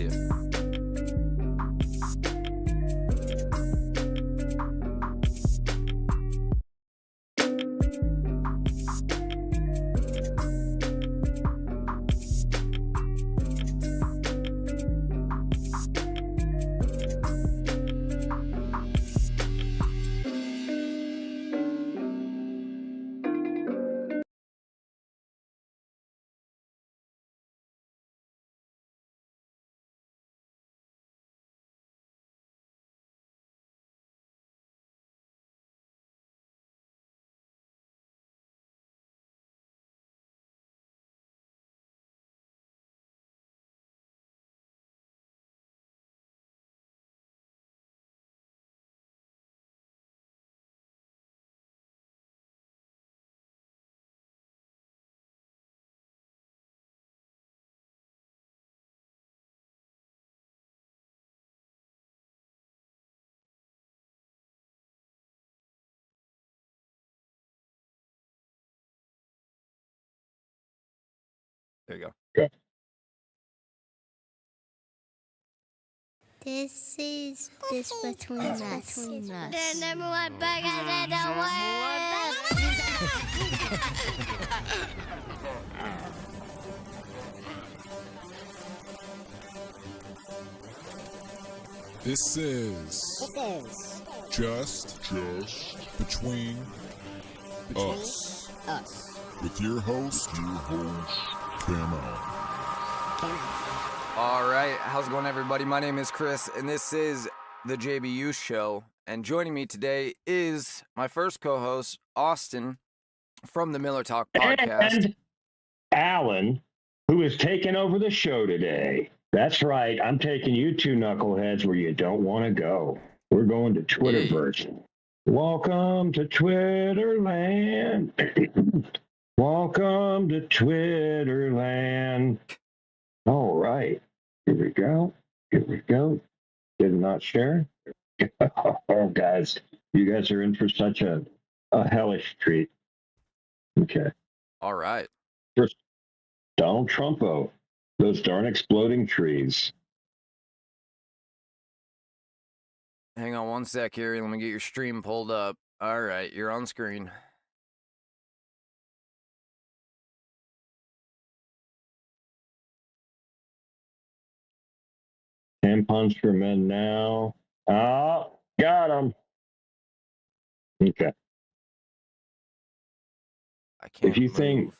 to you. There you go. Okay. This is this between us. The number one burger in the world. This is just between us. With your host, Cameron. All right, how's it going, everybody? My name is Chris, and this is the JBU show. And joining me today is my first co-host, Austin, from the Miller Talk podcast. And Allan, who is taking over the show today. That's right. I'm taking you two knuckleheads where you don't want to go. We're going to Twitterverse. Welcome to Twitterland. Welcome to Twitterland. All right. Here we go. Did not share. Oh, guys. You guys are in for such a hellish treat. Okay. All right. First, Donald Trumpo. Those darn exploding trees. Hang on one sec here. Let me get your stream pulled up. All right, you're on screen. Tampons for men now. Oh, got him. Okay. I can't If you move. think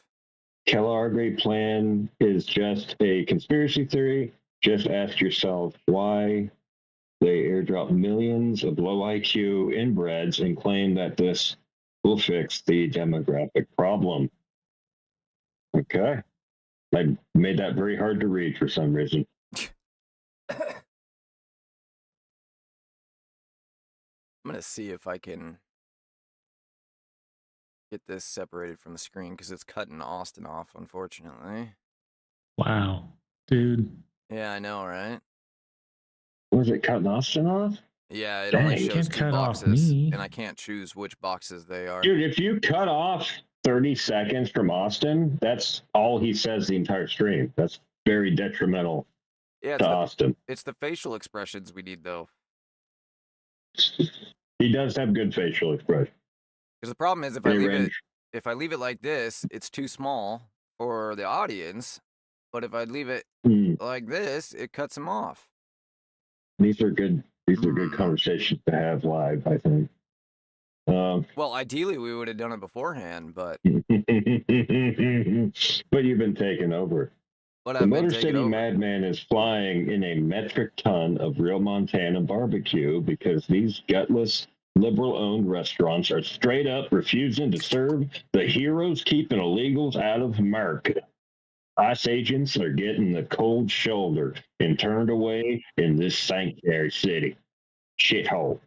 Kellogg's Great Plan is just a conspiracy theory, just ask yourself why they airdrop millions of low IQ inbreds and claim that this will fix the demographic problem. Okay. I made that very hard to read for some reason. I'm going to see if I can get this separated from the screen because it's cutting Austin off, unfortunately. Wow, dude. Yeah, I know, right? Was it cutting Austin off? Yeah, it Dang, only you shows can't two cut off boxes, me. and I can't choose which boxes they are. Dude, if you cut off 30 seconds from Austin, that's all he says the entire stream. That's very detrimental Yeah, to Austin. it's the facial expressions we need, though. He does have good facial expression. Because the problem is if I leave it like this, it's too small for the audience. But if I leave it like this, it cuts them off. These are good conversations to have live, I think. Well, ideally we would have done it beforehand, but but you've been taken over. The Motor City Madman is flying in a metric ton of real Montana barbecue because these gutless liberal-owned restaurants are straight up refusing to serve the heroes keeping illegals out of America. ICE agents are getting the cold shoulder and turned away in this sanctuary city. Shithole.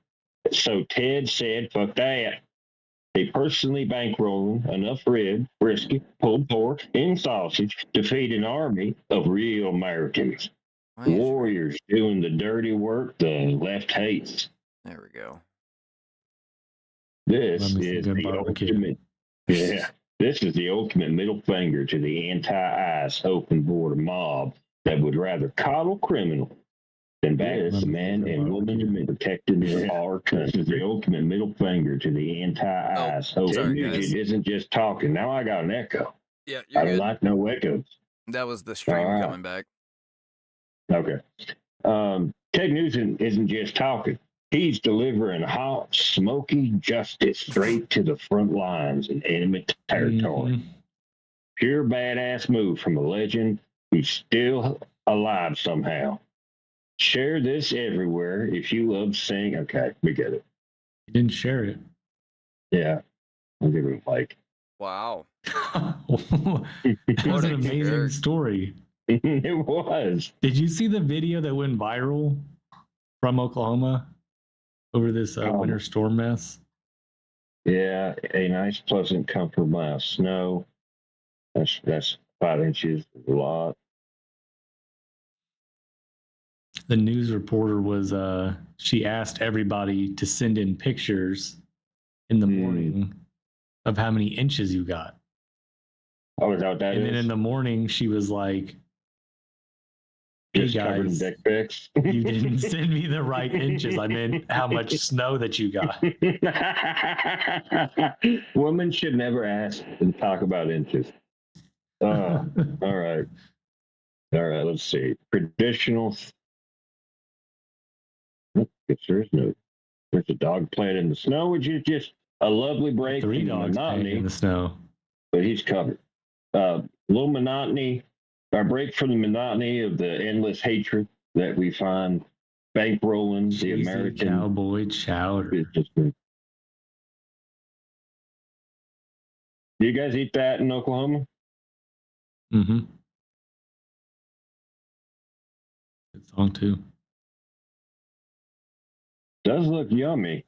So Ted said, fuck that. They personally bankrolling enough rib, brisket, pulled pork, and sausage to feed an army of real Americans. Warriors doing the dirty work the left hates. There we go. This is the ultimate. Yeah, this is the ultimate middle finger to the anti-ICE open border mob that would rather coddle criminals than back the man and woman protecting our country. The ultimate middle finger to the anti-ICE. Oh, sorry, Ted Nugent isn't just talking. Now I got an echo. Yeah, you're I don't good. like no echoes. That was the stream coming back. Okay. Ted Nugent isn't just talking. He's delivering hot, smoky justice straight to the front lines in enemy territory. Mm-hmm. Pure badass move from a legend who's still alive somehow. Share this everywhere if you love singing. Okay, we get it. You didn't share it. Yeah. I'll give it a like. Wow. That was an amazing story. It was. Did you see the video that went viral from Oklahoma over this winter storm mess? Yeah, a nice, pleasant, comfortable amount of snow. That's 5 inches, a lot. The news reporter was she asked everybody to send in pictures in the morning of how many inches you got. Oh, is that what that and is? then in the morning she was like, hey guys, dick pics. You didn't send me the right inches. I meant how much snow that you got. Women should never ask and talk about inches. All right. Let's see. Traditional. There's a dog playing in the snow, which is just a lovely break 3 from dogs monotony in the snow. But he's covered. Little monotony. Our break from the monotony of the endless hatred that we find bankrolling the American cowboy chowder. businessman. Do you guys eat that in Oklahoma? Mm-hmm. Good song too. Does look yummy.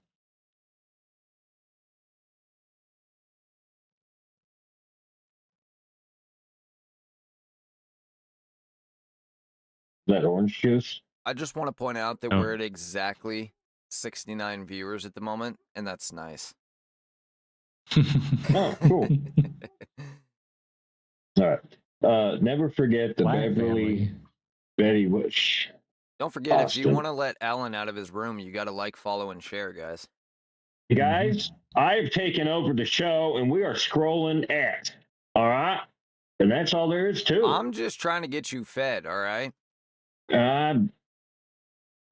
Is that orange juice? I just want to point out that we're at exactly 69 viewers at the moment, and that's nice. Oh, cool. All right. Never forget the Beverly Betty Bush. Don't forget, Austin. If you want to let Allan out of his room, you got to like, follow, and share, guys. Guys, I've taken over the show, and we are scrolling at. All right? And that's all there is to it. I'm just trying to get you fed, all right? All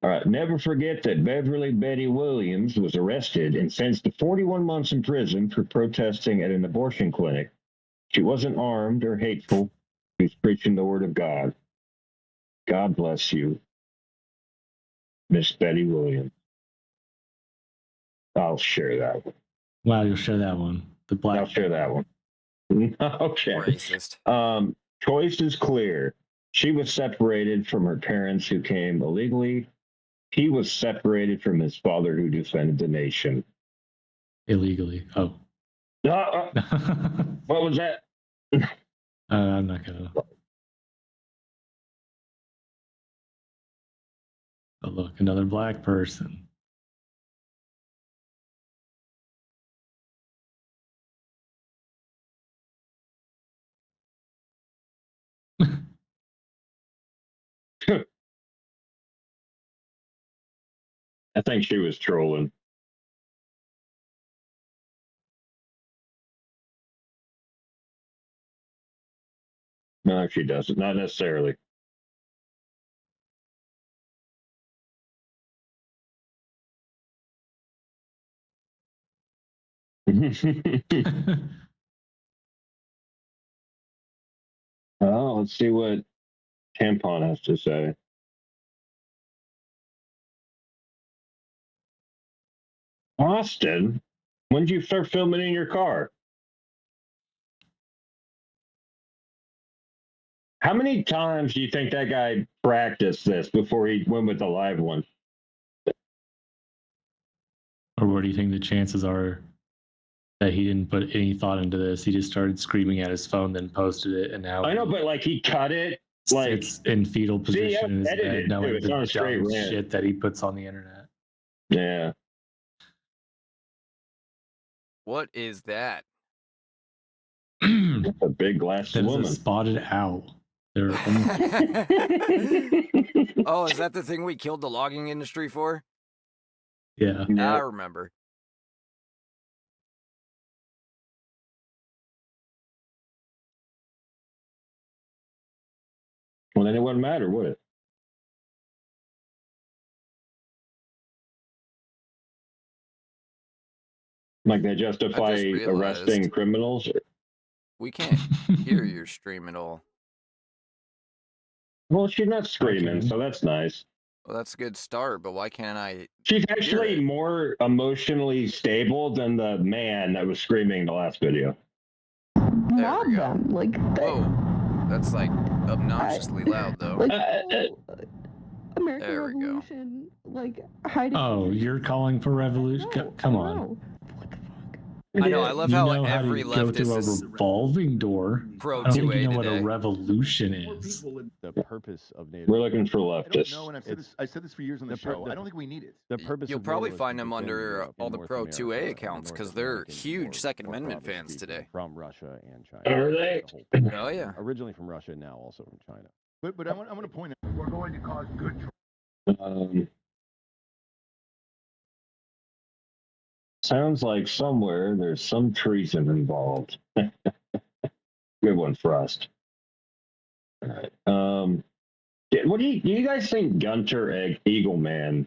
right. Never forget that Beverly Betty Williams was arrested and sentenced to 41 months in prison for protesting at an abortion clinic. She wasn't armed or hateful. She was preaching the word of God. God bless you, Miss Betty Williams. I'll share that one. Wow, you'll share that one. I'll share that one. Okay. Racist. Choice is clear. She was separated from her parents who came illegally. He was separated from his father who defended the nation. Illegally. Oh. What was that? I'm not going to. Oh, look, another black person. I think she was trolling. No, she doesn't. Not necessarily. Oh, let's see what Tampon has to say. Austin, when did you start filming in your car? How many times do you think that guy practiced this before he went with the live one? Or what do you think the chances are that he didn't put any thought into this? He just started screaming at his phone, then posted it, and now I know, but like he cut it, like it's in fetal position in his bed, knowing it's on a straight dumb rant. shit that he puts on the internet. Yeah. What is that? A big glass That is woman. a spotted owl. They're Oh, is that the thing we killed the logging industry for? yeah. I remember. Well, then it wouldn't matter, would it? Like they justify arresting criminals? We can't hear your stream at all. Well, she's not screaming, so that's nice. Well, that's a good start, but why can't I? She's actually more emotionally stable than the man that was screaming in the last video. There we go. Whoa, that's like obnoxiously loud, though. American there we Revolution, like hiding. Oh, you're calling for revolution? Come on. I know. I love you how know every how to go leftist to is a revolving door. pro I don't think 2A you know what today. a revolution is. The purpose of NATO. We're looking for I leftists. don't know, and I said this for years on the show. I don't think we need it. The purpose. You'll of probably NATO is find to them defend under Europe all and the North pro America 2A and accounts North because they're Americans huge more- Second more Amendment broadly fans speaking, today. from Russia and China. Are they? The whole- Oh yeah. Originally from Russia, now also from China. But I want to point out we're going to cause good. Sounds like somewhere there's some treason involved. Good one, Frost. All right. What do you guys think Gunter Eagleman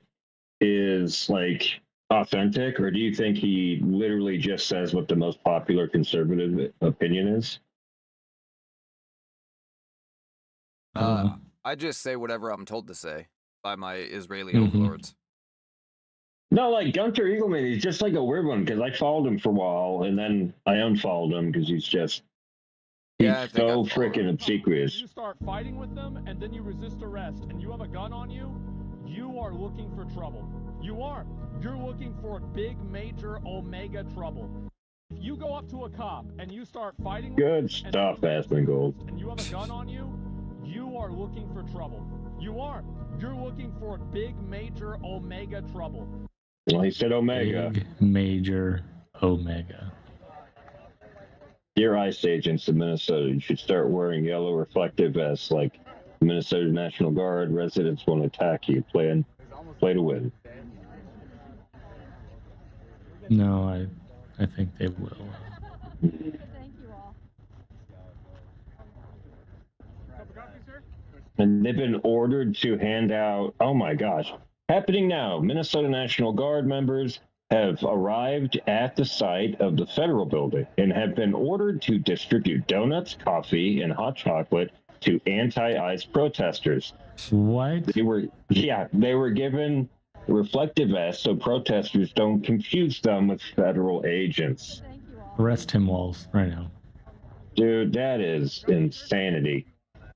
is like authentic, or do you think he literally just says what the most popular conservative opinion is? I just say whatever I'm told to say by my Israeli overlords. No, like Gunter Eagleman, he's just like a weird one because I followed him for a while and then I unfollowed him because he's so freaking obsequious. You start fighting with them and then you resist arrest and you have a gun on you, you are looking for trouble. You are. You're looking for big, major, omega trouble. If you go up to a cop and you start fighting with Good stuff, Aspen Gold. and you have a gun on you, you are looking for trouble. You are. You're looking for big, major, omega trouble. Well, he said omega. Big, major, omega. Dear ICE agents in Minnesota, you should start wearing yellow reflective vests like Minnesota National Guard. Residents won't attack you. Play to win. No, I think they will. Thank you all. And they've been ordered to hand out, oh my gosh, happening now. Minnesota National Guard members have arrived at the site of the federal building and have been ordered to distribute donuts, coffee, and hot chocolate to anti-ICE protesters. What? They were given reflective vests so protesters don't confuse them with federal agents. Thank you all. Arrest him, Walls, right now. Dude, that is insanity.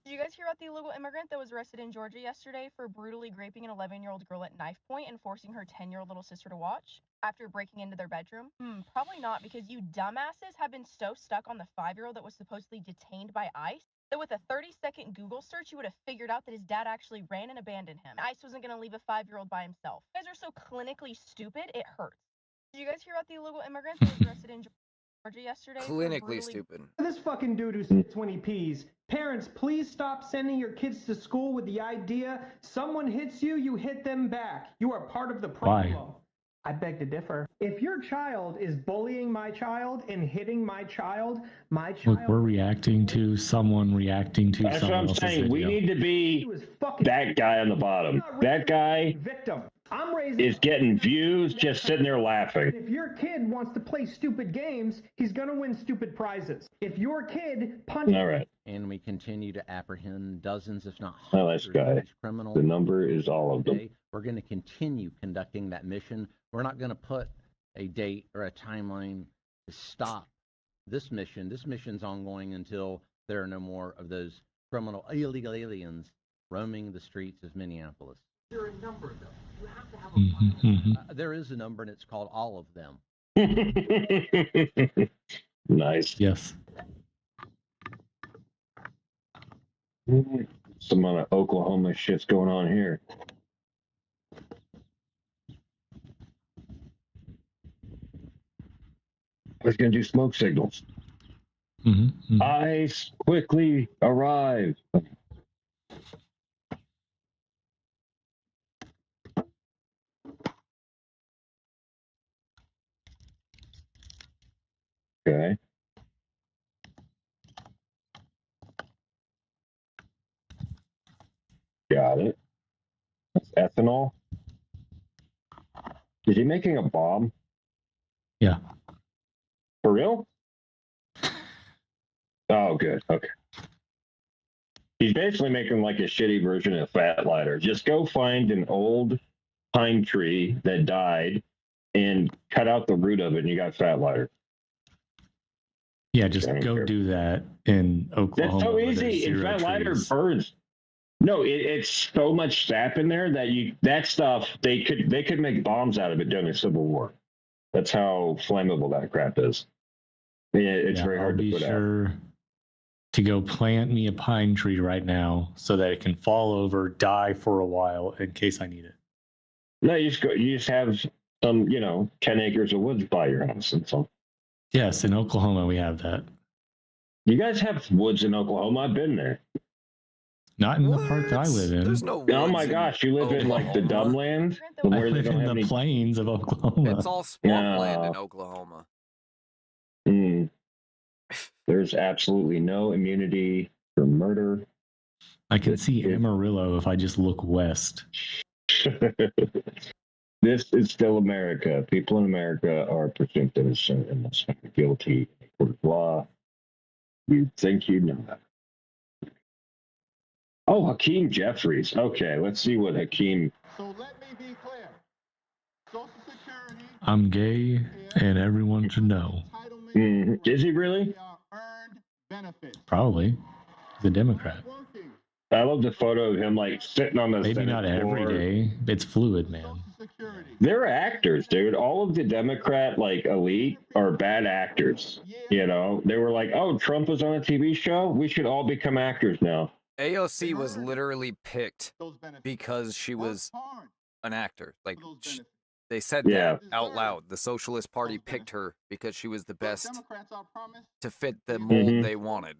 Did you guys hear about the illegal immigrant that was arrested in Georgia yesterday for brutally raping an 11-year-old girl at knife point and forcing her 10-year-old little sister to watch after breaking into their bedroom? Probably not, because you dumbasses have been so stuck on the 5-year-old that was supposedly detained by ICE that with a 30-second Google search, you would have figured out that his dad actually ran and abandoned him. ICE wasn't going to leave a 5-year-old by himself. You guys are so clinically stupid, it hurts. Did you guys hear about the illegal immigrant that was arrested in Georgia yesterday? Clinically stupid. This fucking dude who said 20 P's. Parents, please stop sending your kids to school with the idea someone hits you, you hit them back. You are part of the problem. Why? I beg to differ. If your child is bullying my child and hitting my child. Look, we're reacting to someone reacting to That's what someone I'm else's saying. We video. need to be that guy on the bottom. That guy victim. is getting views just sitting there laughing. If your kid wants to play stupid games, he's going to win stupid prizes. If your kid punches... All right. And we continue to apprehend dozens, if not Oh, nice hundreds, guy. of these criminals. The number is all of them. Okay? We're going to continue conducting that mission. We're not going to put a date or a timeline to stop this mission. This mission's ongoing until there are no more of those illegal aliens roaming the streets of Minneapolis. Is there a number, though? You have to have a There is a number, and it's called all of them. Nice. Yes. Some amount of Oklahoma shit's going on here. I was going to do smoke signals. ICE quickly arrive. Okay. Got it. That's ethanol. Is he making a bomb? Yeah. For real? Oh, good. Okay. He's basically making like a shitty version of Fat Lighter. Just go find an old pine tree that died and cut out the root of it, and you got Fat Lighter. Yeah, just go do that in Oklahoma. That's so easy. And Fat Lighter burns. No, it's so much sap in there that stuff they could make bombs out of it during the Civil War. That's how flammable that crap is. It's very hard to put out. I'll be sure to go plant me a pine tree right now so that it can fall over, die for a while in case I need it. No, you just have some, 10 acres of woods by your house and so. Yes, in Oklahoma we have that. You guys have woods in Oklahoma? I've been there. Not in the part that I live in. There's no woods. Oh my gosh, you live in like the dumb land? I live in the plains of Oklahoma. It's all swampland in Oklahoma. There's absolutely no immunity for murder. I can see Amarillo if I just look west. This is still America. People in America are presumed innocent unless guilty in a court of law. You'd think you'd know that. Oh, Hakeem Jeffries. Okay, let's see what Hakeem. So let me be clear. Social Security. I'm gay, and everyone should know. Is he really? Probably. He's a Democrat. I love the photo of him like sitting on the Maybe Senate not every floor. day. It's fluid, man. They're actors, dude. All of the Democrat like elite are bad actors. You know, they were like, "Oh, Trump was on a TV show. We should all become actors now." AOC was literally picked because she was an actor. Like they said that out loud. The Socialist Party picked her because she was the best to fit the mold they wanted.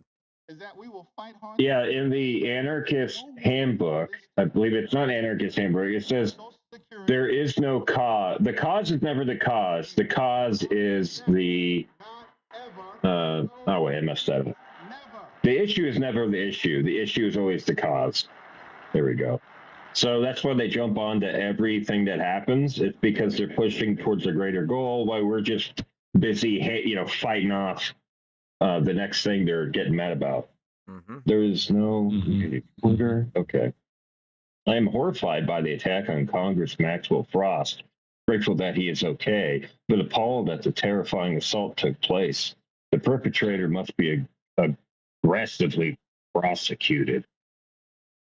Yeah, in the Anarchist Handbook, I believe it's not Anarchist Handbook, it says there is no cause. The cause is never the cause. The cause is the... oh, wait, I messed that up. The issue is never the issue. The issue is always the cause. There we go. So that's why they jump on to everything that happens. It's because they're pushing towards a greater goal while we're just busy, fighting off the next thing they're getting mad about. There is no order. Okay. I am horrified by the attack on Congress Maxwell Frost. Grateful that he is okay, but appalled that the terrifying assault took place. The perpetrator must be aggressively prosecuted.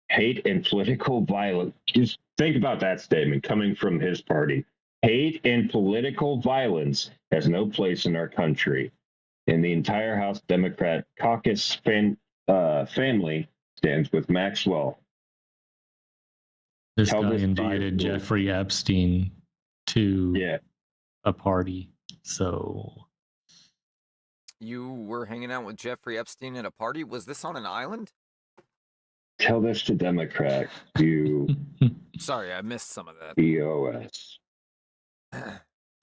Hate and political violence. Just think about that statement coming from his party. Hate and political violence has no place in our country. And the entire House Democrat caucus family stands with Maxwell. This guy invited Jeffrey Epstein to a party. So you were hanging out with Jeffrey Epstein at a party? Was this on an island? Tell this to Democrat. You. Sorry, I missed some of that. EOS.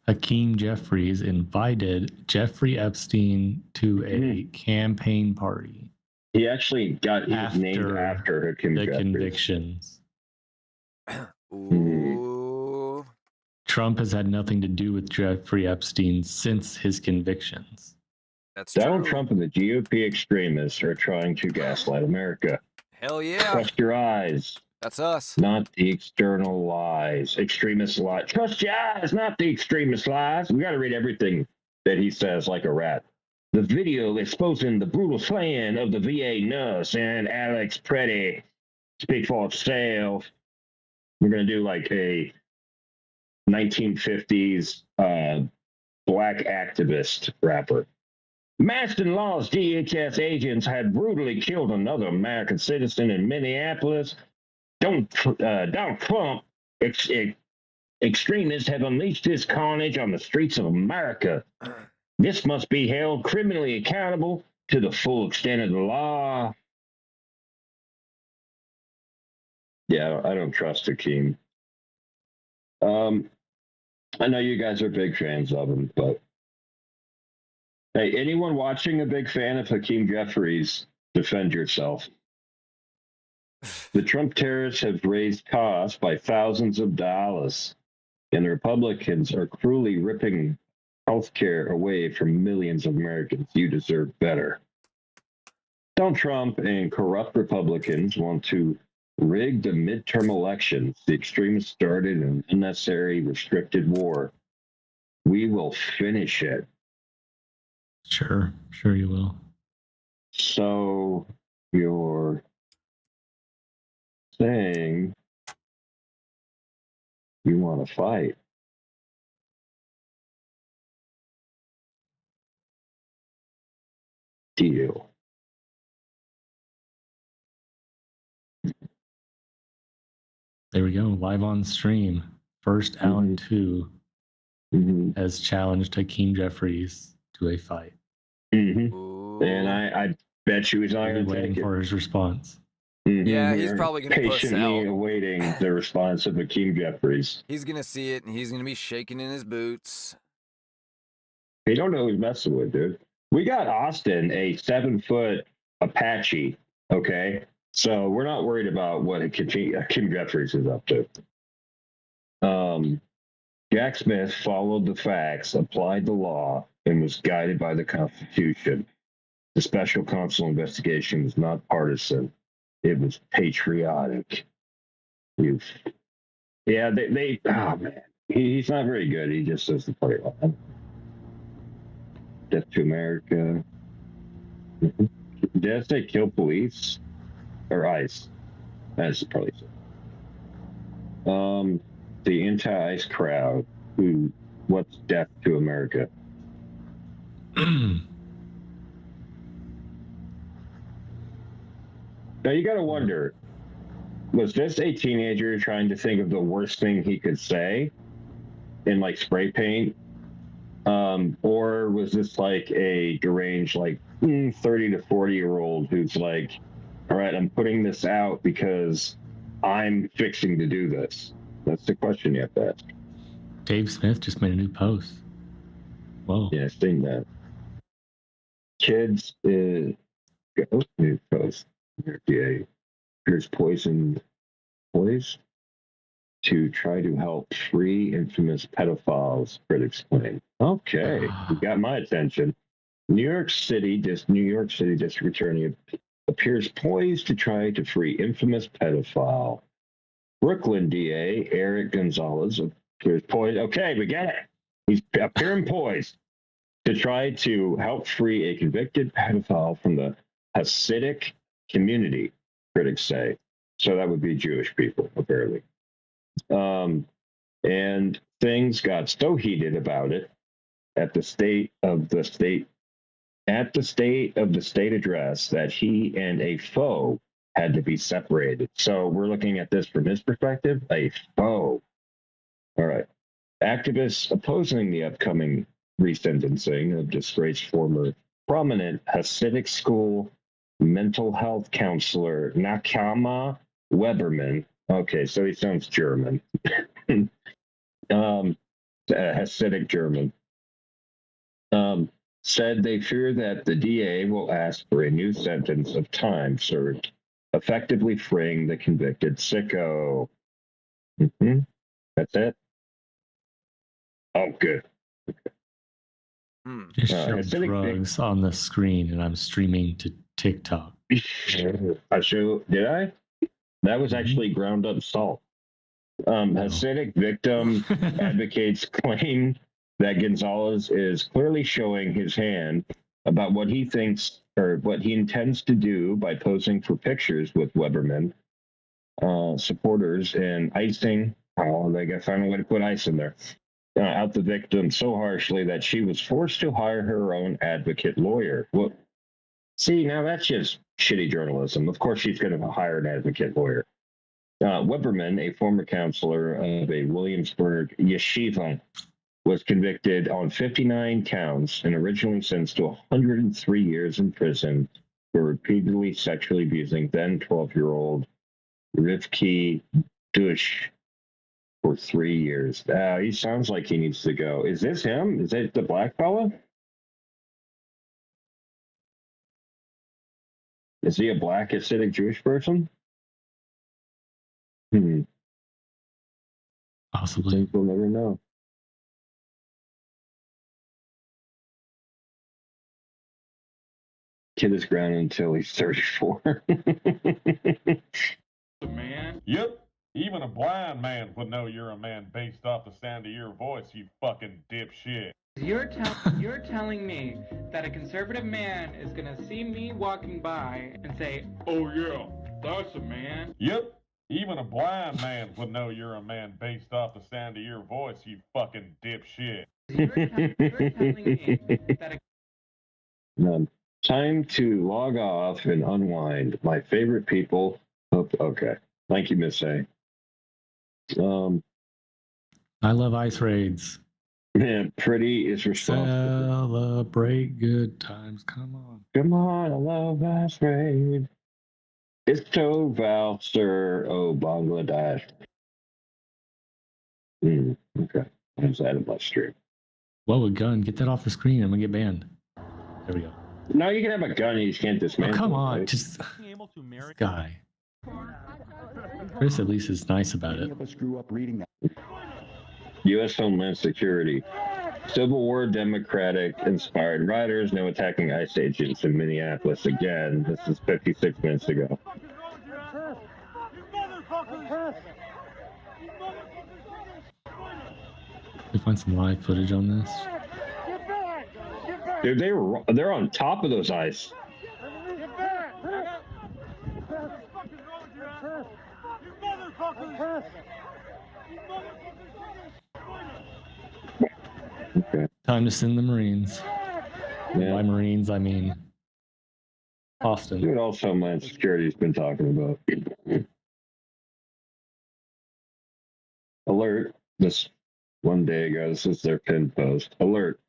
Hakeem Jeffries invited Jeffrey Epstein to a campaign party. He actually got named after Hakeem the Jeffries. Convictions. Ooh. Trump has had nothing to do with Jeffrey Epstein since his convictions. That's Donald true. Trump and the GOP extremists are trying to gaslight America. Hell yeah. Trust your eyes. That's us. Not the external lies. Extremist lies. Trust your eyes, not the extremist lies. We got to read everything that he says like a rat. The video exposing the brutal slaying of the VA nurse and Alex Pretty speak for itself. We're going to do like a 1950s black activist rapper. Maston Law's DHS agents had brutally killed another American citizen in Minneapolis. Donald Trump extremists have unleashed this carnage on the streets of America. This must be held criminally accountable to the full extent of the law. Yeah, I don't trust Hakeem. I know you guys are big fans of him, but Hey, anyone watching a big fan of Hakeem Jeffries, defend yourself. The Trump tariffs have raised costs by thousands of dollars, and the Republicans are cruelly ripping health care away from millions of Americans. You deserve better. Donald Trump and corrupt Republicans want to rig the midterm elections. The extremists started an unnecessary restricted war. We will finish it. Sure you will. So you're saying you want to fight? Deal. There we go. Live on stream. First Allan 2 has challenged Hakeem Jeffries to a fight. And I bet you he's not Really going to waiting take it. for his response. Yeah, he's probably going to puss patiently out. awaiting the response of Hakeem Jeffries. He's going to see it, and he's going to be shaking in his boots. He don't know who he's messing with, dude. We got Austin, a 7-foot Apache, okay? So we're not worried about what Hakeem Jeffries is up to. Jack Smith followed the facts, applied the law, and was guided by the Constitution. The special counsel investigation was not partisan. It was patriotic. Yeah, they oh man. He's not very good. He just says the party line. Death to America. Did I say kill police? Or ICE? That's probably so. The anti-ICE crowd what's death to America? Now you gotta wonder, was this a teenager trying to think of the worst thing he could say in like spray paint? Or was this like a deranged, like 30 to 40-year-old who's like, all right, I'm putting this out because I'm fixing to do this? That's the question you have to ask. Dave Smith just made a new post. Whoa. Yeah, I've seen that. Kids, new post. FDA appears poisoned boys to try to help free infamous pedophiles, critics claim. Okay, you got my attention. New York City District Attorney appears poised to try to free infamous pedophile. Brooklyn DA Eric Gonzalez appears poised. Okay, we get it. He's appearing poised to try to help free a convicted pedophile from the Hasidic community, critics say. So that would be Jewish people, apparently. And things got so heated about it at the state of the state address that he and a foe had to be separated. So we're looking at this from his perspective, a foe. All right. Activists opposing the upcoming resentencing of disgraced former prominent Hasidic school mental health counselor Nakama Weberman. Okay, so he sounds German. Hasidic German. Said they fear that the DA will ask for a new sentence of time served, effectively freeing the convicted sicko. That's it? Oh, good. Just show drugs on the screen, and I'm streaming to TikTok. Did I? That was actually ground up salt. Hasidic victim advocates claim that Gonzalez is clearly showing his hand about what he thinks or what he intends to do by posing for pictures with Weberman supporters and icing. Oh, they got to find a way to put ice in there. Out the victim so harshly that she was forced to hire her own advocate lawyer. Well, see, now that's just shitty journalism. Of course, she's going to hire an advocate lawyer. Weberman, a former counselor of a Williamsburg yeshiva, was convicted on 59 counts and originally sentenced to 103 years in prison for repeatedly sexually abusing then 12-year-old Rivki Dush for 3 years. He sounds like he needs to go. Is this him? Is it the black fella? Is he a black acidic Jewish person? Possibly. Think we'll never know. Kid is grounded until he's 34. Man. Yep. Even a blind man would know you're a man based off the sound of your voice, you fucking dipshit. You're telling me that a conservative man is gonna see me walking by and say, "Oh yeah, that's a man." Yep. Even a blind man would know you're a man based off the sound of your voice, you fucking dipshit. You're telling me that Time to log off and unwind. My favorite people. Okay. Thank you, Miss A. I love ice raids. Man, Pretty is responsible. Celebrate good times. Come on. Come on, I love ice raid. It's so Val, sir. Oh, Bangladesh. Okay. I was out of my stream. Whoa, a gun. Get that off the screen. I'm going to get banned. There we go. No, you can have a gun. You just can't dismantle. Oh, come on. Right? Just this guy. Chris at least is nice about it. Of us grew up reading that. U.S. Homeland Security. Civil War Democratic-inspired rioters now attacking ICE agents in Minneapolis again. This is 56 minutes ago. We find some live footage on this. Dude, they're on top of those ICE. Okay. Time to send the Marines. Yeah. By Marines, I mean Austin. Dude, also Homeland Security's been talking about. Alert. This one day ago, this is their pinned post. Alert.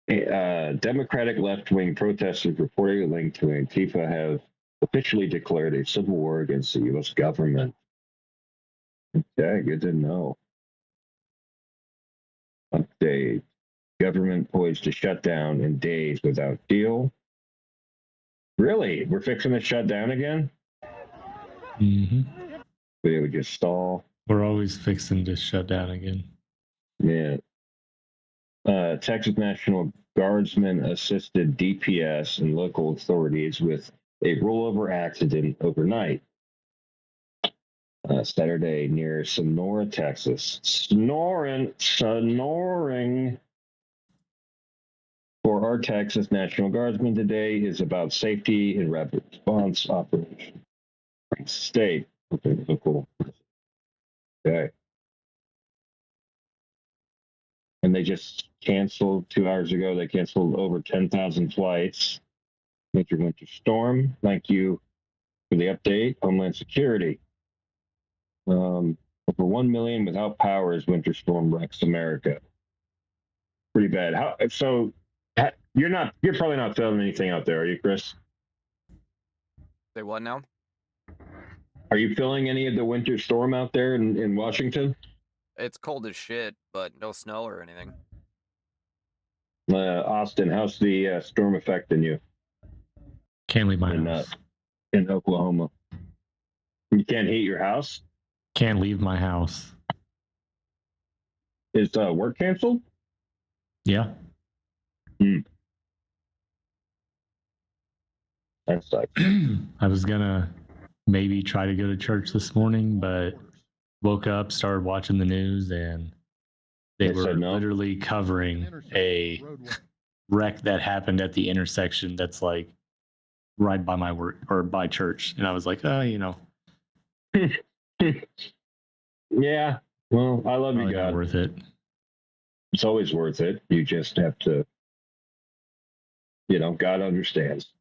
Democratic left-wing protesters reportedly linked to Antifa have officially declared a civil war against the U.S. government. Okay, good to know. Update. Government poised to shut down in days without deal. Really? We're fixing to shut down again? Mm-hmm. We would just stall. We're always fixing to shut down again. Yeah. Texas National Guardsmen assisted DPS and local authorities with a rollover accident overnight. Saturday near Sonora, Texas. Snoring. For our Texas National Guardsmen today is about safety and rapid response operation. State. Okay, so cool. Okay. And they just canceled 2 hours ago. They canceled over 10,000 flights. Major winter storm. Thank you for the update. Homeland Security. Over 1 million without power as winter storm wrecks America. Pretty bad. You're probably not feeling anything out there, are you, Chris? Say what now? Are you feeling any of the winter storm out there in Washington? It's cold as shit, but no snow or anything. Austin, how's the storm affecting you? Can't leave my house. In Oklahoma. You can't heat your house? Can't leave my house. Is work canceled? Yeah. That sucks. I was gonna maybe try to go to church this morning, but woke up, started watching the news, and they were literally covering a wreck that happened at the intersection that's like right by my work or by church. And I was like, Yeah. Well, I love you, God. Worth it. It's always worth it. You just have to, God understands.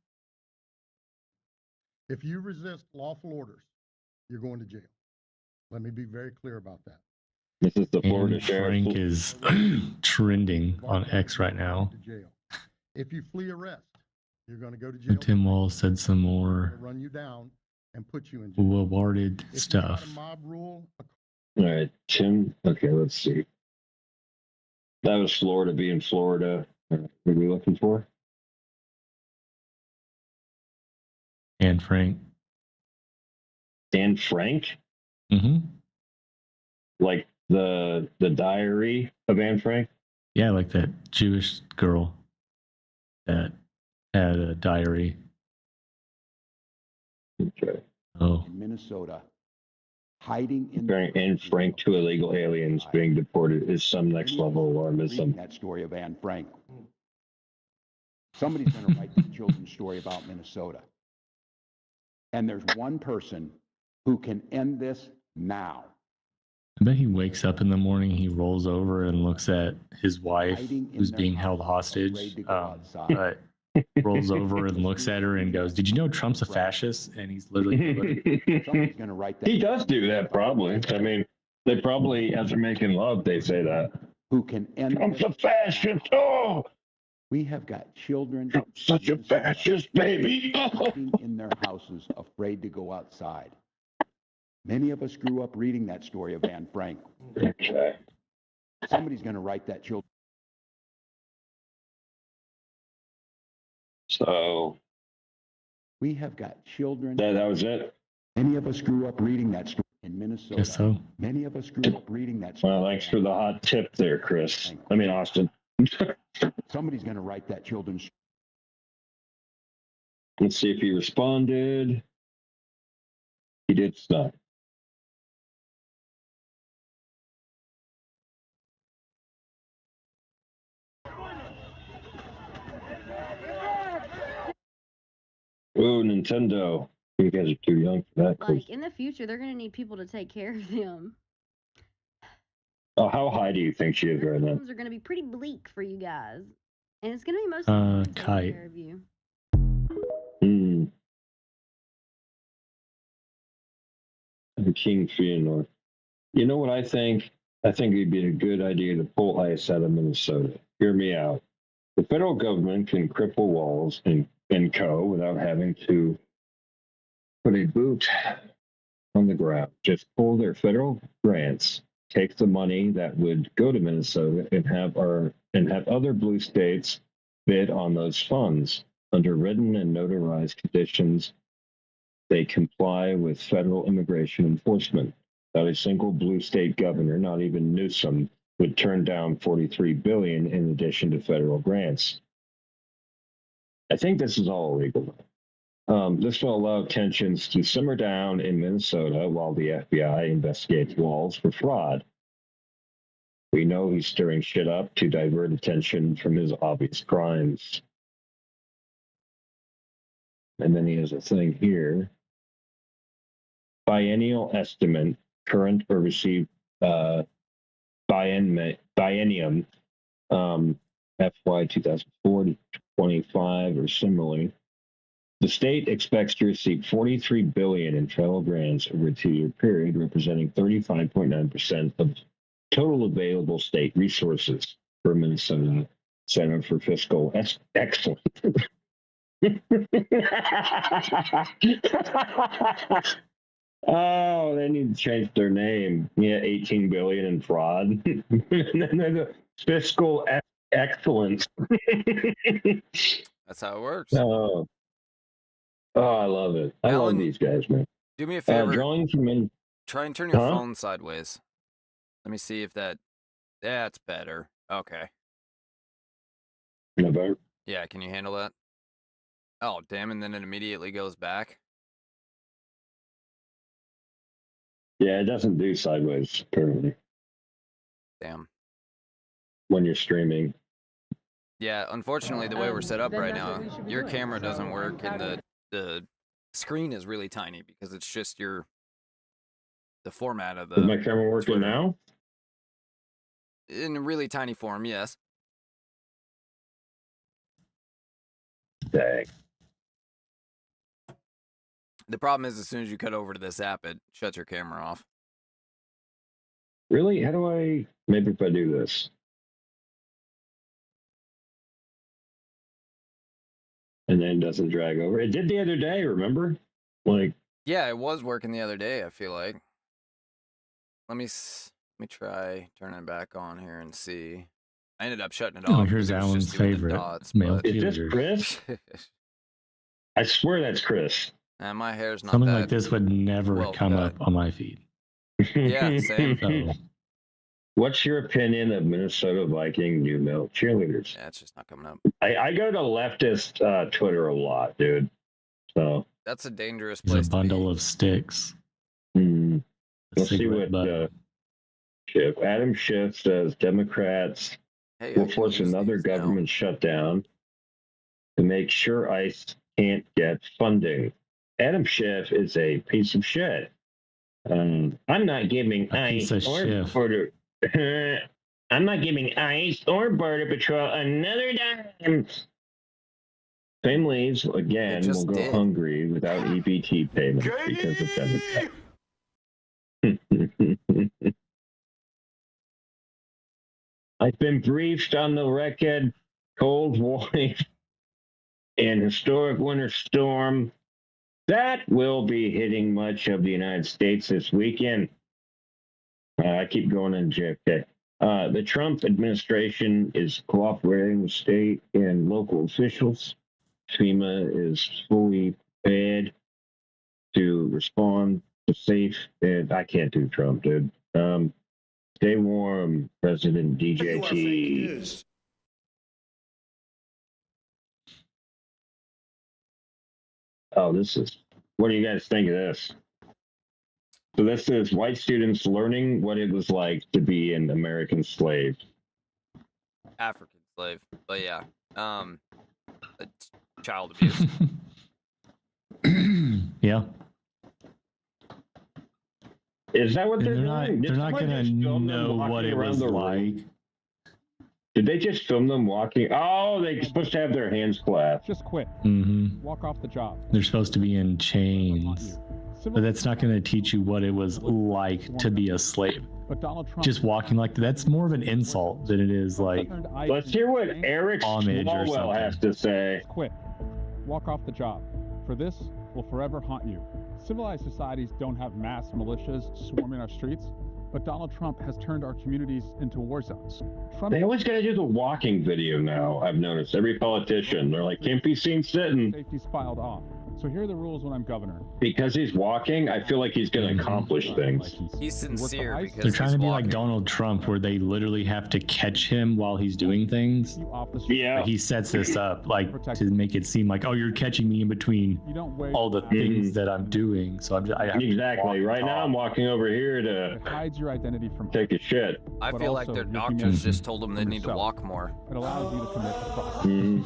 If you resist lawful orders, you're going to jail. Let me be very clear about that. This is the Florida Sheriff. Frank is trending on X right now. If you flee arrest, you're going to go to jail. Tim Wall said some more run you down and put you in jail. awarded stuff. Mob rule. All right, Tim. Okay, let's see. That was Florida being Florida. What are we looking for? Anne Frank. Anne Frank? Mm-hmm. Like the diary of Anne Frank? Yeah, like that Jewish girl that had a diary. Okay. Oh. In Minnesota, hiding in Comparing Anne Frank to illegal aliens being deported is some next level alarmism. that story of Anne Frank. Somebody's going to write the children's story about Minnesota. And there's one person who can end this now. I bet he wakes up in the morning, he rolls over and looks at his wife who's being held hostage, but rolls over and looks at her and goes, "Did you know Trump's a fascist?" And he's literally Somebody's going to write that. He does do that, probably. I mean, they probably, as they're making love, they say that. Who can end Trump's a fascist. Oh, we have got children such a fascist, baby. in their houses, afraid to go outside. Many of us grew up reading that story of Anne Frank. Okay. Somebody's going to write that children. So we have got children. That was it. Many of us grew up reading that story in Minnesota. Guess so. Many of us grew up reading that story. Well, thanks for the hot tip there, Chris. I mean, Austin. Somebody's going to write that children's. Let's see if he responded. He did stop. Oh, Nintendo. You guys are too young for that. Like, in the future, they're going to need people to take care of them. Oh, how high do you think she is right now? Homes are going to be pretty bleak for you guys. And it's going to be mostly taking care of you. King Feanor. You know what I think? I think it'd be a good idea to pull ICE out of Minnesota. Hear me out. The federal government can cripple walls and co without having to put a boot on the ground. Just pull their federal grants, take the money that would go to Minnesota, and have other blue states bid on those funds under written and notarized conditions. They comply with federal immigration enforcement. Not a single blue state governor, not even Newsom, would turn down $43 billion in addition to federal grants. I think this is all illegal. This will allow tensions to simmer down in Minnesota while the FBI investigates Walz for fraud. We know he's stirring shit up to divert attention from his obvious crimes. And then he has a thing here. Biennial estimate, current or received biennium, FY 2024-25 or similarly. The state expects to receive $43 billion in federal grants over a 2-year period, representing 35.9% of total available state resources for Minnesota Center for Fiscal Excellence. Oh, they need to change their name. Yeah, $18 billion in fraud. And then there's a fiscal excellence. That's how it works. Oh, I love it. I Allan, love these guys, man. Do me a favor. Drawing from Try and turn your phone sideways. Let me see if that's better. Okay. No better? Yeah, can you handle that? Oh, damn, and then it immediately goes back. Yeah, it doesn't do sideways, apparently. Damn. When you're streaming. Yeah, unfortunately, the way we're set up right now, your camera doesn't work, and the screen is really tiny because it's just the format of the. Is my camera working Twitter. now? In a really tiny form, yes. Dang. The problem is, as soon as you cut over to this app, it shuts your camera off. Really? How do I... Maybe if I do this. And then it doesn't drag over. It did the other day, remember? Like... Yeah, it was working the other day, I feel like. Let me try turning it back on here and see. I ended up shutting it off. Here's Allan's favorite male Is this Chris? I swear that's Chris. And my hair's not Something that like this would never well come cut. up on my feed. Yeah, same. So, What's your opinion of Minnesota Viking new male cheerleaders? Yeah, it's just not coming up. I go to leftist Twitter a lot, dude. So That's a dangerous it's place a to be. bundle of sticks. let's see cigarette what butt. Adam Schiff says. Democrats Hey, will force another government shutdown to make sure ICE can't get funding. Adam Schiff is a piece of shit. I'm not giving piece ICE of or Schiff. border. I'm not giving ICE or Border Patrol another dime. Families again will go hungry without EBT payments because of Democrats. I've been briefed on the record cold wave and historic winter storm that will be hitting much of the United States this weekend. I keep going on JFK. The Trump administration is cooperating with state and local officials. FEMA is fully prepared to respond to safe, and I can't do Trump, dude. Stay warm, President DJT. Oh, what do you guys think of this? So this is white students learning what it was like to be an American slave. African slave, but yeah, child abuse. Yeah. Is that what And they're doing? they're not gonna know what it was like. Did they just film them walking? Oh, they're supposed to have their hands clasped. Just quit. Mm-hmm. Walk off the job. They're supposed to be in chains. But that's not going to teach you what it was like to be a slave. But Donald Trump Just walking like that's more of an insult than it is like. Let's hear what Eric homage or Swalwell has to say. Quit. Walk off the job. For this will forever haunt you. Civilized societies don't have mass militias swarming our streets, but Donald Trump has turned our communities into war zones. They always got to do the walking video now, I've noticed. Every politician, they're like, can't be seen sitting. Safety's filed off. So here are the rules when I'm governor. Because he's walking, I feel like he's going to accomplish things. He's sincere because they're trying to be walking. like Donald Trump, where they literally have to catch him while he's doing things. Yeah. But he sets this up like to make it seem like, oh, you're catching me in between all the things that I'm doing. So I have exactly. Right now, I'm walking over here to It hides your identity from take a shit. I but feel like also their your doctors humanity just told them they from need to yourself. walk more. It allows you to commit a crime.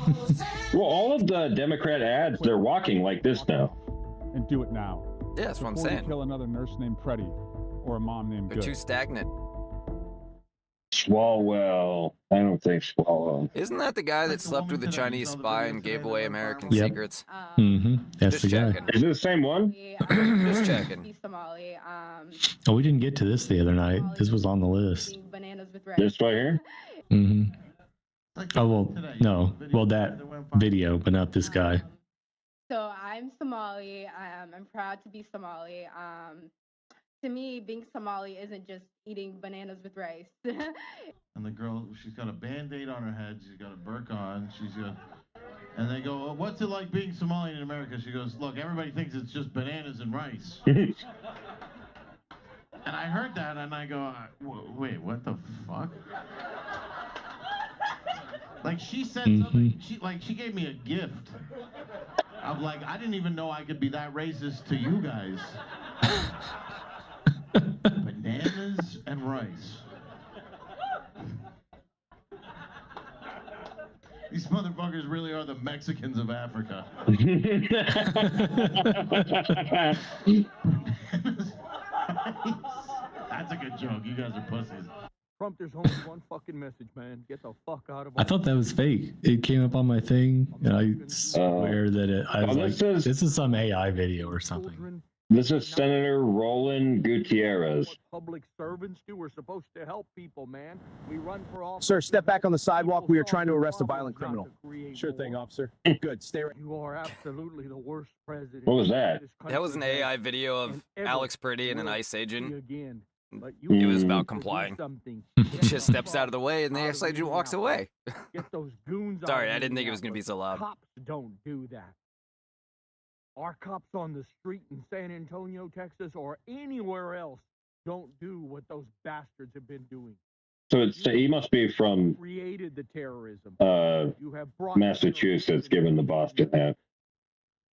Well, all of the Democrat ads, they're walking like this now. And do it now. Yeah, that's what I'm Before you saying. kill another nurse named Freddie or a mom named They're Good. too stagnant. Swalwell. I don't think Swalwell. Isn't that the guy that slept with a Chinese spy and gave away American Yep. secrets? Mm-hmm. That's Just the guy. checking. Is it the same one? Just checking. Somali, Oh, we didn't get to this the other night. This was on the list. bananas with rice. This right here? Mm-hmm. Oh well, no. Well, that video, but not this guy. So I'm Somali. I'm proud to be Somali. To me, being Somali isn't just eating bananas with rice. And the girl, she's got a Band-Aid on her head. She's got a burqa on. And they go, well, what's it like being Somali in America? She goes, look, everybody thinks it's just bananas and rice. And I heard that, and I go, wait, what the fuck? Like, she said something, she gave me a gift. Of like, I didn't even know I could be that racist to you guys. Bananas and rice. These motherfuckers really are the Mexicans of Africa. That's a good joke. You guys are pussies. Trump, there's only one fucking message, man. Get the fuck out of I thought that was fake. It came up on my thing, and I swear that I was like, this is some AI video or something. This is Senator Roland Gutierrez. public servants do. We're supposed to help people, man. We run for office. Sir, step back on the sidewalk. We are trying to arrest a violent criminal. Sure thing, officer. Good. Stay right. You are absolutely the worst president. What was that? That was an AI video of ever Alex Pretty and an ICE see agent. again. But It was need about to do complying. something. He just steps out of the way and the ICE agent walks away. Get those goons out Sorry, of I didn't think it was going to be so loud. Cops don't do that. our cops on the street in San Antonio, Texas, or anywhere else don't do what those bastards have been doing. So he must be from Created the terrorism. You have brought Massachusetts, given the Boston hat.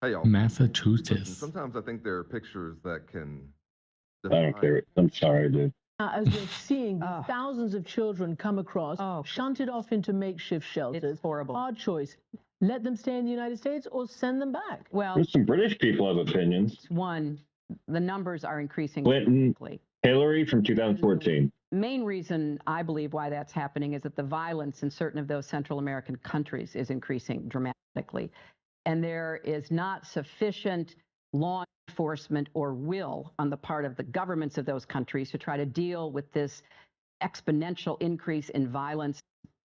Hey, y'all. Massachusetts. Sometimes I think there are pictures that can. I don't care. I'm sorry, dude. As we're seeing thousands of children come across, shunted off into makeshift shelters. It's horrible. Hard choice. Let them stay in the United States or send them back. Well, There's some British people have opinions. one, the numbers are increasing. Clinton, quickly. Hillary from 2014. Main reason I believe why that's happening is that the violence in certain of those Central American countries is increasing dramatically. And there is not sufficient law enforcement or will on the part of the governments of those countries to try to deal with this exponential increase in violence,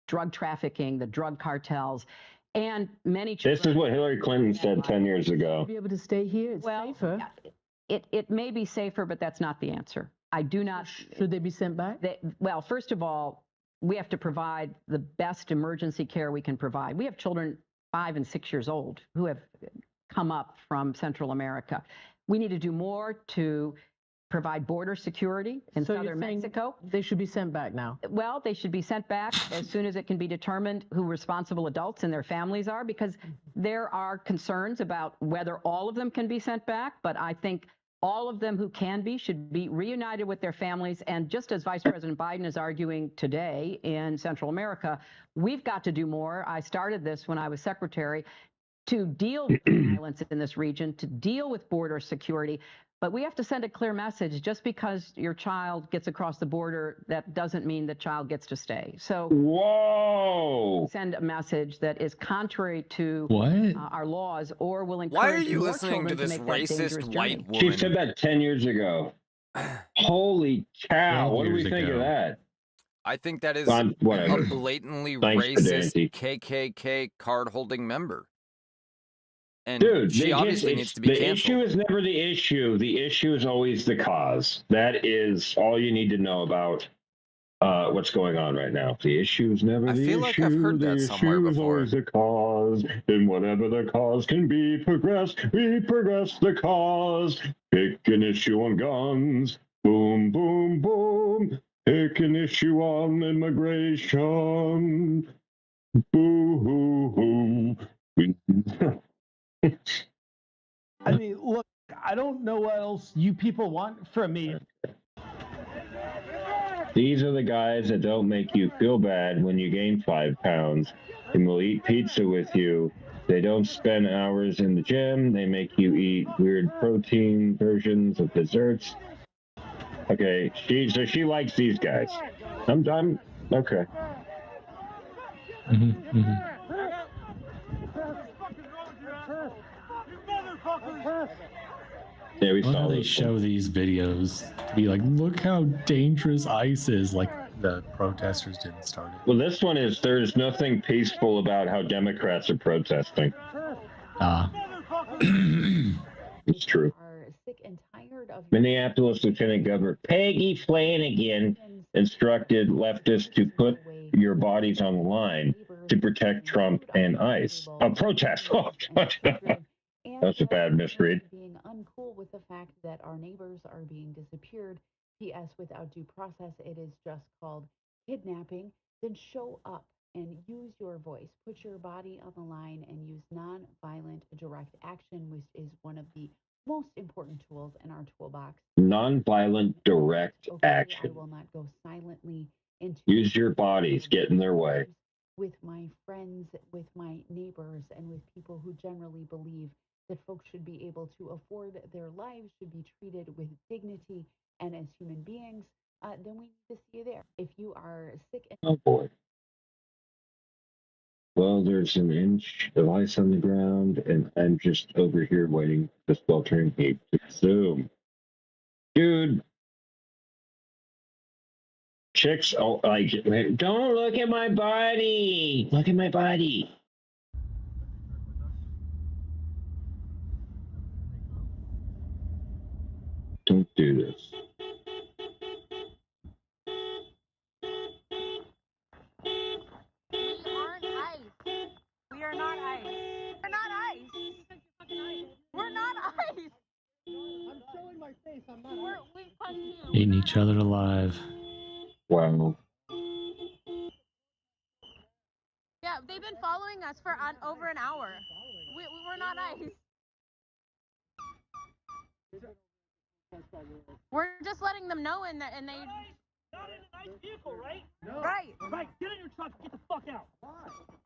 drug trafficking, the drug cartels, and many children. This is what Hillary Clinton said 10 years ago. Be able to stay here. It's safer. It may be safer, but that's not the answer. I do not. Should they be sent back? Well, first of all, we have to provide the best emergency care we can provide. We have children 5 and 6 years old who have come up from Central America. We need to do more to provide border security in southern Mexico. They should be sent back now. Well, they should be sent back as soon as it can be determined who responsible adults and their families are, because there are concerns about whether all of them can be sent back, but I think all of them who can be should be reunited with their families. And just as Vice President Biden is arguing today in Central America, we've got to do more. I started this when I was secretary to deal with violence in this region, to deal with border security. But we have to send a clear message. Just because your child gets across the border, that doesn't mean the child gets to stay. So whoa, send a message that is contrary to our laws, or will encourage Why are you more listening to children this make that dangerous racist white journey. She woman? said that 10 years ago. Holy cow. What do we think of that? I think that is whatever. a blatantly Thanks, racist Pedanti. KKK card-holding member. And Dude, she obviously needs to be the canceled. issue is never the issue. The issue is always the cause. That is all you need to know about what's going on right now. The issue is never the issue. I feel like I've heard that somewhere The issue is before. always the cause. And whatever the cause can be progressed, we progress the cause. Pick an issue on guns. Boom, boom, boom. Pick an issue on immigration. Boo-hoo-hoo. I mean, look, I don't know what else you people want from me. These are the guys that don't make you feel bad when you gain 5 pounds and will eat pizza with you. They don't spend hours in the gym. They make you eat weird protein versions of desserts. Okay, so she likes these guys. I'm okay. Yeah, we saw they show these videos to be like, look how dangerous ICE is. Like the protesters didn't start it. Well, this one is there's nothing peaceful about how Democrats are protesting. It's true. Minneapolis Lieutenant Governor Peggy Flanagan instructed leftists to put your bodies on the line to protect Trump and ICE. A protest. Oh, that's a bad misread. Being uncool with the fact that our neighbors are being disappeared. P.S. Without due process, it is just called kidnapping. Then show up and use your voice. Put your body on the line and use nonviolent direct action, which is one of the most important tools in our toolbox. Nonviolent direct action. I will not go silently into Use your bodies. Get in their way. with my friends, with my neighbors, and with people who generally believe that folks should be able to afford their lives, should be treated with dignity and as human beings, then we need to see you there. If you are sick and Oh boy. Well, there's an inch of ice on the ground, and I'm just over here waiting for the sweltering heat to consume. Dude. Chicks, like, don't look at my body. Look at my body. Don't do this. We are not ICE. We're not ICE. We're not Eating each other alive. Wow. Yeah, they've been following us for over an hour. We're not ICE. We're just letting them know, and they. Not in a nice vehicle, right? No. Right. Right. Get in your truck. Get the fuck out. Why?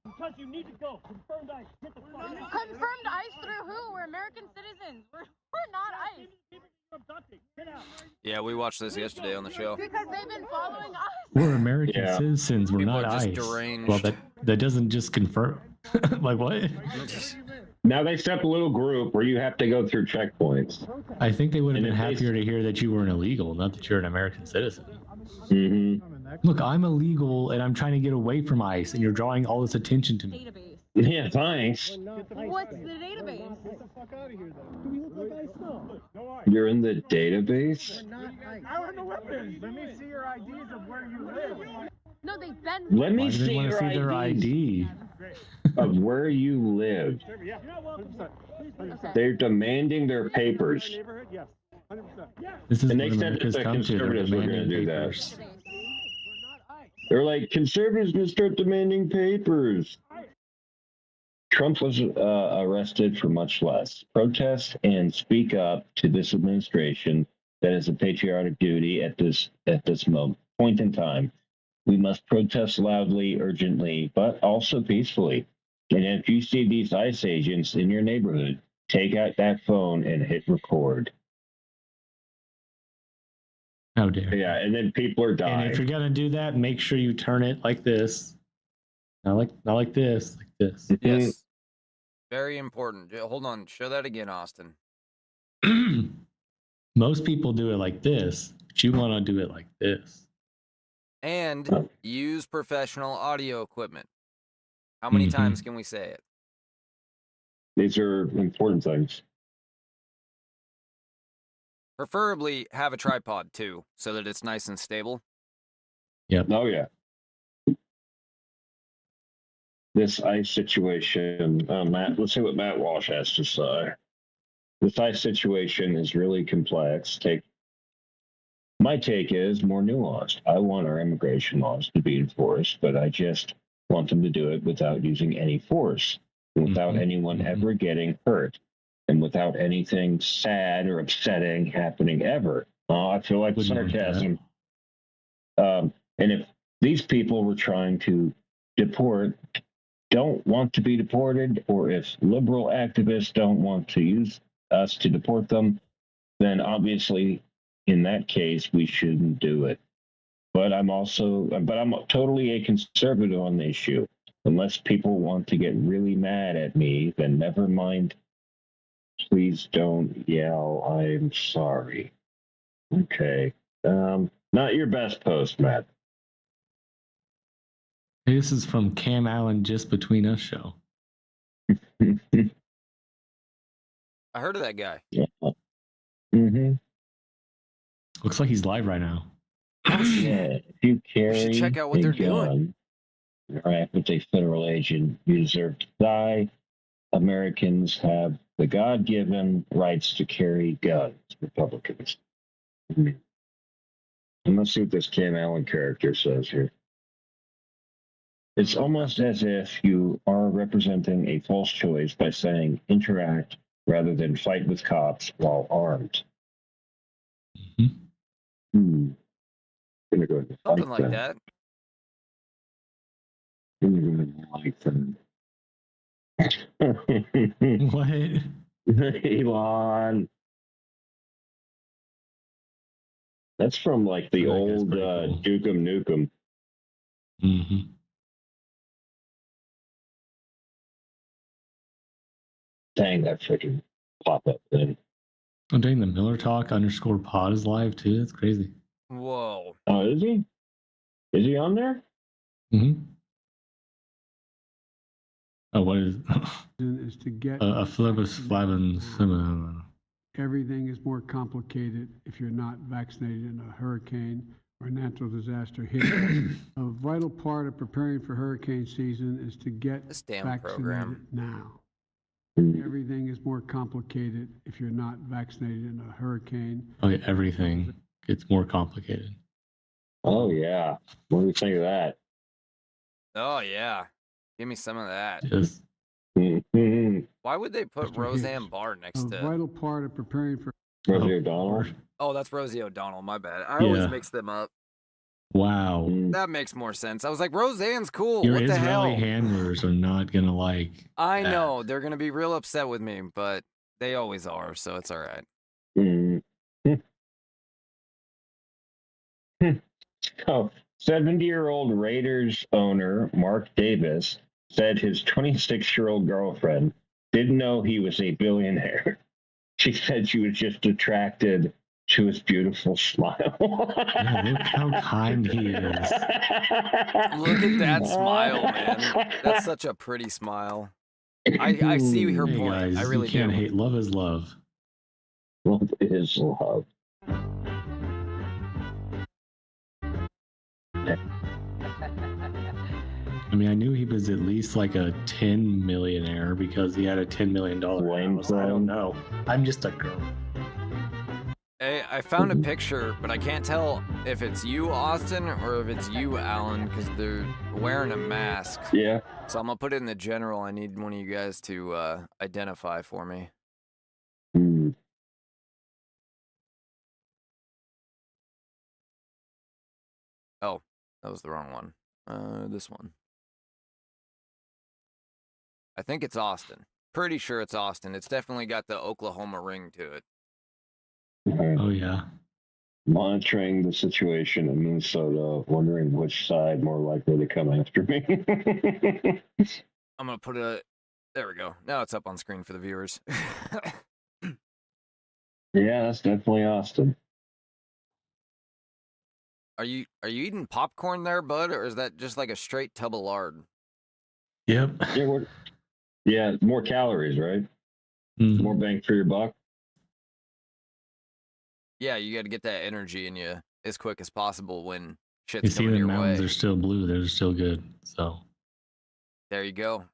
Because you need to go. Confirmed ICE. Get the fuck out. Confirmed ICE through who? We're American citizens. We're not ICE. Get out. Yeah, we watched this yesterday on the show. Because they've been following us. We're American citizens. We're People not are just ICE. deranged. Well, that doesn't just confirm. Like what? Now they set up a little group where you have to go through checkpoints. I think they would have been happier to hear that you were an illegal, not that you're an American citizen. Mm-hmm. Look, I'm illegal and I'm trying to get away from ICE, and you're drawing all this attention to me. Database. Yeah, thanks. What's the database? Get the fuck out of here, though. Do we look like ICE? No. You're in the database? I don't know weapons. Let me see your IDs of where you live. No, they've been. Let me Why do they see want to your see their ID? of where you live. Yeah. You're not welcome. 100%. They're demanding their papers. Neighborhood, yes. 100%. Yeah. This is And they what said that America's the come to. They're conservatives were going to demanding do papers. that. They're like, conservatives going to start demanding papers. Trump was arrested for much less. Protest and speak up to this administration. That is a patriotic duty at this point in time. We must protest loudly, urgently, but also peacefully. And if you see these ICE agents in your neighborhood, take out that phone and hit record. How dare. Yeah, and then people are dying. And if you're gonna do that, make sure you turn it like this. Not like this, like this. Yes. Very important. Hold on. Show that again, Austin. Most people do it like this, but you want to do it like this. And use professional audio equipment. How many times can we say it? These are important things. Preferably have a tripod too, so that it's nice and stable. Yep. Oh yeah. This ICE situation, Matt. Let's see what Matt Walsh has to say. This ICE situation is really complex. My take is more nuanced. I want our immigration laws to be enforced, but I just want them to do it without using any force, without anyone ever getting hurt, and without anything sad or upsetting happening ever. I feel like sarcasm. And if these people were trying to deport, don't want to be deported, or if liberal activists don't want to use us to deport them, then obviously in that case we shouldn't do it. But I'm totally a conservative on the issue. Unless people want to get really mad at me, then never mind. Please don't yell. I'm sorry. Okay. Not your best post, Matt. This is from Cam Allan Just Between Us show. I heard of that guy. Yeah. Mm-hmm. Looks like he's live right now. Oh shit! If you carry should check out what they're doing. Right, with a federal agent, you deserve to die. Americans have the God-given rights to carry guns. Republicans. And let's see what this Cam Allan character says here. It's almost as if you are representing a false choice by saying interact rather than fight with cops while armed. Gonna go into Something like that. Like them. What? Elon. That's from like the old cool. Dukem Nukem. Mm-hmm. Dang, that freaking pop-up thing. Oh, dang, the Miller Talk _pod is live too. That's crazy. Whoa. Oh, is he? Is he on there? Mm-hmm. Oh, what is is to get a phlebus flavin similar. Everything is more complicated if you're not vaccinated in a hurricane or a natural disaster hit. A vital part of preparing for hurricane season is to get vaccinated now. Everything is more complicated if you're not vaccinated in a hurricane. Oh, yeah, everything gets more complicated. Oh, yeah. What do you think of that? Oh, yeah. Give me some of that. Just Why would they put Roseanne Barr next A to... vital part of preparing for Rosie O'Donnell? Oh, that's Rosie O'Donnell. My bad. I always mix them up. Wow. That makes more sense. I was like, Roseanne's cool. Your What the Israeli hell? handlers are not going to like I that. know. They're going to be real upset with me, but they always are, so it's all right. So, 70-year-old Raiders owner Mark Davis said his 26-year-old girlfriend didn't know he was a billionaire. She said she was just attracted to his beautiful smile. Yeah, look how kind he is. Look at that smile, man. That's such a pretty smile. I see her Hey point. guys, I really you can't do. hate. Love is love. Love is love. I mean, I knew he was at least like a 10 millionaire because he had a $10 million house. I don't know. I'm just a girl. Hey, I found a picture, but I can't tell if it's you, Austin, or if it's you, Allan, because they're wearing a mask. Yeah. So I'm going to put it in the general. I need one of you guys to identify for me. Oh, that was the wrong one. This one. I think it's Austin. Pretty sure it's Austin. It's definitely got the Oklahoma ring to it. Oh, yeah. Monitoring the situation in Minnesota, wondering which side more likely to come after me. I'm going to put a... There we go. Now it's up on screen for the viewers. Yeah, that's definitely Austin. Are you eating popcorn there, bud, or is that just like a straight tub of lard? Yep. Yeah, more calories, right? More bang for your buck. Yeah, you got to get that energy in you as quick as possible when You shit's see, coming the your mountains way. are still blue. They're still good. So There you go.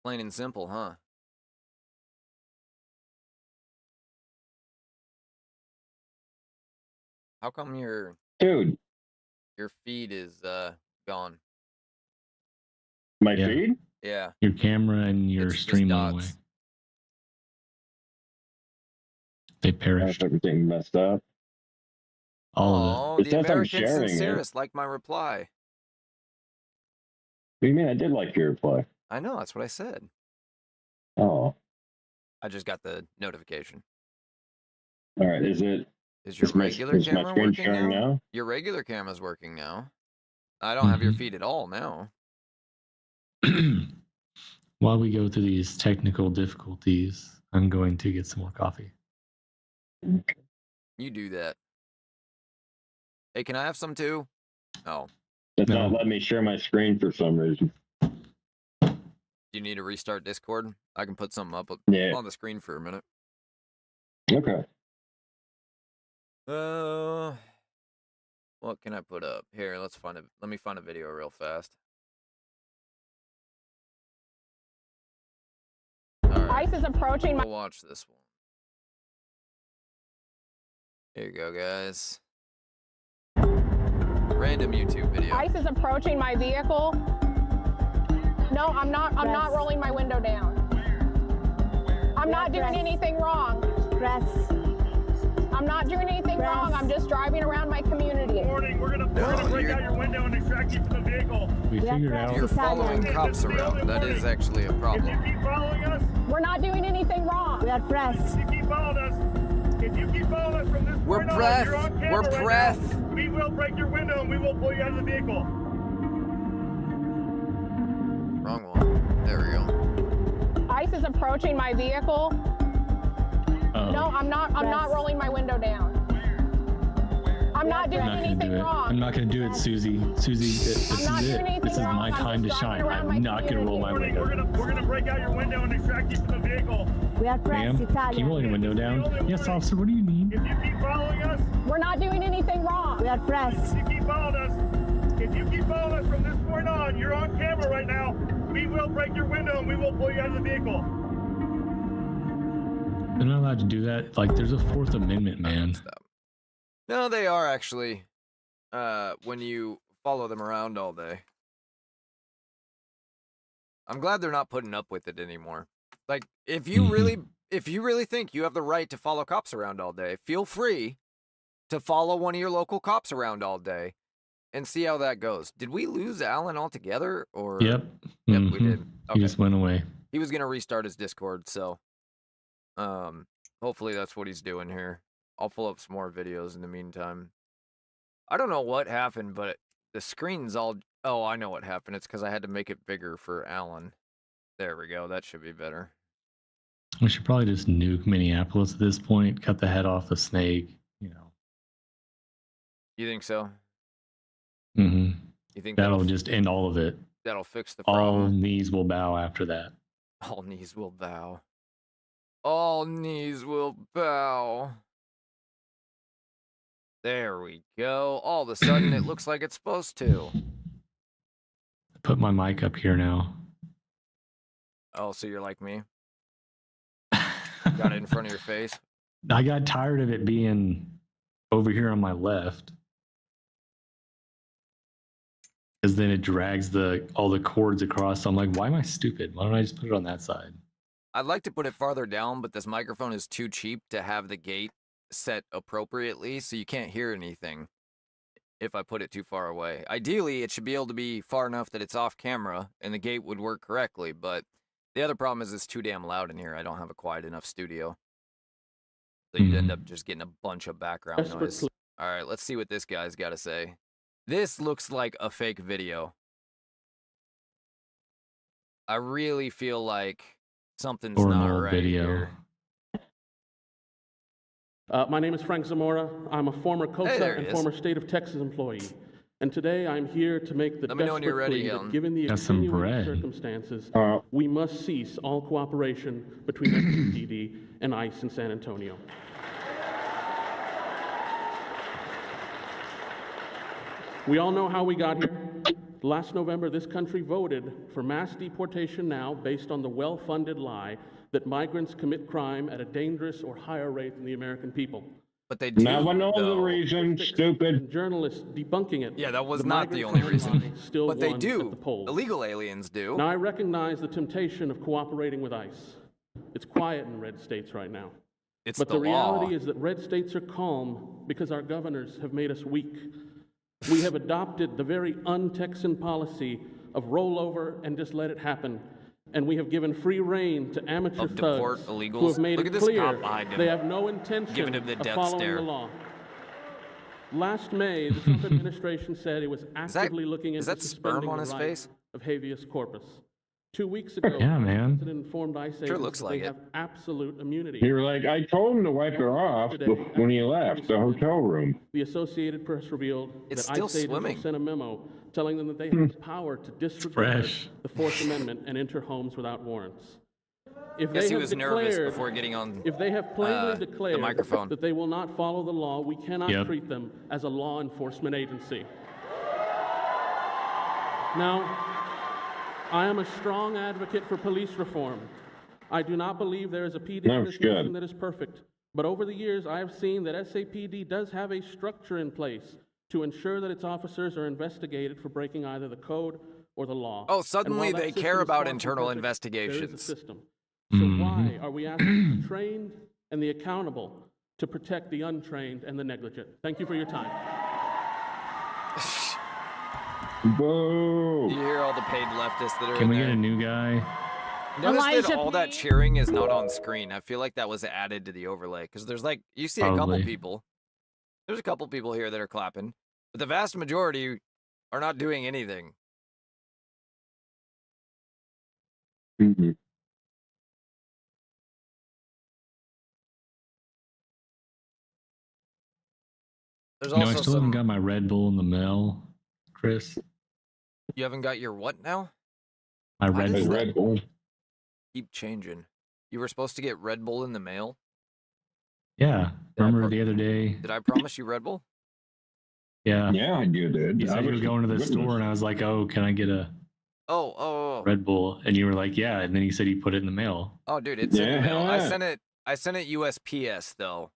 Plain and simple, huh? How come your feed is gone? My feed? Yeah. Your camera and your stream went away. They perished. Everything messed up. All of Oh, the American sincerest like my reply. What do you mean? I did like your reply. I know, that's what I said. Oh. I just got the notification. All right. Is your regular camera my screen working sharing now? Your regular camera's working now. I don't have your feed at all now. While we go through these technical difficulties, I'm going to get some more coffee. You do that. Hey, can I have some too? Oh. It's not letting me share my screen for some reason. Do you need to restart Discord? I can put something up on the screen for a minute. Okay. What can I put up? Here, let me find a video real fast. ICE is approaching my... We'll watch this one. Here you go, guys. Random YouTube video. ICE is approaching my vehicle. No, I'm not rolling my window down. I'm not doing anything wrong. I'm not doing anything wrong. I'm just driving around my community. Warning, we're gonna break out your window and extract you from the vehicle. We figured out. You're following cops around. That is actually a problem. If you keep following us, we're not doing anything wrong. We are press. If you keep following us from this We're point breath. on, you're on camera We're right breath. now. We will break your window and we will pull you out of the vehicle. Wrong one. There we go. ICE is approaching my vehicle. No, I'm not rolling my window down. I'm not doing anything wrong. I'm not going to do it, Susie. Susie, this is it. This is my time to shine. I'm not going to roll my window. We're gonna break out your window and extract you from the vehicle. Ma'am, can you roll your window down? Yes, officer, what do you need? If you keep following us, we're not doing anything wrong. If you keep following us from this point on, you're on camera right now. We will break your window and we will pull you out of the vehicle. They're not allowed to do that. Like, there's a Fourth Amendment, man. No, they are actually. When you follow them around all day. I'm glad they're not putting up with it anymore. Like, if you really think you have the right to follow cops around all day, feel free to follow one of your local cops around all day and see how that goes. Did we lose Allan altogether? Or Yep. Yep, we did. Okay. He just went away. He was gonna restart his Discord, so hopefully that's what he's doing here. I'll pull up some more videos in the meantime. I don't know what happened, but the screen's all... Oh, I know what happened. It's because I had to make it bigger for Allan. There we go. That should be better. We should probably just nuke Minneapolis at this point. Cut the head off the snake. You know. You think so? Mm-hmm. You think that'll just end all of it? That'll fix the problem. All knees will bow after that. All knees will bow. All knees will bow. There we go. All of a sudden, it looks like it's supposed to. Put my mic up here now. Oh, so you're like me? Got it in front of your face? I got tired of it being over here on my left. Because then it drags all the cords across. So I'm like, why am I stupid? Why don't I just put it on that side? I'd like to put it farther down, but this microphone is too cheap to have the gate set appropriately, so you can't hear anything if I put it too far away. Ideally, it should be able to be far enough that it's off camera and the gate would work correctly, but the other problem is it's too damn loud in here. I don't have a quiet enough studio. So you'd end up just getting a bunch of background noise. All right, let's see what this guy's got to say. This looks like a fake video. I really feel like something's not right here. My name is Frank Zamora. I'm a former COSA and former state of Texas employee. And today I'm here to make the desperate plea that given the extenuating circumstances, we must cease all cooperation between SCPD and ICE in San Antonio. We all know how we got here. Last November, this country voted for mass deportation now based on the well-funded lie that migrants commit crime at a dangerous or higher rate than the American people. But they do. Now I know the reason, stupid. Journalists debunking it. Yeah, that was not the only reason. But they do. Illegal aliens do. Now I recognize the temptation of cooperating with ICE. It's quiet in red states right now. It's but the reality is that red states are calm because our governors have made us weak. We have adopted the very un-Texan policy of roll over and just let it happen. And we have given free rein to amateur thugs who have made it clear they have no intention of following the law. Last May, the Trump administration said it was actively looking into suspending the right of habeas corpus. 2 weeks ago, the president informed ICE agents that they have absolute immunity. You were like, I told him to wipe it off when he left the hotel room. The Associated Press revealed that ICE agents sent a memo telling them that they have the power to disregard the Fourth Amendment and enter homes without warrants. If he was nervous before getting on if they have plainly declared the microphone that they will not follow the law, we cannot treat them as a law enforcement agency. Now, I am a strong advocate for police reform. I do not believe there is a PD in this nation that is perfect. But over the years, I have seen that SAPD does have a structure in place to ensure that its officers are investigated for breaking either the code or the law. Oh, suddenly they care about internal investigations. There is a system. So why are we asking the trained and the accountable to protect the untrained and the negligent? Thank you for your time. Boo! You hear all the paid leftists that are Can we get a new guy? Notice that all that cheering is not on screen. I feel like that was added to the overlay because there's like, you see a couple people. There's a couple people here that are clapping, but the vast majority are not doing anything. Mm-hmm. There's I also still haven't got my Red Bull in the mail, Chris. You haven't got your what now? My Red Bull. Keep changing. You were supposed to get Red Bull in the mail? Yeah. Remember the other day? Did I promise you Red Bull? Yeah. Yeah, you did. You said you were going to the store, and I was like, oh, can I get a Oh. Red Bull? And you were like, yeah. And then you said you put it in the mail. Oh, dude, it's in the mail. I sent it I sent it USPS though,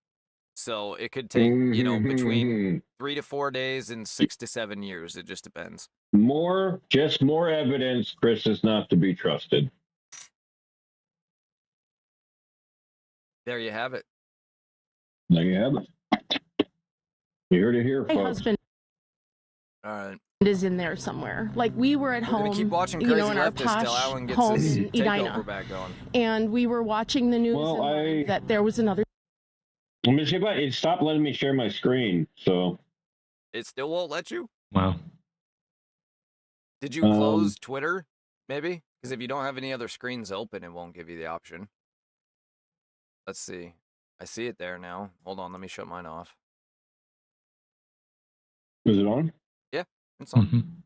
so it could take between 3 to 4 days and 6 to 7 years. It just depends. More evidence. Chris is not to be trusted. There you have it. There you have it. You heard it here, My folks. husband All right. is in there somewhere. Like we were at home, We're gonna keep watching you Crazy know, in our Leftist till posh Allan gets home his in takeover Edina, back on. and we were watching the news Well, and learned that there was another. Let me see if it stopped letting me share my screen. So It still won't let you? Wow. Did you close Twitter, maybe? Because if you don't have any other screens open, it won't give you the option. Let's see. I see it there now. Hold on, let me shut mine off. Is it on? Yeah, it's on.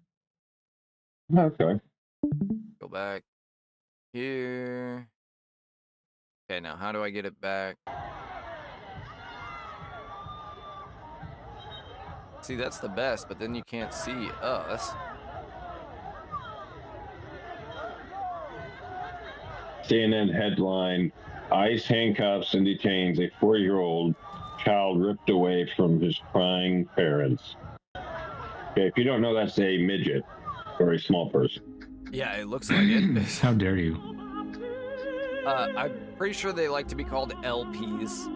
Okay. Go back here. Okay, now how do I get it back? See, that's the best, but then you can't see us. CNN headline: ICE handcuffs and detains a 4-year-old child ripped away from his crying parents. Okay, if you don't know, that's a midget or a small person. Yeah, it looks like it. How dare you? I'm pretty sure they like to be called LPs.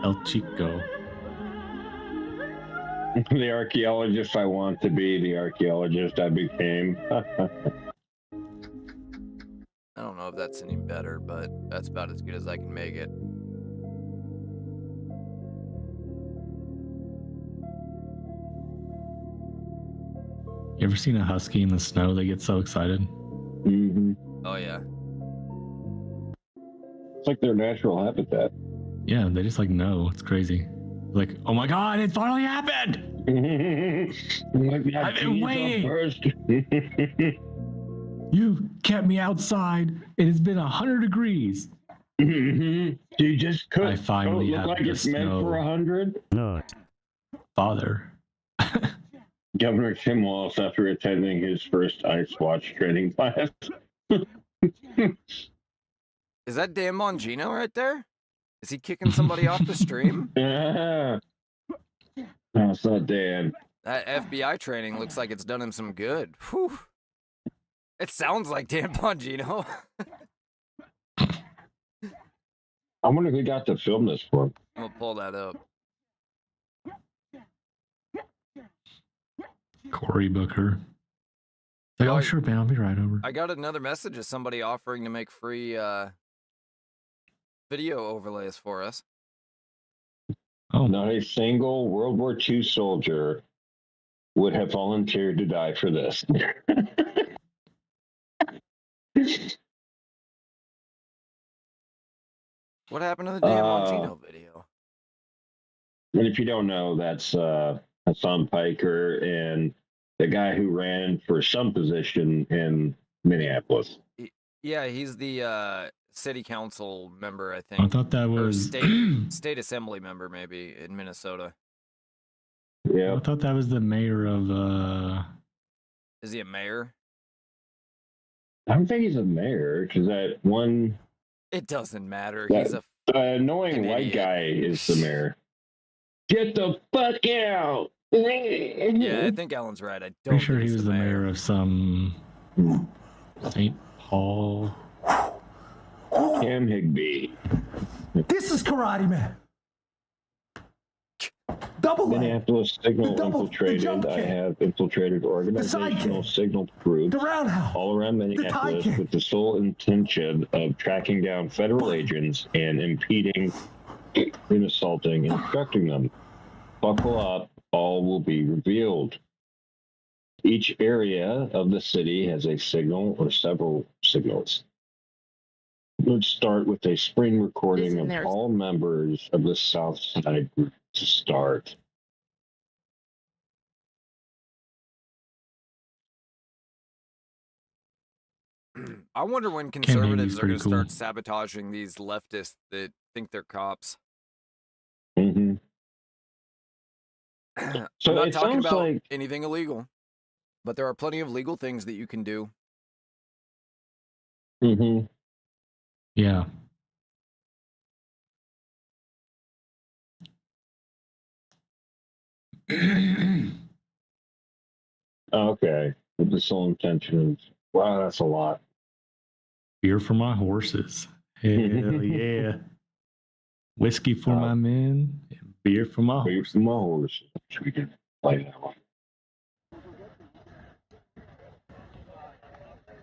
El Chico. The archaeologist I want to be, the archaeologist I became. I don't know if that's any better, but that's about as good as I can make it. You ever seen a husky in the snow? They get so excited. Mm-hmm. Oh, yeah. It's like their natural habitat. Yeah, they just like know. It's crazy. Like, oh my God, it finally happened! I've been waiting. You kept me outside. It has been 100 degrees. You just could. I finally look have like the it's meant snow. for 100. No. Father. Governor Tim Walz after attending his first Ice Watch training class. Is that Dan Bongino right there? Is he kicking somebody off the stream? No, it's not Dan. That FBI training looks like it's done him some good. Whew. It sounds like Dan Bongino. I wonder who got to film this for him. I'm gonna pull that up. Cory Booker. Like, oh, sure, man, I'll be right over. I got another message of somebody offering to make free video overlays for us. Oh. Not a single World War II soldier would have volunteered to die for this. What happened to the Dan Bongino video? And if you don't know, that's Hassan Piker and the guy who ran for some position in Minneapolis. Yeah, he's the city council member, I think. I thought that Or was state assembly member, maybe, in Minnesota. Yeah. I thought that was the mayor of Is he a mayor? I don't think he's a mayor, because that one... It doesn't matter. That, He's a annoying white idiot. guy is the mayor. Get the fuck out! Yeah, I think Allan's right. I don't pretty sure think he he's was the mayor of some St. Paul. Cam Higby. This is Karate Man. Double Minneapolis Signal the infiltrated. jump I kick. have infiltrated organizational signal groups all around Minneapolis with the sole intention of tracking down federal agents and impeding and assaulting and instructing them. Buckle up, all will be revealed. Each area of the city has a signal or several signals. Let's start with a screen recording of all members of the South Side group to start. I wonder when conservatives are going to pretty start sabotaging these leftists that think they're cops. Mm-hmm. So I'm not it talking sounds about like anything illegal, but there are plenty of legal things that you can do. Mm-hmm. Yeah. Okay. With the sole intention of, wow, that's a lot. Beer for my horses. Hell yeah. Whiskey for my men. And beer for my Beer horses. for my horses. We can play that one.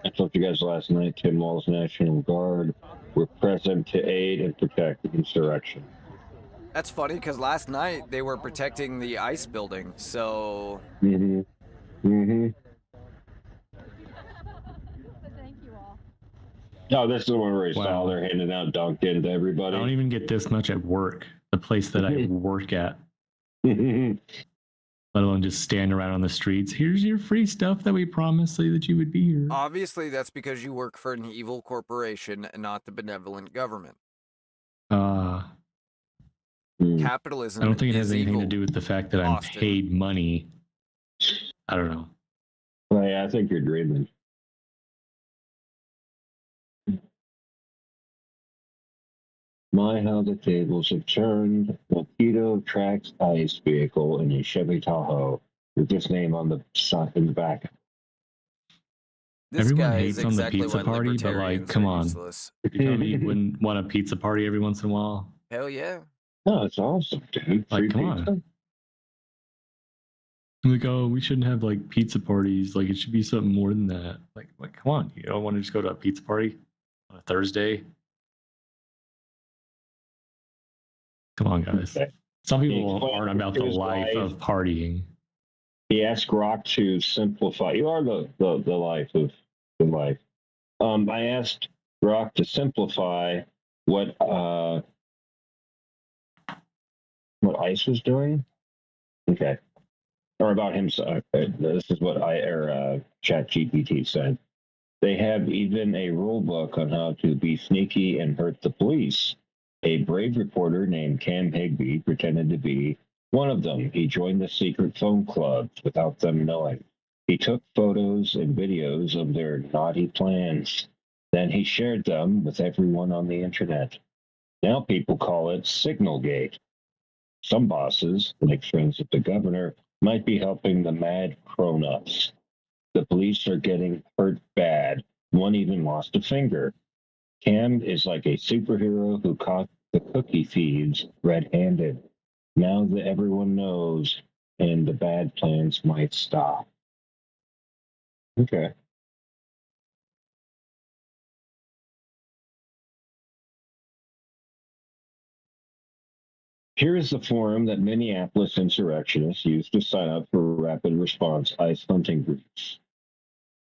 I told you guys last night, Tim Walz National Guard were present to aid and protect the insurrection. That's funny because last night they were protecting the ICE building, so. Mm-hmm. Mm-hmm. Thank you all. No, this is the one where he saw Wow. they're handing out Dunkin' to everybody. I don't even get this much at work, the place that I work at. Let alone just stand around on the streets. Here's your free stuff that we promised so that you would be here. Obviously, that's because you work for an evil corporation and not the benevolent government. Capitalism. I don't think it has anything evil. to do with the fact that I'm Austin. paid money. I don't know. Well, yeah, I think you're dreaming. My, how the tables have turned. Mosquito tracks ICE vehicle in a Chevy Tahoe with this name on the side in the back. This Everyone guy hates is on the exactly pizza why party, but like, libertarians come are on. useless. You tell me you wouldn't want a pizza party every once in a while? Hell yeah. No, it's awesome, dude. Like, Free come pizza. on. Like, oh, we shouldn't have like pizza parties. Like, it should be something more than that. Like, come on. You don't want to just go to a pizza party on a Thursday? Come on, guys. Okay. Some people aren't about the life of partying. He asked Grok to simplify. You are the life of the life. I asked Grok to simplify what ICE was doing. Okay. Or about himself. This is what ChatGPT said. They have even a rule book on how to be sneaky and hurt the police. A brave reporter named Cam Higby pretended to be one of them. He joined the secret phone club without them knowing. He took photos and videos of their naughty plans. Then he shared them with everyone on the internet. Now people call it Signalgate. Some bosses, like friends of the governor, might be helping the mad grown-ups. The police are getting hurt bad. One even lost a finger. Cam is like a superhero who caught the cookie thieves red-handed. Now that everyone knows, and the bad plans might stop. Okay. Here is the forum that Minneapolis insurrectionists used to sign up for rapid response ICE hunting groups.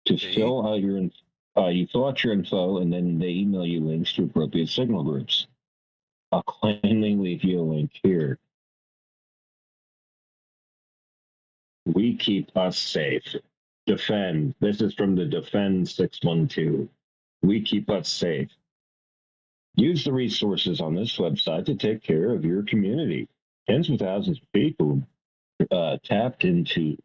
To fill out your you fill out your info, and then they email you links to appropriate signal groups. I'll kindly leave you a link here. We keep us safe. Defend. This is from the Defend 612. We keep us safe. Use the resources on this website to take care of your community. Tens of thousands of people tapped into,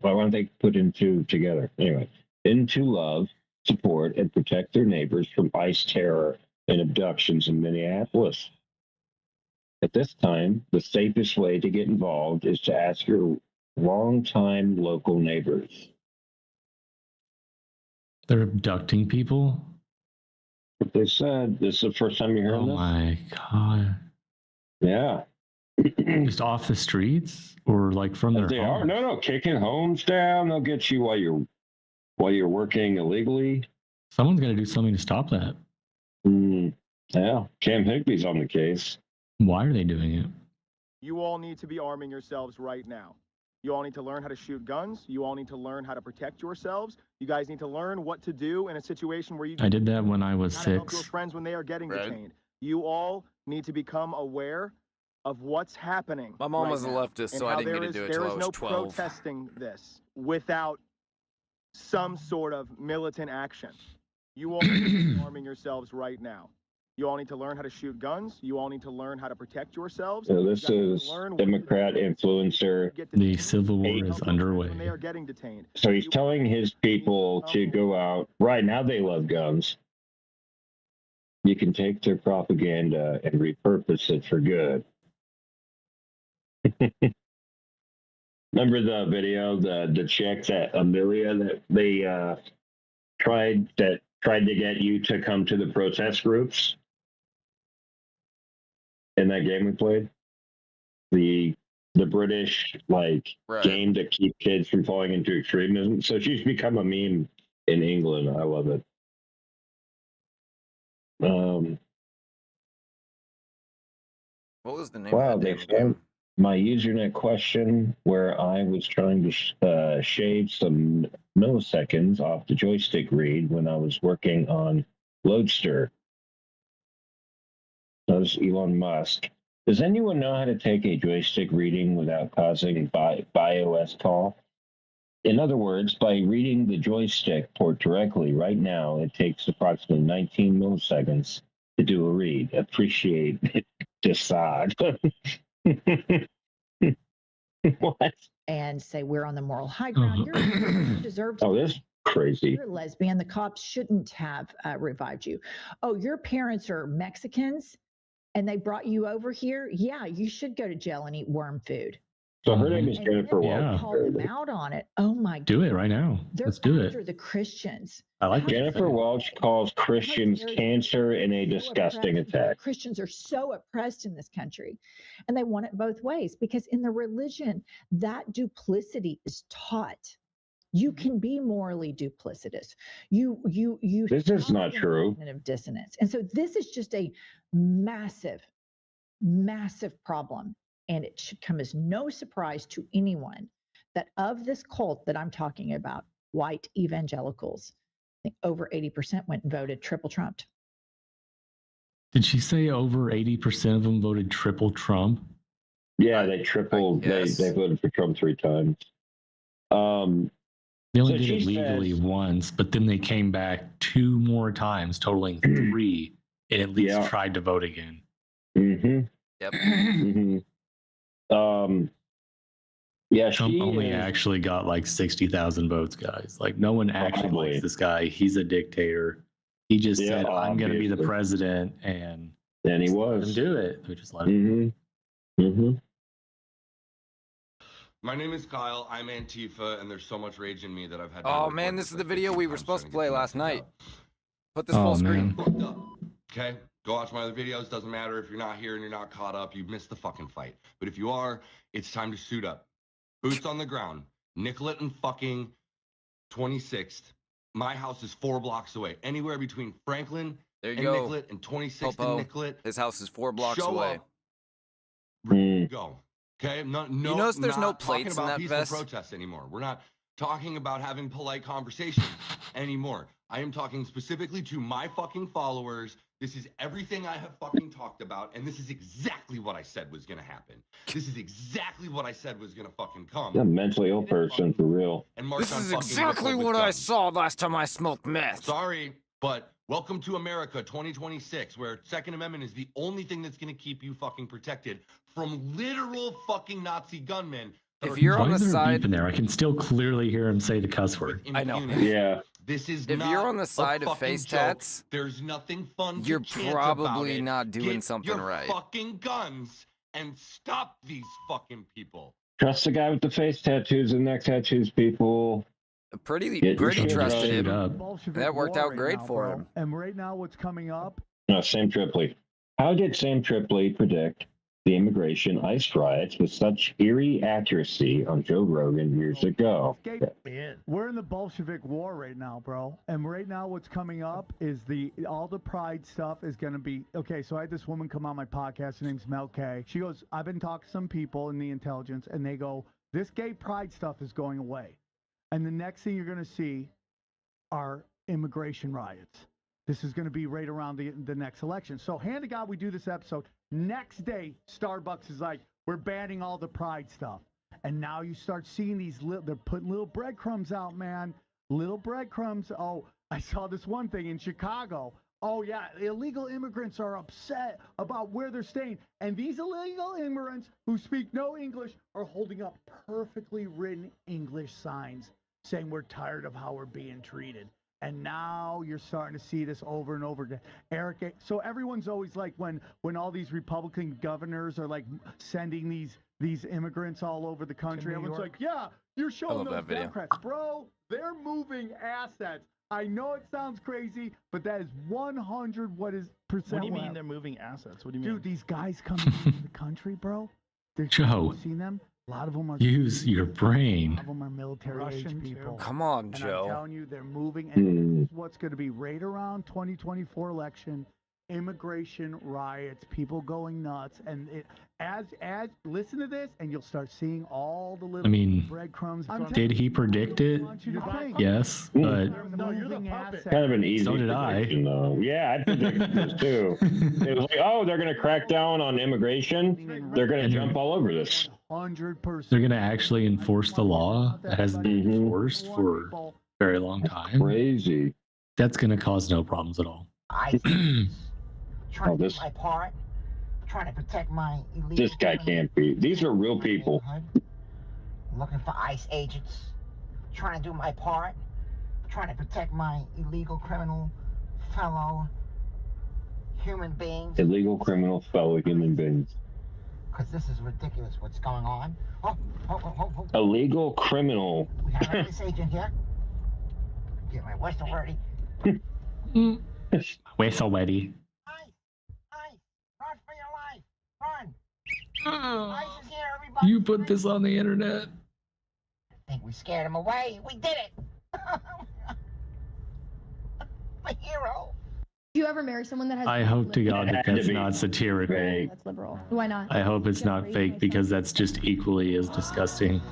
why don't they put into together? Anyway, into love, support, and protect their neighbors from ICE terror and abductions in Minneapolis. At this time, the safest way to get involved is to ask your longtime local neighbors. They're abducting people? What they said. This is the first time you're hearing this? Oh my God. Yeah. Just off the streets or like from their homes? No, kicking homes down. They'll get you while you're working illegally. Someone's going to do something to stop that. Yeah, Cam Higby's on the case. Why are they doing it? You all need to be arming yourselves right now. You all need to learn how to shoot guns. You all need to learn how to protect yourselves. You guys need to learn what to do in a situation where you... I did that when I was 6. Help your friends when they are getting detained. You all need to become aware of what's happening. My mom was a leftist, so I didn't get to do it till I was 12. There is no protesting this without some sort of militant action. You all need to be arming yourselves right now. You all need to learn how to shoot guns. You all need to learn how to protect yourselves. So this is Democrat influencer. The Civil War is underway. They are getting detained. So he's telling his people to go out. Right now they love guns. You can take their propaganda and repurpose it for good. Remember the video, the chick, that Amelia, that they tried to get you to come to the protest groups in that game we played? The British game to keep kids from falling into extremism. So she's become a meme in England. I love it. What was the name Wow, of the they damn found game? my Usenet question where I was trying to shave some milliseconds off the joystick read when I was working on Loadster. That was Elon Musk. Does anyone know how to take a joystick reading without causing BIOS call? In other words, by reading the joystick port directly right now, it takes approximately 19 milliseconds to do a read. Appreciate it, Decide. What? And say we're on the moral high ground. You deserve to. Oh, this is crazy. You're a lesbian. The cops shouldn't have revived you. Oh, your parents are Mexicans and they brought you over here. Yeah, you should go to jail and eat worm food. So her name is Jennifer Welch. Call them out on it. Oh my God. Do it right now. Let's do it. After the Christians. I like Jennifer Welch calls Christians cancer in a disgusting attack. Christians are so oppressed in this country, and they want it both ways because in the religion, that duplicity is taught. You can be morally duplicitous. You. This is not true. Cognitive dissonance, and so this is just a massive problem. And it should come as no surprise to anyone that of this cult that I'm talking about, white evangelicals, I think over 80% went and voted triple Trumped. Did she say over 80% of them voted triple Trump? Yeah, they tripled. They voted for Trump 3 times. They only did it legally once, but then they came back 2 more times, totaling 3, and at least tried to vote again. Mm-hmm. Yep. Mm-hmm. Trump only actually got like 60,000 votes, guys. Like, no one actually likes this guy. He's a dictator. He just said, "I'm going to be the president," and he was. Let him do it. We just let him. My name is Kyle. I'm Antifa, and there's so much rage in me that I've had. Oh man, this is the video we were supposed to play last night. Put this full screen. Okay, go watch my other videos. Doesn't matter if you're not here and you're not caught up. You missed the fucking fight. But if you are, it's time to suit up. Boots on the ground. Nicollet and fucking 26th. My house is 4 blocks away. Anywhere between Franklin and Nicollet and 26th and Nicollet. His house is 4 blocks away. Go. Okay, no. You notice there's no plates in that vest? Protest anymore. We're not talking about having polite conversations anymore. I am talking specifically to my fucking followers. This is everything I have fucking talked about, and this is exactly what I said was gonna happen. This is exactly what I said was gonna fucking come. A mentally ill person, for real. This is exactly what I saw last time I smoked meth. Sorry, but welcome to America 2026, where Second Amendment is the only thing that's gonna keep you fucking protected from literal fucking Nazi gunmen. If you're on the side, in there, I can still clearly hear him say the cuss word. I know. Yeah. This is if you're on the side of face tats, there's nothing fun. You're probably not doing something right. Fucking guns and stop these fucking people. Trust the guy with the face tattoos and neck tattoos, people. Pretty trusted him. That worked out great for him. And right now, what's coming up? No, Sam Tripoli. How did Sam Tripoli predict the immigration ICE riots with such eerie accuracy on Joe Rogan years ago? We're in the Bolshevik War right now, bro. And right now what's coming up is all the pride stuff is going to be... Okay, so I had this woman come on my podcast. Her name's Mel K. She goes, I've been talking to some people in the intelligence, and they go, this gay pride stuff is going away. And the next thing you're going to see are immigration riots. This is going to be right around the next election. So hand to God, we do this episode. Next day, Starbucks is like, we're banning all the pride stuff. And now you start seeing they're putting little breadcrumbs out, man. Little breadcrumbs. Oh, I saw this one thing in Chicago. Oh, yeah, illegal immigrants are upset about where they're staying. And these illegal immigrants who speak no English are holding up perfectly written English signs saying we're tired of how we're being treated. And now you're starting to see this over and over again. Eric, so everyone's always like, when all these Republican governors are like sending these immigrants all over the country, everyone's like, yeah, you're showing those Democrats. Bro, they're moving assets. I know it sounds crazy, but that is 100 what do you mean they're moving assets? What do you mean? Dude, these guys coming into the country, bro. Joe, You seen them? A lot of them are. use your brain. A lot of them are military-age people. Come on, And Joe. I'm telling you, they're moving. And this is what's going to be right around 2024 election. Immigration riots, people going nuts, and as listen to this, and you'll start seeing all the little breadcrumbs. Did he predict it? Yes, but kind of an easy so did prediction, though. Yeah, I predicted this too. It was like, oh, they're going to crack down on immigration. They're going to jump all over this. 100%. They're going to actually enforce the law that hasn't been enforced for a very long time. Crazy. That's going to cause no problems at all. Trying to do my part, trying to protect my illegal. This guy can't be. These are real people. Looking for ICE agents, trying to do my part, trying to protect my illegal criminal fellow human beings. Illegal criminal fellow human beings. Because this is ridiculous what's going on. Oh. Illegal criminal. We have an ICE agent here. Get my whistle ready. Whistle ready. Run for your life! Run! ICE is here, everybody! You put this on the internet. I think we scared him away. We did it! My hero! Do you ever marry someone that has... I hope to God that that's not satirical. That's liberal. Why not? I hope it's not fake because that's just equally as disgusting.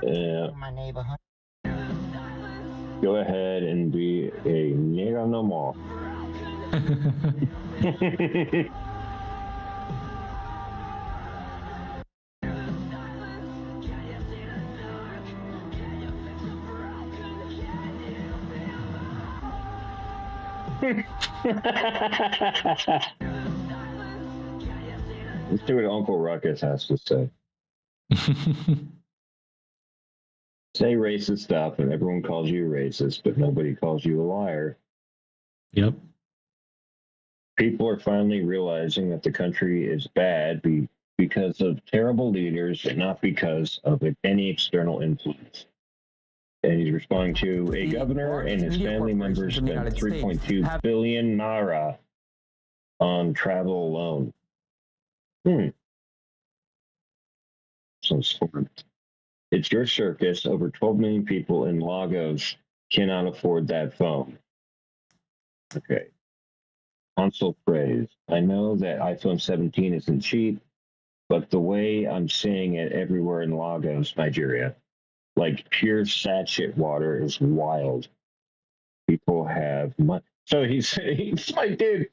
Yeah. My neighborhood. Go ahead and be a nigga no more. Let's see what Uncle Ruckus has to say. Say racist stuff and everyone calls you racist, but nobody calls you a liar. Yep. People are finally realizing that the country is bad because of terrible leaders and not because of any external influence. And he's responding to a governor and his family members spent 3.2 billion naira on travel alone. So smart. It's your circus. Over 12 million people in Lagos cannot afford that phone. Okay. Console praise. I know that iPhone 17 isn't cheap, but the way I'm seeing it everywhere in Lagos, Nigeria, like pure sachet water is wild. People have money. So he's like, dude,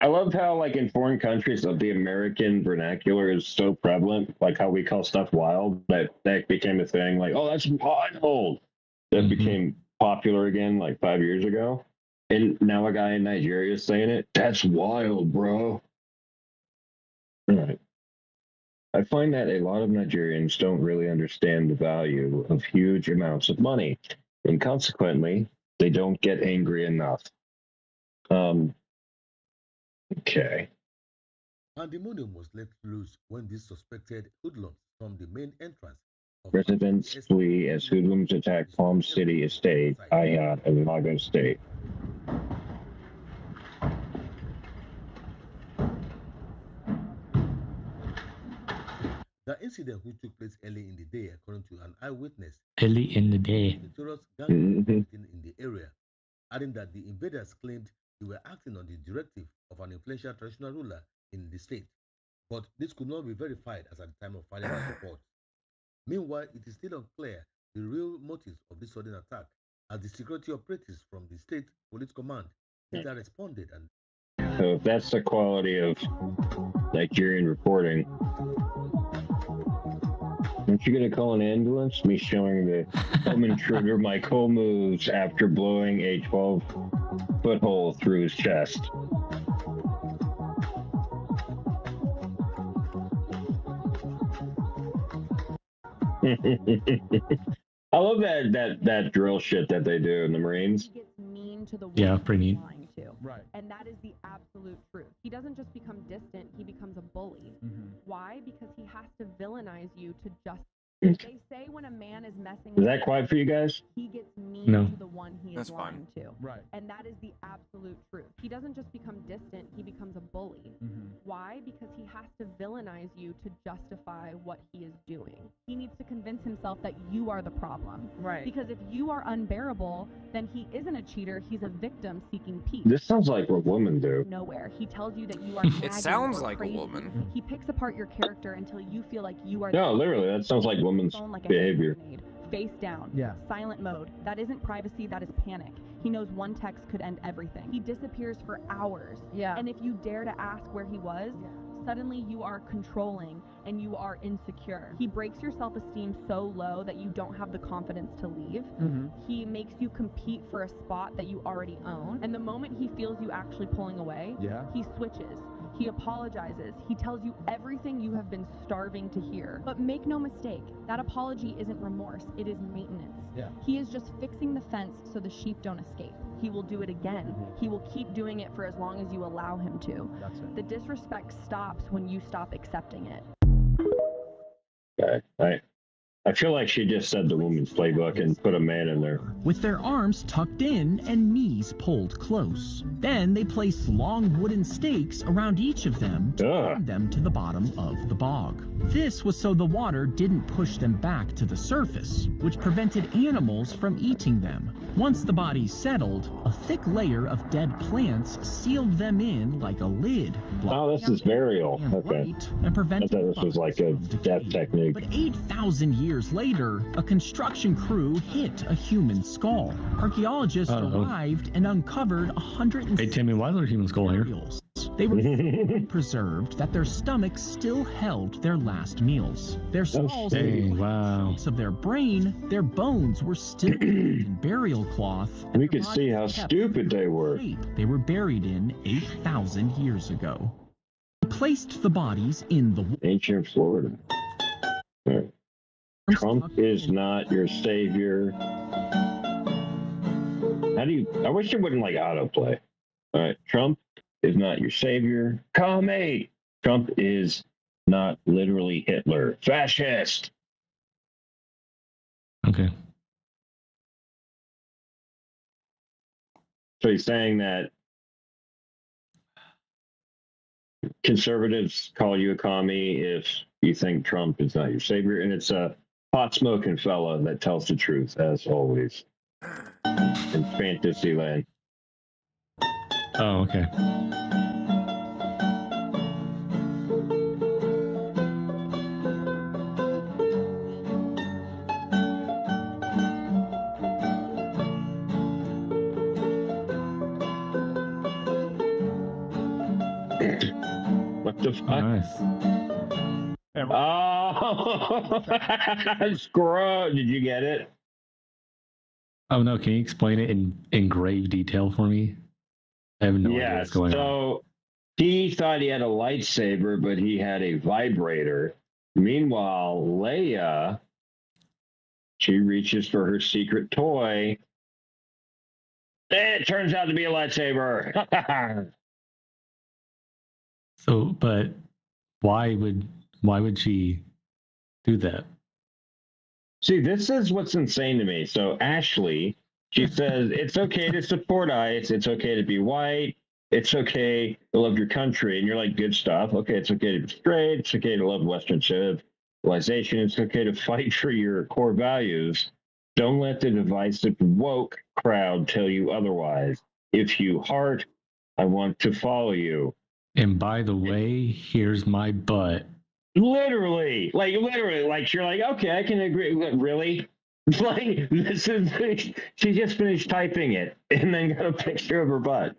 I love how like in foreign countries of the American vernacular is so prevalent, like how we call stuff wild, that became a thing. Like, oh, that's wild. That became popular again like 5 years ago. And now a guy in Nigeria is saying it. That's wild, bro. All right. I find that a lot of Nigerians don't really understand the value of huge amounts of money, and consequently, they don't get angry enough. Okay. Pandemonium was let loose when these suspected hoodlums from the main entrance of Residents flee as hoodlums attack Palm City Estate, Ayat, and Lagos State. The incident, which took place early in the day, according to an eyewitness, Early in the day. notorious gang activity in the area, adding that the invaders claimed they were acting on the directive of an influential traditional ruler in the state, but this could not be verified as at the time of filing the report. Meanwhile, it is still unclear the real motives of this sudden attack, as the security operatives from the state police command later responded. And So if that's the quality of Nigerian reporting, aren't you going to call an ambulance? Me showing the home intruder my cool moves after blowing a 12-foot hole through his chest. I love that drill shit that they do in the Marines. He gets mean to the one Yeah, pretty he's neat. lying to. Right. And that is the absolute truth. He doesn't just become distant, he becomes a bully. Why? Because he has to villainize you to just. They say when a man is messing Is with that quiet for you guys? he gets mean No. to the one he That's is fine. lying to. Right. And that is the absolute truth. He doesn't just become distant, he becomes a bully. Why? Because he has to villainize you to justify what he is doing. He needs to convince himself that you are the problem. Right. Because if you are unbearable, then he isn't a cheater, he's a victim seeking peace. This sounds like what women do. Nowhere. He tells you that you are It nagging sounds or like a crazy. woman. He picks apart your character until you feel like you are No, literally, that sounds like women's phone like a behavior. hand grenade. Face down. Yeah. Silent mode. That isn't privacy, that is panic. He knows one text could end everything. He disappears for hours. Yeah. And if you dare to ask where he was, suddenly you are controlling and you are insecure. He breaks your self-esteem so low that you don't have the confidence to leave. He makes you compete for a spot that you already own. And the moment he feels you actually pulling away, he switches. He apologizes. He tells you everything you have been starving to hear. But make no mistake, that apology isn't remorse, it is maintenance. Yeah. He is just fixing the fence so the sheep don't escape. He will do it again. He will keep doing it for as long as you allow him to. That's it. The disrespect stops when you stop accepting it. Okay. I feel like she just said the woman's playbook and put a man in there. With their arms tucked in and knees pulled close. Then they placed long wooden stakes around each of them to bring them to the bottom of the bog. This was so the water didn't push them back to the surface, which prevented animals from eating them. Once the bodies settled, a thick layer of dead plants sealed them in like a lid. Oh, this is burial. Okay. And I prevented thought this was like a death technique. But 8,000 years later, a construction crew hit a human skull. Archaeologists arrived and uncovered 100. Hey, Timmy, why is there a human skull here? They were so preserved that their stomachs still held their last meals. Their skulls of their brain, their bones were still in burial cloth. We could see how stupid they were. They were buried in 8,000 years ago. Placed the bodies in the ancient Florida. Trump is not your savior. How do you? I wish it wouldn't like autoplay. All right, Trump is not your savior. Call me. Trump is not literally Hitler. Fascist. Okay. So he's saying that conservatives call you a commie if you think Trump is not your savior, and it's a pot-smoking fella that tells the truth, as always, in Fantasyland. Oh, okay. What the fuck? Nice. Oh, screw! Did you get it? Oh no! Can you explain it in grave detail for me? I have no idea what's going on. So he thought he had a lightsaber, but he had a vibrator. Meanwhile, Leia, she reaches for her secret toy. It turns out to be a lightsaber. So, but why would she do that? See, this is what's insane to me. So Ashley, she says it's okay to support ICE. It's okay to be white. It's okay to love your country. And you're like, good stuff. Okay, it's okay to be straight. It's okay to love Western civilization. It's okay to fight for your core values. Don't let the divisive woke crowd tell you otherwise. If you heart, I want to follow you. And by the way, here's my butt. Literally, like you're like, okay, I can agree. Really? Like, this is, she just finished typing it and then got a picture of her butt.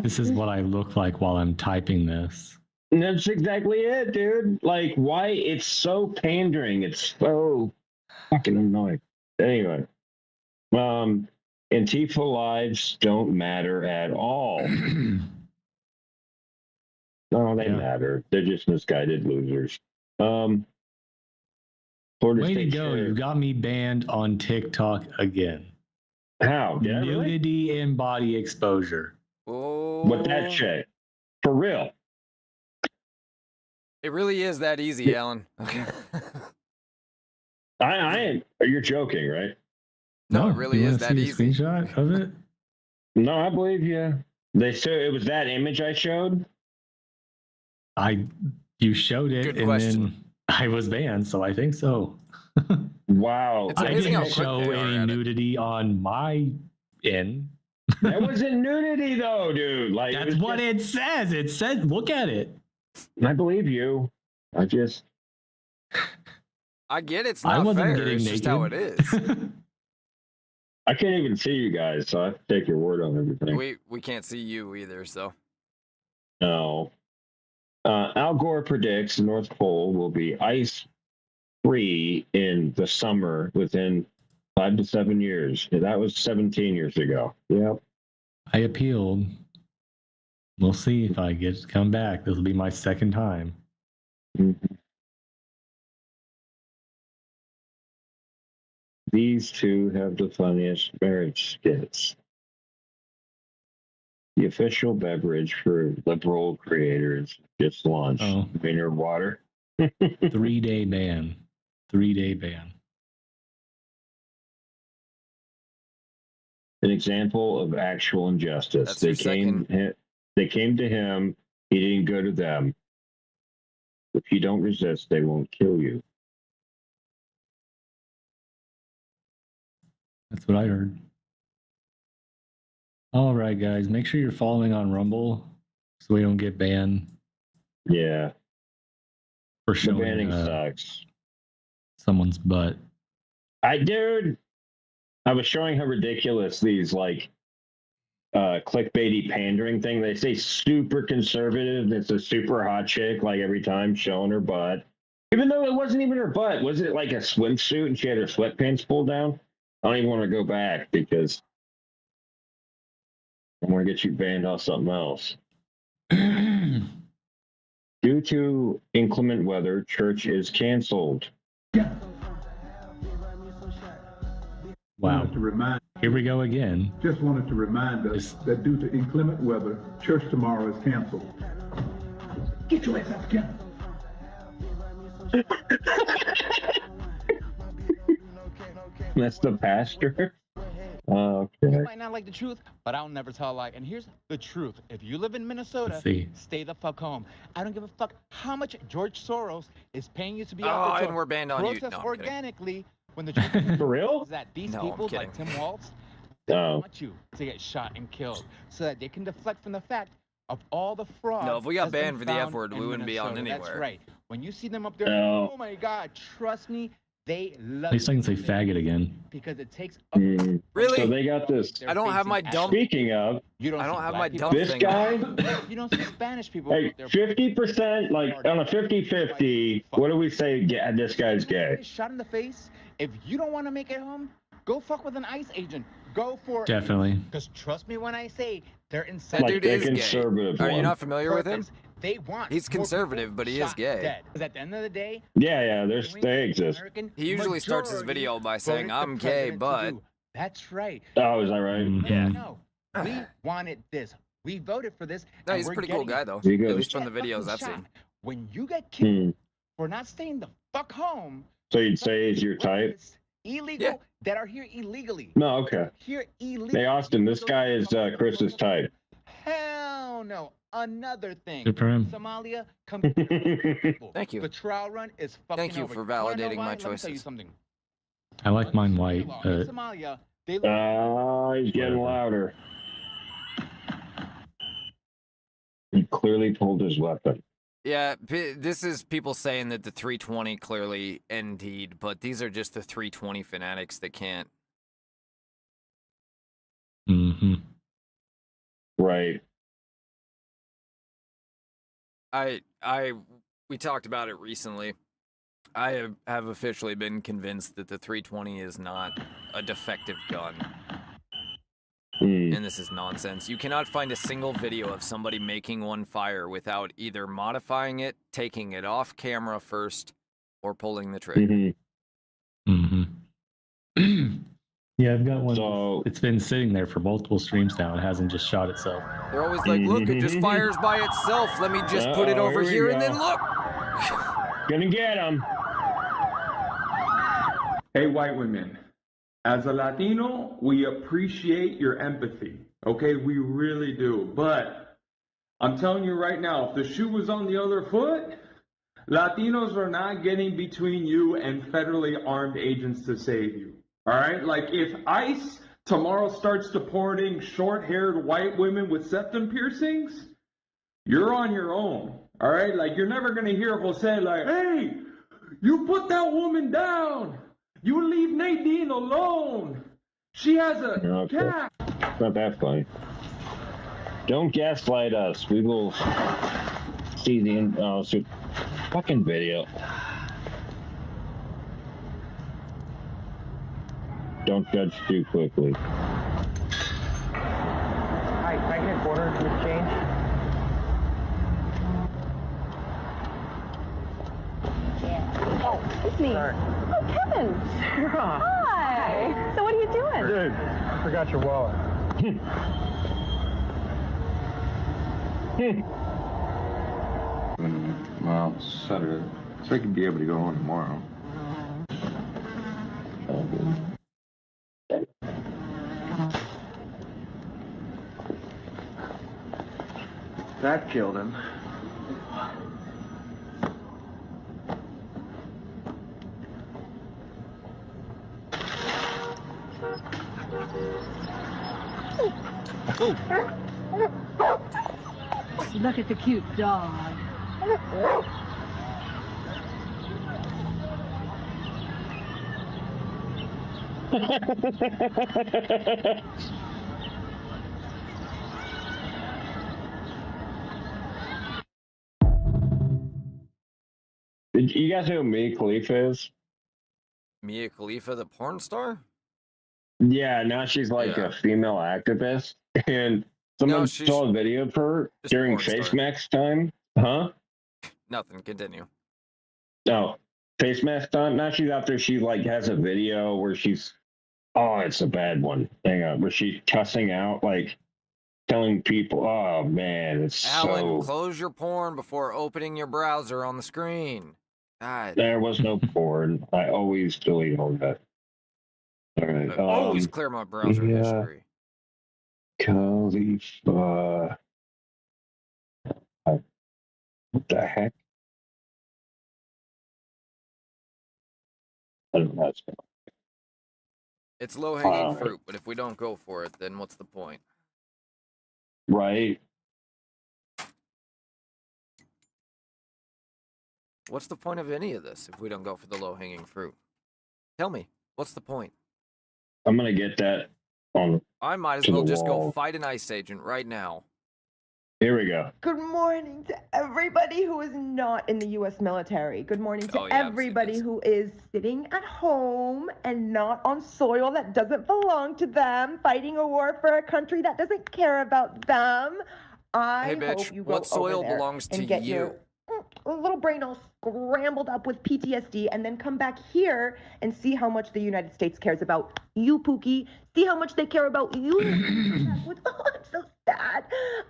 This is what I look like while I'm typing this. And that's exactly it, dude. Like, why? It's so pandering. It's so fucking annoying. Anyway, Antifa lives don't matter at all. No, they matter. They're just misguided losers. Florida Way to State go. You Sheriff. got me banned on TikTok again. How? Did I really? Nudity and body exposure. Oh. What that shit? For real. It really is that easy, Allan. Okay. You're joking, right? No, it really you is wanna that see easy. A screenshot of it? No, I believe you. They said it was that image I showed. You showed it, Good and question. then I was banned, so I think so. Wow. It's I amazing how didn't quick show they are any at it. nudity on my end. That wasn't nudity, though, dude. Like That's what it says. It said, look at it. I believe you. I get it's I not wasn't fair. getting It's naked. just how it is. I can't even see you guys, so I have to take your word on everything. We can't see you either, so. No. Al Gore predicts the North Pole will be ice-free in the summer within 5 to 7 years. That was 17 years ago. Yep. I appealed. We'll see if I get to come back. This will be my second time. Mm-hmm. These two have the funniest marriage skits. The official beverage for liberal creators just launched. Wiener water. 3-day ban. 3-day ban. An example of actual injustice. That's your second. They came to him. He didn't go to them. If you don't resist, they won't kill you. That's what I heard. All right, guys. Make sure you're following on Rumble so we don't get banned. Yeah. For The showing banning sucks. someone's butt. I was showing how ridiculous these clickbaity pandering thing. They say super conservative. It's a super hot chick, like every time showing her butt. Even though it wasn't even her butt. Was it like a swimsuit and she had her sweatpants pulled down? I don't even want to go back because I want to get you banned off something else. Due to inclement weather, church is canceled. Wow. Here we go again. Just wanted to remind us that due to inclement weather, church tomorrow is canceled. Get your ass out together. That's the pastor. Okay. You might not like the truth, but I'll never tell a lie. And here's the truth. If you live in Minnesota, stay the fuck home. I don't give a fuck how much George Soros is paying you to be out there. And we're banned on you. Protest No, organically when the truth For real? is that these No, people I'm like kidding. Tim Waltz, they want you to get shot and killed so that they can deflect from the fact of all the fraud. No, if we got that's been banned for the F found word, in we wouldn't be on Minnesota. anywhere. That's right. When you see them up there, No. oh my God, trust me, they love At least I can say faggot again. because it takes Really? So they got this. I don't have my dumb. Speaking of, You don't I don't see have black my people. dumb this thing. guy, You don't see Spanish people. hey, out there. 50%, like on a 50-50, what do we say this guy's gay? Shot in the face. If you don't want to make it home, go fuck with an ICE agent. Go for it. Definitely. Because trust me when I say they're inside. That dude is gay. conservative Are you one. not familiar with him? They want. He's conservative, but he is gay. Because at the end of the day, Yeah, they exist. American He usually starts his majority video by saying, voted the "I'm gay, president to but." do. That's right. Oh, is that right? Yeah. No, we wanted this. We voted for this. No, and he's a we're pretty cool getting guy, it. though. He At goes. least from the Get videos fucking I've shot. seen. When you get killed for not staying the fuck home, So you'd say he's your type? illegal that are here illegally. No, okay. Here illegally. Hey, Austin, this guy is Chris's type. Hell no. Another thing. Good for him. Somalia, come. Thank you. The trial run is fucking Thank you over. for Wanna know validating why? my Let me tell you choices. something. I like mine white, In but Somalia, they He's getting louder. He clearly pulled his weapon. Yeah, this is people saying that the 320 clearly indeed, but these are just the 320 fanatics that can't. mm-hmm. Right. We talked about it recently. I have officially been convinced that the 320 is not a defective gun. And this is nonsense. You cannot find a single video of somebody making one fire without either modifying it, taking it off camera first, or pulling the trigger. Yeah, I've got one. So it's been sitting there for multiple streams now. It hasn't just shot itself. They're always like, look, it just fires by itself. Let me just put it over here and then look. Gonna get him. Hey, white women. As a Latino, we appreciate your empathy. Okay, we really do. But I'm telling you right now, if the shoe was on the other foot, Latinos are not getting between you and federally armed agents to save you. All right? Like, if ICE tomorrow starts deporting short-haired white women with septum piercings, you're on your own. All right? Like, you're never going to hear Jose like, hey, you put that woman down. You leave Nadine alone. She has a cat. It's not that funny. Don't gaslight us. We will see the fucking video. Don't judge too quickly. Hi, can I get a quarter to exchange? Yeah. Oh, it's me. Sorry. Oh, Kevin. Hi. So what are you doing? Dude, I forgot your wallet. Well, set it so I can be able to go on tomorrow. That killed him. Look at the cute dog. You guys know who Mia Khalifa is? Mia Khalifa, the porn star? Yeah, now she's like a female activist. And someone saw a video of her during Face Mask time. Huh? Nothing. Continue. No. Face Mask time? Now she's out there. She like has a video where she's... Oh, it's a bad one. Hang on. Where she's cussing out, like telling people, oh man, it's Allan, close your porn before opening your browser on the screen. God. There was no porn. I always delete all that. All right. I always clear my browser history. Khalifa. What the heck? I don't know how it's going. It's low-hanging fruit, but if we don't go for it, then what's the point? Right. What's the point of any of this if we don't go for the low-hanging fruit? Tell me, what's the point? I'm gonna get that on. I might as well just go fight an ICE agent right now. Here we go. Good morning to everybody who is not in the U.S. military. Good morning to everybody who is sitting at home and not on soil that doesn't belong to them, fighting a war for a country that doesn't care about them. Hey, bitch, hope you go what soil over there belongs to and get you? Your little brain all scrambled up with PTSD, and then come back here and see how much the United States cares about you, Pookie. See how much they care about you. Oh, I'm so sad.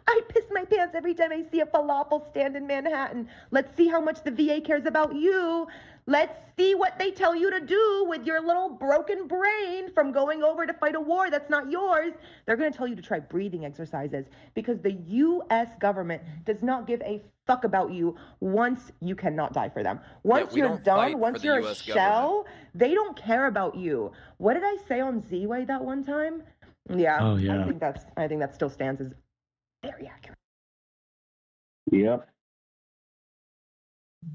I piss my pants every time I see a falafel stand in Manhattan. Let's see how much the VA cares about you. Let's see what they tell you to do with your little broken brain from going over to fight a war that's not yours. They're going to tell you to try breathing exercises because the U.S. government does not give a fuck about you once you cannot die for them. Once you're done, once you're a shell, they don't care about you. What did I say on Z-Way that one time? Yeah. Oh, yeah. I think that still stands as very accurate. Yep.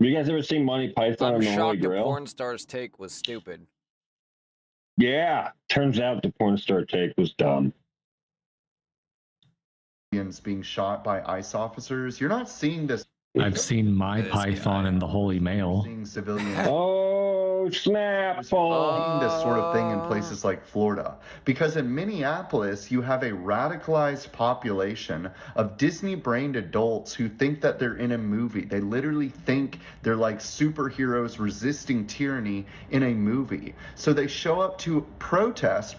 You guys ever seen Monty Python I'm and the Holy shocked the Grail? porn star's take was stupid. Yeah. Turns out the porn star take was dumb. Being shot by ICE officers. You're not seeing this. I've seen my Python and the Holy Mail. Seeing civilians. Oh Oh, snap, Paul. Seeing this sort of thing in places like Florida. Because in Minneapolis, you have a radicalized population of Disney-brained adults who think that they're in a movie. They literally think they're like superheroes resisting tyranny in a movie. So they show up to protest,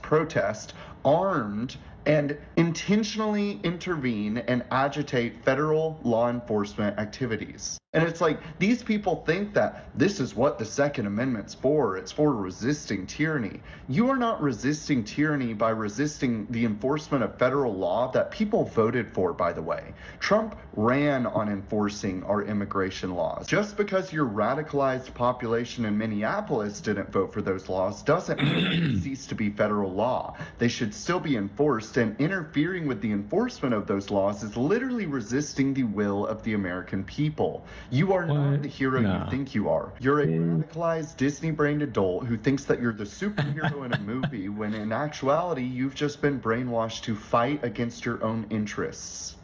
armed, and intentionally intervene and agitate federal law enforcement activities. And it's like, these people think that this is what the Second Amendment's for. It's for resisting tyranny. You are not resisting tyranny by resisting the enforcement of federal law that people voted for, by the way. Trump ran on enforcing our immigration laws. Just because your radicalized population in Minneapolis didn't vote for those laws doesn't mean they cease to be federal law. They should still be enforced, and interfering with the enforcement of those laws is literally resisting the will of the American people. You are not the hero you think you are. You're a radicalized Disney-brained adult who thinks that you're the superhero in a movie, when in actuality, you've just been brainwashed to fight against your own interests.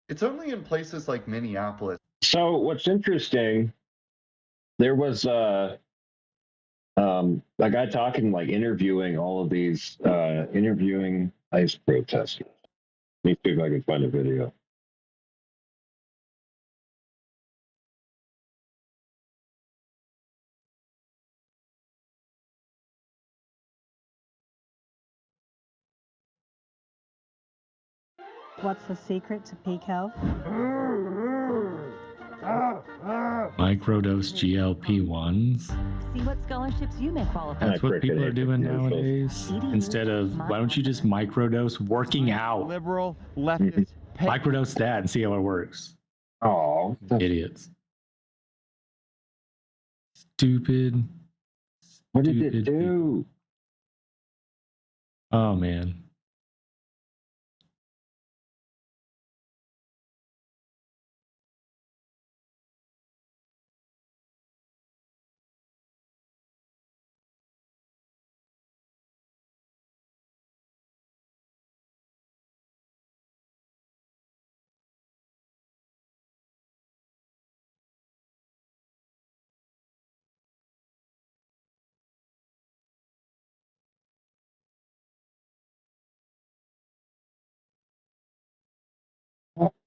It's only in places like Minneapolis. So what's interesting, there was a guy talking, like interviewing all of these, interviewing ICE protesters. Let me see if I can find a video. What's the secret to peak health? Microdose GLP-1s. See what scholarships you may qualify. That's what people are doing nowadays. Instead of, why don't you just microdose working out? Liberal, leftist, Microdose that and see how it works. Oh, idiots. Stupid. What did it do? Oh, man.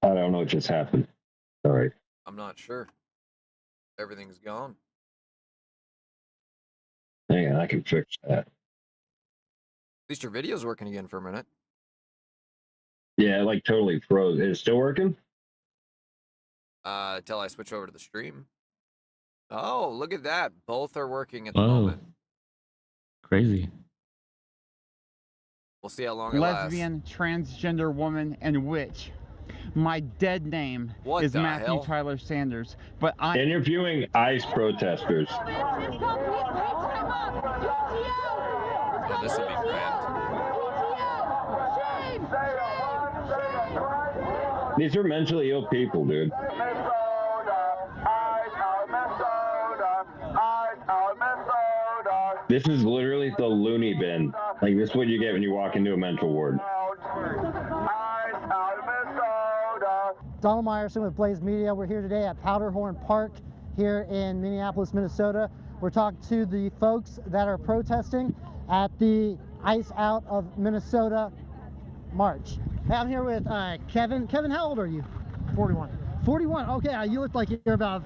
I don't know what just happened. Sorry. I'm not sure. Everything's gone. Hang on, I can fix that. At least your video's working again for a minute. Yeah, like totally froze. Is it still working? Till I switch over to the stream. Oh, look at that. Both are working at the Whoa. moment. Crazy. We'll see how long it Lesbian, transgender woman, and witch. My dead name is Matthew Tyler Sanders, but I'm interviewing ICE protesters. Yeah, this would be grand. These are mentally ill people, dude. This is literally the loony bin. Like, this is what you get when you walk into a mental ward. Donald Myerson with Blaze Media. We're here today at Powderhorn Park here in Minneapolis, Minnesota. We're talking to the folks that are protesting at the ICE Out of Minnesota march. Hey, I'm here with Kevin. Kevin, how old are you? 41. 41. Okay, you look like you're about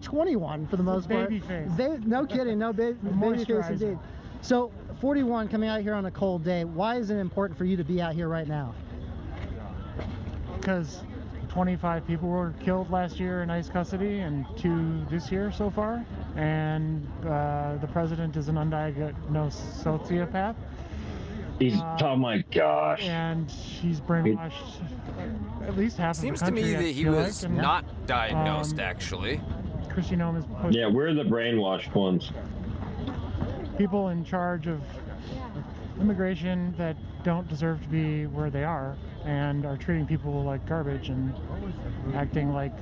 21 for the most part. Baby face. No kidding, no baby face indeed. So 41, coming out here on a cold day. Why is it important for you to be out here right now? Because 25 people were killed last year in ICE custody and 2 this year so far. And the president is an undiagnosed sociopath. He's, oh my gosh. And he's brainwashed at least half of the country. Seems to me that he was not diagnosed, actually. Christy Nome is yeah, we're the brainwashed ones. People in charge of immigration that don't deserve to be where they are and are treating people like garbage and acting like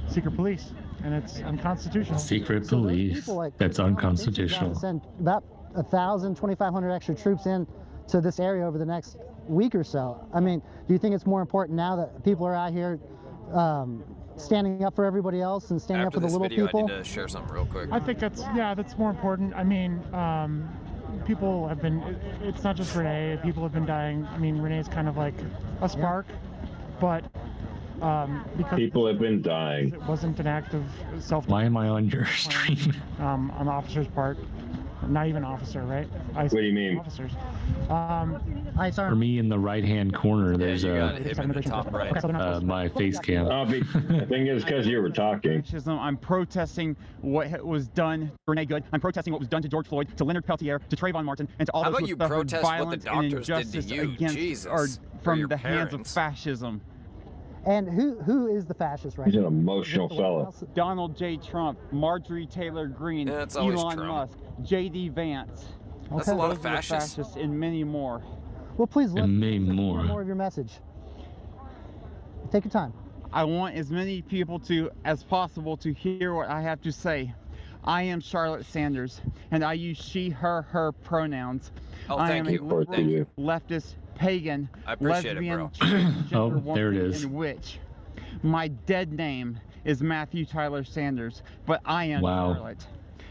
secret police, and it's unconstitutional. Secret police. That's unconstitutional. Send about 1,000, 2,500 extra troops in to this area over the next week or so. I mean, do you think it's more important now that people are out here standing up for everybody else and standing After up for the this little video, people. I need to share something real quick. I think that's more important. I mean, people have been, it's not just Renee, people have been dying. I mean, Renee's kind of like a spark, but because people have been dying. It wasn't an act of self. Why am I on your stream? On the officer's part. Not even officer, right? What do you mean? Officers. For me, in the right-hand corner, there's hit him in the top right. my face cam. The thing is, because you were talking. I'm protesting what was done to Renee Good. I'm protesting what was done to George Floyd, to Leonard Peltier, to Trayvon Martin, and to all How those about who you suffered protest what the violence and doctors did to injustice you? against Jesus, or or from your the hands of parents. fascism. And who is the fascist right He's now? an emotional fellow. Donald J. Trump, Marjorie Taylor Greene, Yeah, it's always Elon Trump. Musk, J.D. Vance. That's a lot of Those are the fascists. and many more. Well, please let many more more. of your message. Take your time. I want as many people as possible to hear what I have to say. I am Charlotte Sanders, and I use she, her pronouns. Oh, I thank am you. a liberal, Thank you. leftist, pagan, I appreciate it, lesbian, bro. transgender Oh, there it woman, is. and witch. My dead name is Matthew Tyler Sanders, but I am Charlotte.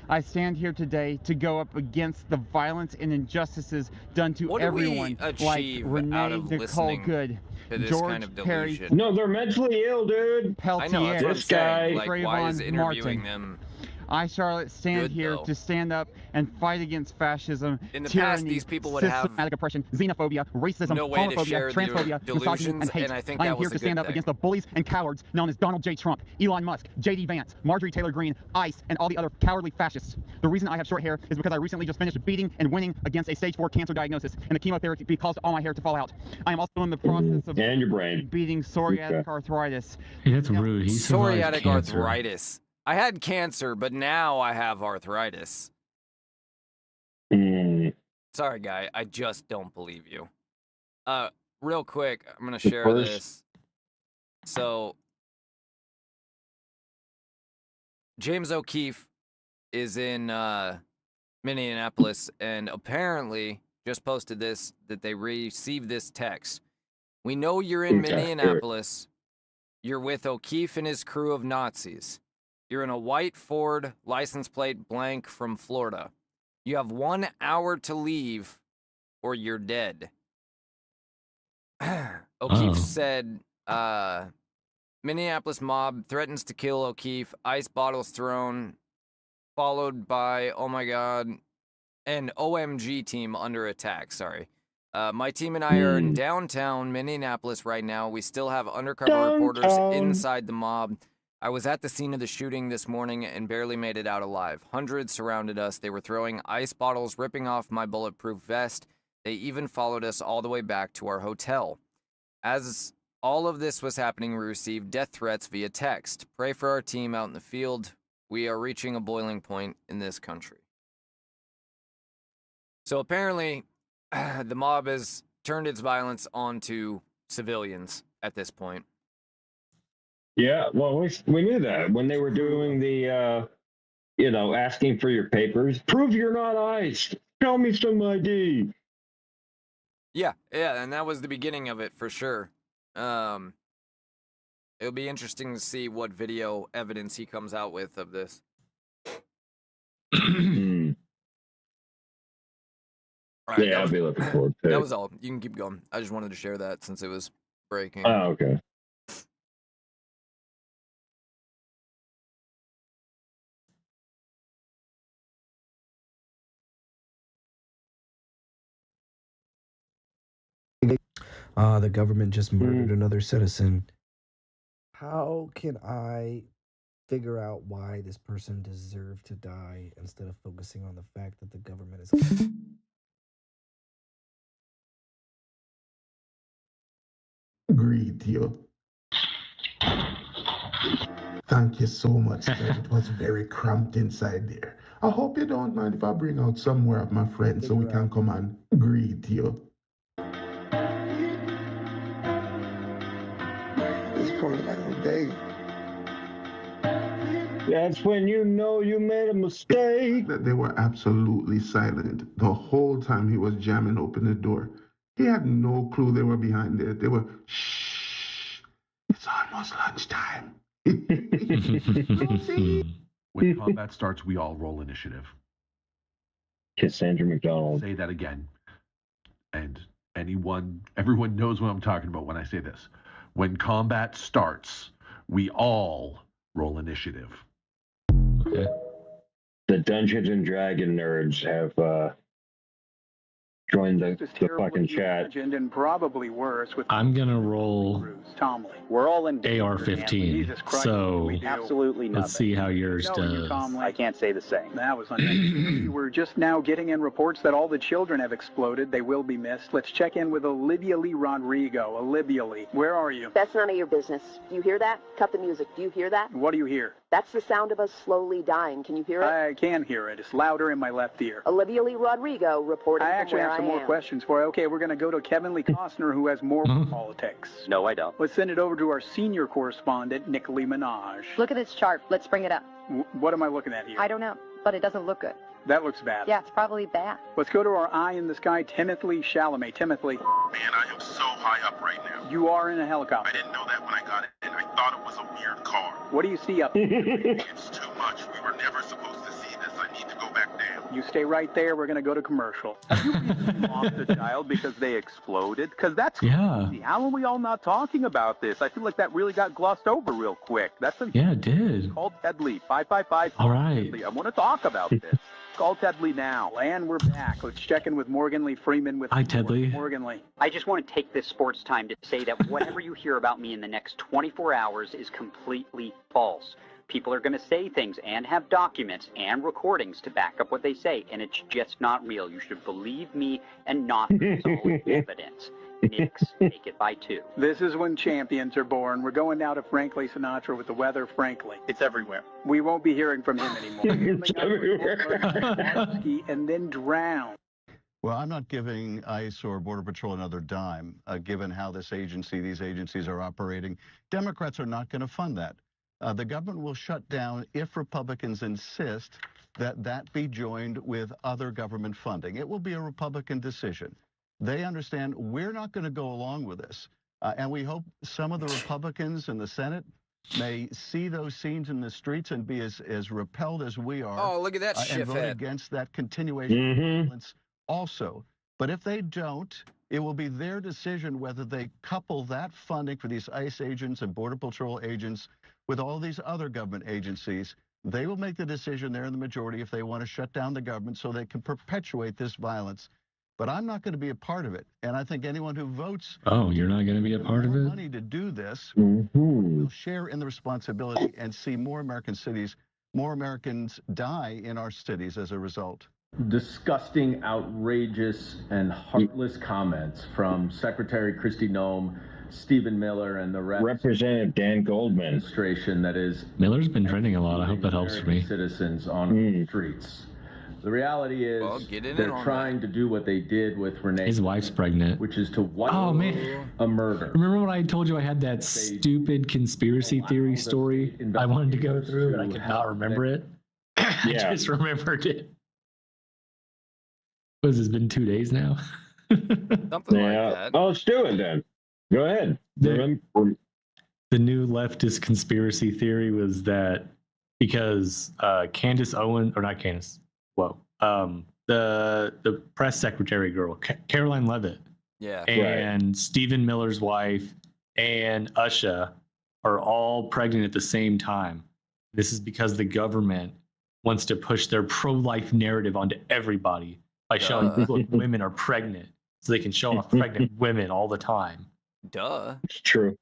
I stand here today to go up against the violence and injustices done to What do we everyone, like achieve Renee out of Nicole listening Good, to this George kind of Perry, delusion? No, they're mentally ill, dude. Peltier, I know, that's what I'm This guy- saying. Like, why is Trayvon interviewing Martin. them I, Charlotte, stand good, here though? to stand up and fight against fascism, In the tyranny, past, these people would have systematic oppression, xenophobia, racism, no way to homophobia, share their transphobia, misogyny, delusions, and hate. and I think I that am here was to a stand good up thing. against the bullies and cowards known as Donald J. Trump, Elon Musk, J.D. Vance, Marjorie Taylor Greene, ICE, and all the other cowardly fascists. The reason I have short hair is because I recently just finished beating and winning against a stage 4 cancer diagnosis, and the chemotherapy caused all my hair to fall out. I am also in the process of And your brain. beating psoriatic Okay. arthritis. Hey, that's rude. He survived psoriatic cancer. arthritis. I had cancer, but now I have arthritis. Sorry, guy. I just don't believe you. Real quick, I'm gonna share this. So, James O'Keefe is in Minneapolis, and apparently just posted this that they received this text. We know you're in Minneapolis. You're with O'Keefe and his crew of Nazis. You're in a white Ford license plate blank from Florida. You have 1 hour to leave or you're dead. O'Keefe said, Minneapolis mob threatens to kill O'Keefe, ice bottles thrown, followed by, oh my god, an OMG team under attack, sorry. My team and I are in downtown Minneapolis right now. We still have undercover reporters inside the mob. I was at the scene of the shooting this morning and barely made it out alive. Hundreds surrounded us. They were throwing ice bottles, ripping off my bulletproof vest. They even followed us all the way back to our hotel. As all of this was happening, we received death threats via text. Pray for our team out in the field. We are reaching a boiling point in this country. So apparently, the mob has turned its violence onto civilians at this point. Yeah, well, we knew that when they were doing the, asking for your papers. Prove you're not iced. Show me some ID. Yeah, and that was the beginning of it for sure. It'll be interesting to see what video evidence he comes out with of this. All right, yeah, I'll be looking forward to it. That was all. You can keep going. I just wanted to share that since it was breaking. Oh, okay. The government just murdered another citizen. How can I figure out why this person deserved to die instead of focusing on the fact that the government is... Greet you. Thank you so much, sir. It was very cramped inside there. I hope you don't mind if I bring out some more of my friends so we can come and greet you. It's probably like a day. That's when you know you made a mistake. They were absolutely silent the whole time he was jamming open the door. He had no clue they were behind there. They were, shh, it's almost lunchtime. When combat starts, we all roll initiative. Cassandra McDonald. Say that again. And everyone knows what I'm talking about when I say this. When combat starts, we all roll initiative. Okay. The Dungeons and Dragon nerds have joined the fucking chat. And probably worse with I'm gonna roll Tomley. We're all in AR-15. So absolutely nothing. let's see how yours does. I can't say the same. That was unnecessary. We're just now getting in reports that all the children have exploded. They will be missed. Let's check in with Olivia Lee Rodrigo. Olivia Lee, where are you? That's none of your business. Do you hear that? Cut the music. Do you hear that? What do you hear? That's the sound of us slowly dying. Can you hear it? I can hear it. It's louder in my left ear. Olivia Lee Rodrigo reporting I from actually where have some I more am. questions for you. Okay, we're going to go to Kevin Lee Costner, who has more politics. No, I don't. Let's send it over to our senior correspondent, Nicole Minaj. Look at this chart. Let's bring it up. What am I looking at here? I don't know, but it doesn't look good. That looks bad. Yeah, it's probably bad. Let's go to our eye in the sky, Timothy Chalamet. Timothy. Man, I am so high up right now. You are in a helicopter. I didn't know that when I got in. I thought it was a weird car. What do you see up there? It's too much. We were never supposed to see this. I need to go back down. You stay right there. We're going to go to commercial. Have you lost a child because they exploded? Because that's crazy. How are we all not talking about this? I feel like that really got glossed over real quick. That's a Yeah, it did. Call Ted Lee. 555. All right. I want to talk about this. Call Ted Lee now. And we're back. Let's check in with Morgan Lee Freeman. Hi, Ted Lee. Morgan Lee. I just want to take this sports time to say that whatever you hear about me in the next 24 hours is completely false. People are going to say things and have documents and recordings to back up what they say, and it's just not real. You should believe me and not the solid evidence. Knicks take it by 2. This is when champions are born. We're going now to Frankly Sinatra with the weather, frankly. It's everywhere. We won't be hearing from him anymore. It's everywhere. And then drown. Well, I'm not giving ICE or Border Patrol another dime, given how these agencies are operating. Democrats are not going to fund that. The government will shut down if Republicans insist that that be joined with other government funding. It will be a Republican decision. They understand we're not going to go along with this. And we hope some of the Republicans in the Senate may see those scenes in the streets and be as repelled as we are. Oh, look at that and vote shithead. against that continuation of violence also. But if they don't, it will be their decision whether they couple that funding for these ICE agents and Border Patrol agents with all these other government agencies. They will make the decision. They're in the majority if they want to shut down the government so they can perpetuate this violence. But I'm not going to be a part of it. And I think anyone who votes you're not going to be a part of it? money to do this will share in the responsibility and see more American cities, more Americans die in our cities as a result. Disgusting, outrageous, and heartless comments from Secretary Kristi Noem, Stephen Miller, and the rest. Representative Dan Goldman. Administration that is Miller's been trending a lot. I hope that helps for me. Citizens on the streets. The reality is they're trying to do what they did with Renee. His wife's pregnant. Which is to man. a murder. Remember when I told you I had that stupid conspiracy theory story I wanted to go through and I could not remember it? I just remembered it. What has this been 2 days now? Something like that. Oh, let's do it then. Go ahead. The new leftist conspiracy theory was that because Candace Owen, or not Candace, the press secretary girl, Caroline Leavitt, and Stephen Miller's wife and Usha are all pregnant at the same time. This is because the government wants to push their pro-life narrative onto everybody by showing look, women are pregnant, so they can show off pregnant women all the time. Duh. It's true.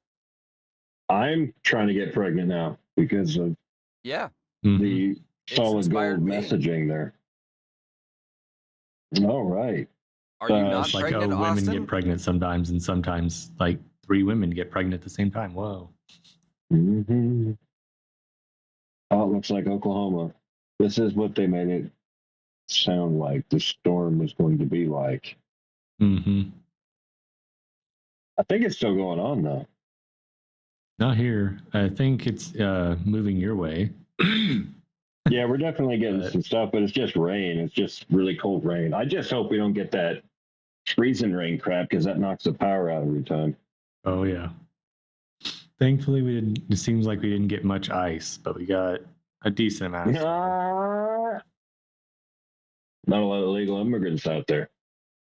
I'm trying to get pregnant now because of the solid gold messaging there. All right. Are you not like pregnant, women Austin? get pregnant sometimes, and sometimes like 3 women get pregnant at the same time. Whoa. Oh, it looks like Oklahoma. This is what they made it sound like the storm was going to be like. I think it's still going on though. Not here. I think it's moving your way. Yeah, we're definitely getting some stuff, but it's just rain. It's just really cold rain. I just hope we don't get that freezing rain crap because that knocks the power out every time. Oh, yeah. Thankfully, we didn't. It seems like we didn't get much ice, but we got a decent amount. Not a lot of illegal immigrants out there.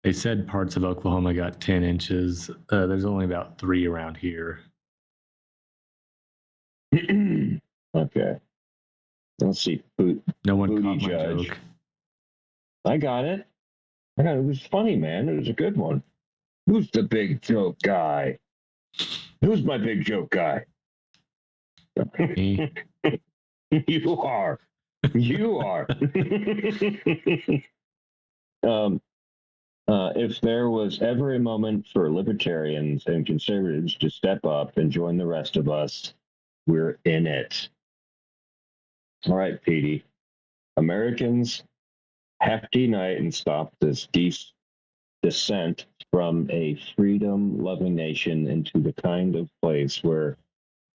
They said parts of Oklahoma got 10 inches. There's only about 3 around here. Okay. Let's see. No one Booty caught my judge. joke. I got it. It was funny, man. It was a good one. Who's the big joke guy? Who's my big joke guy? Me. You are. You are. If there was ever a moment for libertarians and conservatives to step up and join the rest of us, we're in it. All right, Petey. Americans have to unite and stop this descent from a freedom-loving nation into the kind of place where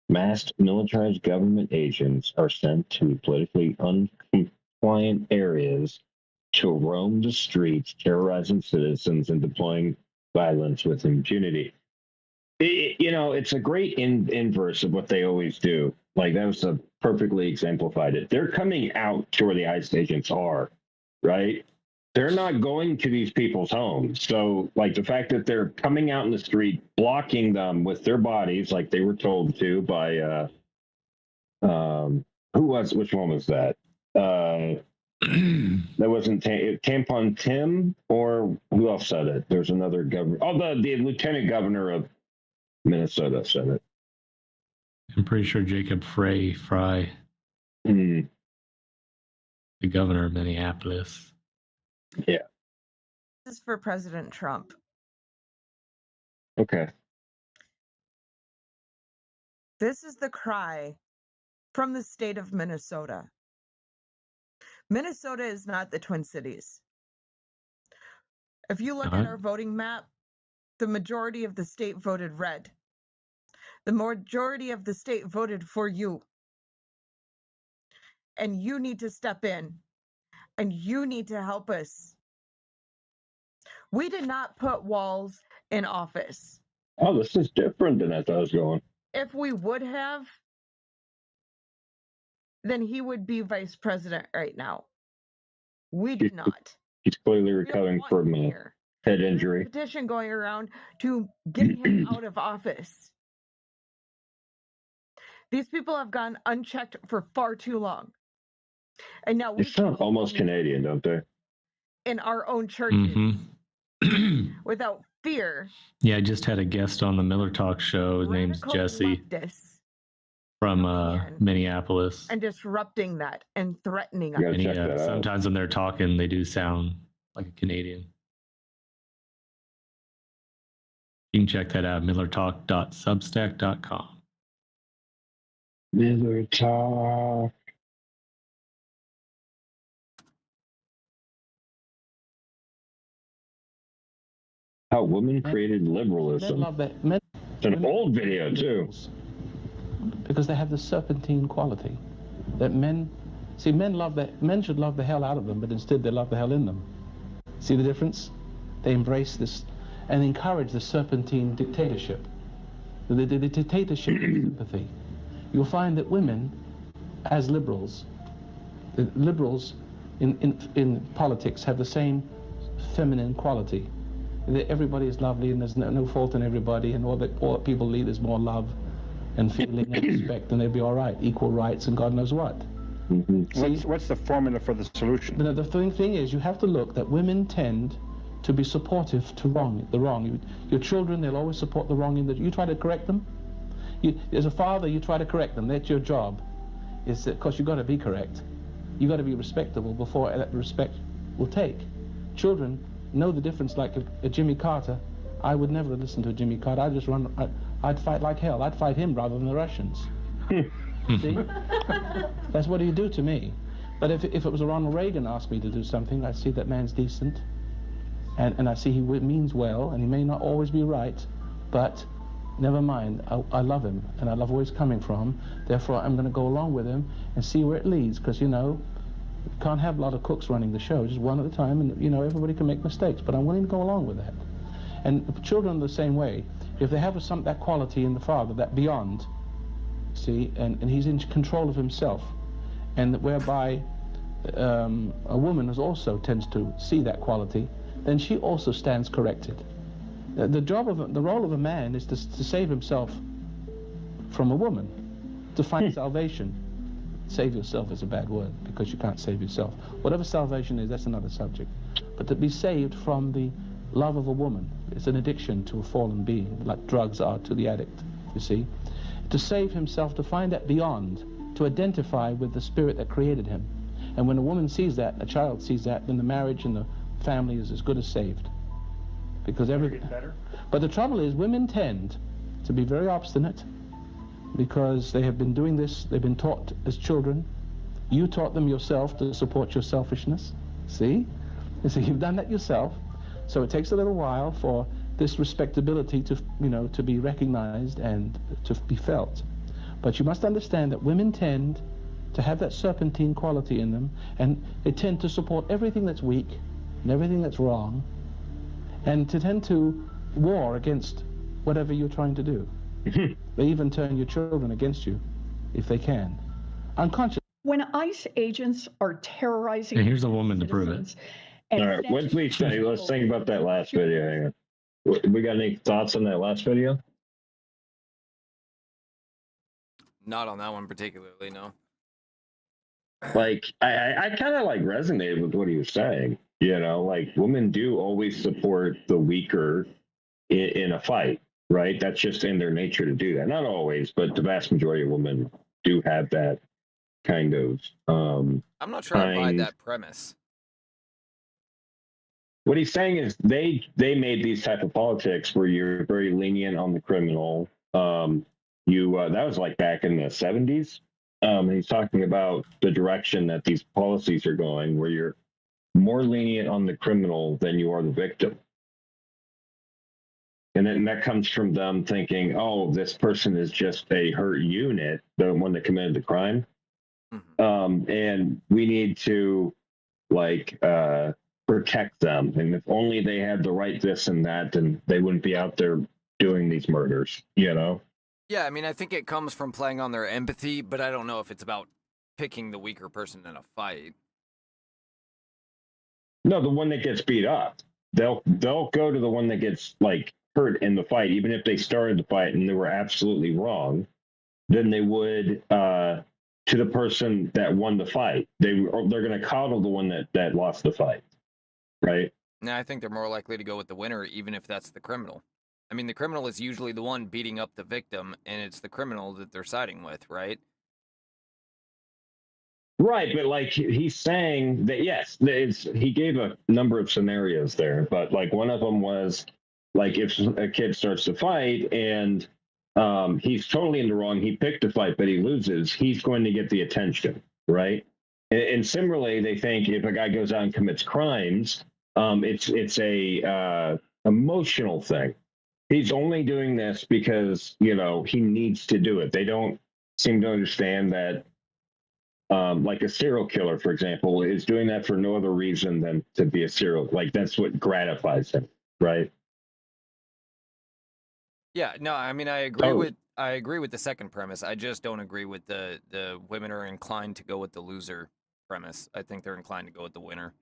masked militarized government agents are sent to politically uncompliant areas to roam the streets, terrorizing citizens and deploying violence with impunity. It's a great inverse of what they always do. Like, that was perfectly exemplified it. They're coming out to where the ICE agents are, right? They're not going to these people's homes. So, like, the fact that they're coming out in the street, blocking them with their bodies, like they were told to by, which one was that? That wasn't Tampon Tim, or who else said it? There's another governor. Oh, the lieutenant governor of Minnesota said it. I'm pretty sure Jacob Fry, the governor of Minneapolis. Yeah. This is for President Trump. Okay. This is the cry from the state of Minnesota. Minnesota is not the Twin Cities. If you look at our voting map, the majority of the state voted red. The majority of the state voted for you. And you need to step in. And you need to help us. We did not put Walz in office. Oh, this is different than I thought it was going. If we would have, then he would be vice president right now. We did not. He's clearly recovering from a head injury. There's a petition going around to get him out of office. These people have gone unchecked for far too long. And now They sound almost Canadian, don't they? In our own churches without fear. Yeah, I just had a guest on the Miller Talk show. His name's Jesse from Minneapolis. And disrupting that and threatening us. And sometimes when they're talking, they do sound like a Canadian. You can check that out, millertalk.substack.com. Miller Talk. How women created liberalism. It's an old video, too. Because they have the serpentine quality that men should love the hell out of them, but instead they love the hell in them. See the difference? They embrace this and encourage the serpentine dictatorship. The dictatorship of sympathy. You'll find that women, as liberals, in politics have the same feminine quality. Everybody is lovely and there's no fault in everybody, and all that people need is more love and feeling and respect, and they'll be all right. Equal rights and God knows what. What's the formula for the solution? The thing is, you have to look that women tend to be supportive to the wrong. Your children, they'll always support the wrong in that you try to correct them. As a father, you try to correct them. That's your job. Of course, you've got to be correct. You've got to be respectable before that respect will take. Children know the difference. Like a Jimmy Carter, I would never listen to a Jimmy Carter. I'd just run. I'd fight like hell. I'd fight him rather than the Russians. See? That's what he do to me. But if it was a Ronald Reagan asked me to do something, I see that man's decent, and I see he means well, and he may not always be right, but never mind. I love him, and I love where he's coming from. Therefore, I'm going to go along with him and see where it leads, because you can't have a lot of cooks running the show, just one at a time, and everybody can make mistakes. But I'm willing to go along with that. And children are the same way. if they have that quality in the father, that beyond, see, and he's in control of himself, and whereby a woman also tends to see that quality, then she also stands corrected. The role of a man is to save himself from a woman, to find salvation. Save yourself is a bad word, because you can't save yourself. Whatever salvation is, that's another subject. But to be saved from the love of a woman, it's an addiction to a fallen being, like drugs are to the addict, you see. To save himself, to find that beyond, to identify with the spirit that created him. And when a woman sees that, a child sees that, then the marriage and the family is as good as saved. Because But the trouble is, women tend to be very obstinate, because they have been doing this, they've been taught as children. You taught them yourself to support your selfishness, see? And so you've done that yourself. So it takes a little while for this respectability to, to be recognized and to be felt. But you must understand that women tend to have that serpentine quality in them, and they tend to support everything that's weak and everything that's wrong, and to tend to war against whatever you're trying to do. They even turn your children against you, if they can. Unconscious. When ICE agents are terrorizing... And here's a woman to prove it. All right, once we say, let's think about that last video. Hang on. We got any thoughts on that last video? Not on that one particularly, no. Like, I kind of like resonated with what he was saying. Like, women do always support the weaker in a fight, right? That's just in their nature to do that. Not always, but the vast majority of women do have that kind of I'm not sure I buy that premise. What he's saying is they made these type of politics where you're very lenient on the criminal. That was like back in the 70s. He's talking about the direction that these policies are going, where you're more lenient on the criminal than you are the victim. And then that comes from them thinking, oh, this person is just a hurt unit, the one that committed the crime. Mm-hmm. And we need to protect them. And if only they had the right this and that, then they wouldn't be out there doing these murders, Yeah, I mean, I think it comes from playing on their empathy, but I don't know if it's about picking the weaker person in a fight. No, the one that gets beat up. They'll go to the one that gets hurt in the fight, even if they started the fight and they were absolutely wrong, than they would to the person that won the fight. They're going to coddle the one that lost the fight, right? Now, I think they're more likely to go with the winner, even if that's the criminal. I mean, the criminal is usually the one beating up the victim, and it's the criminal that they're siding with, right? Right, but he's saying that, yes, he gave a number of scenarios there, but one of them was if a kid starts to fight and he's totally in the wrong, he picked a fight, but he loses, he's going to get the attention, right? And similarly, they think if a guy goes out and commits crimes, it's a emotional thing. He's only doing this because, he needs to do it. They don't seem to understand that, a serial killer, for example, is doing that for no other reason than to be a serial. That's what gratifies him, right? Yeah, no, I mean, I agree with the second premise. I just don't agree with the women are inclined to go with the loser premise. I think they're inclined to go with the winner.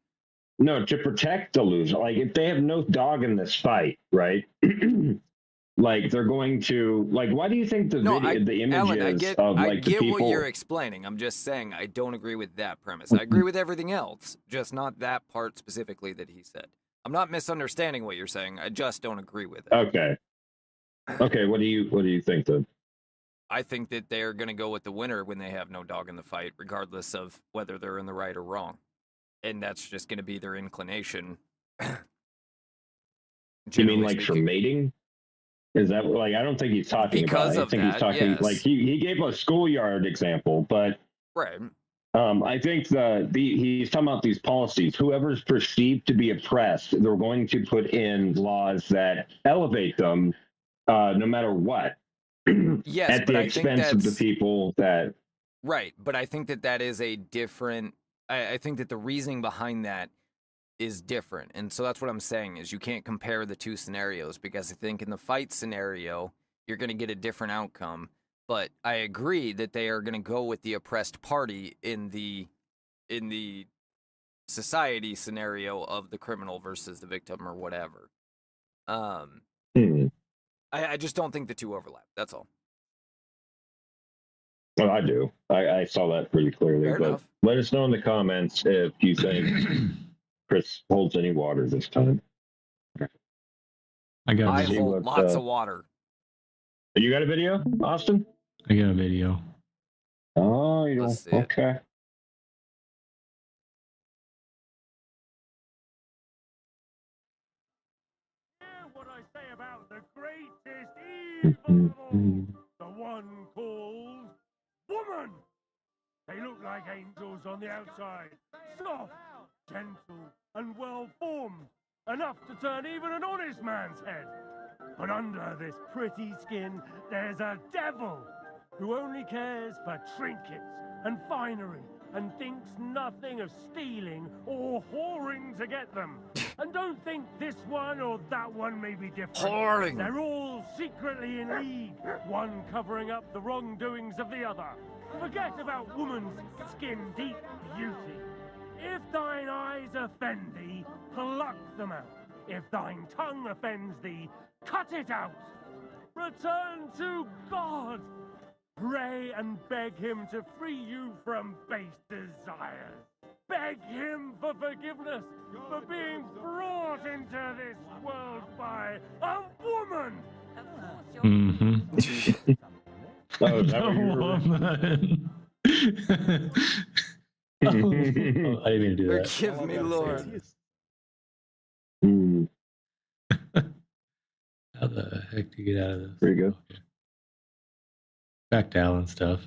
No, to protect the loser. If they have no dog in this fight, right? They're going to why do you think the images Allan, I get the people... what you're explaining. I'm just saying I don't agree with that premise. I agree with everything else, just not that part specifically that he said. I'm not misunderstanding what you're saying. I just don't agree with it. Okay, what do you think then? I think that they're going to go with the winner when they have no dog in the fight, regardless of whether they're in the right or wrong. And that's just going to be their inclination. You mean for mating? Is that I don't think he's talking because about it. I think he's talking yes. He gave a schoolyard example, but right. I think he's talking about these policies. Whoever's perceived to be oppressed, they're going to put in laws that elevate them, no matter what. Yes, at the expense of the people that. Right, but I think that is a different. I think that the reasoning behind that is different. And so that's what I'm saying is you can't compare the two scenarios, because I think in the fight scenario, you're going to get a different outcome. But I agree that they are going to go with the oppressed party in the society scenario of the criminal versus the victim or whatever. I just don't think the two overlap. That's all. Well, I do. I saw that pretty clearly. Fair but enough. Let us know in the comments if you think Chris holds any water this time. I hold lots of water. You got a video, Austin? I got a video. Oh, you don't. Okay. What I say about the greatest evil of all, the one called woman. They look like angels on the outside, soft, gentle, and well-formed, enough to turn even an honest man's head. But under this pretty skin, there's a devil who only cares for trinkets and finery and thinks nothing of stealing or whoring to get them. And don't think this one or that one may be different. Whoring. They're all secretly in league, one covering up the wrongdoings of the other. Forget about woman's skin-deep beauty. If thine eyes offend thee, pluck them out. If thine tongue offends thee, cut it out. Return to God. Pray and beg him to free you from base desires. Beg him for forgiveness for being brought into this world by a woman. Mm-hmm. Oh, is that what you were... I didn't mean to do that. Forgive me, Lord. How the heck do you get out of this? Pretty good. Okay. Back to Allan stuff.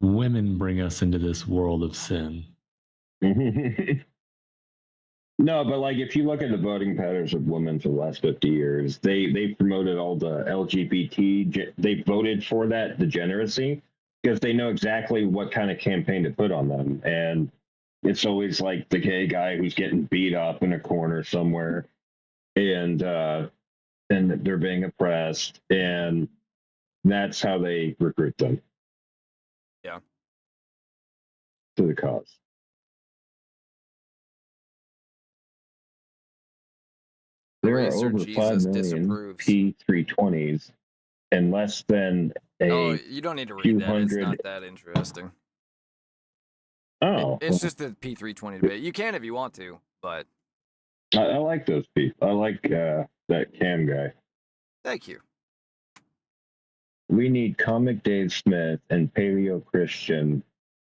Women bring us into this world of sin. No, but like if you look at the voting patterns of women for the last 50 years, they promoted all the LGBT. They voted for that degeneracy because they know exactly what kind of campaign to put on them. And it's always like the gay guy who's getting beat up in a corner somewhere, and they're being oppressed, and that's how they recruit them. Yeah. To the cause. There are over 5 million P320s and less than Oh, you don't need to read that. It's not that interesting. Oh. It's just the P320 debate. You can if you want to, but... I like those people. I like that Cam guy. Thank you. We need Comic Dave Smith and Paleo Christian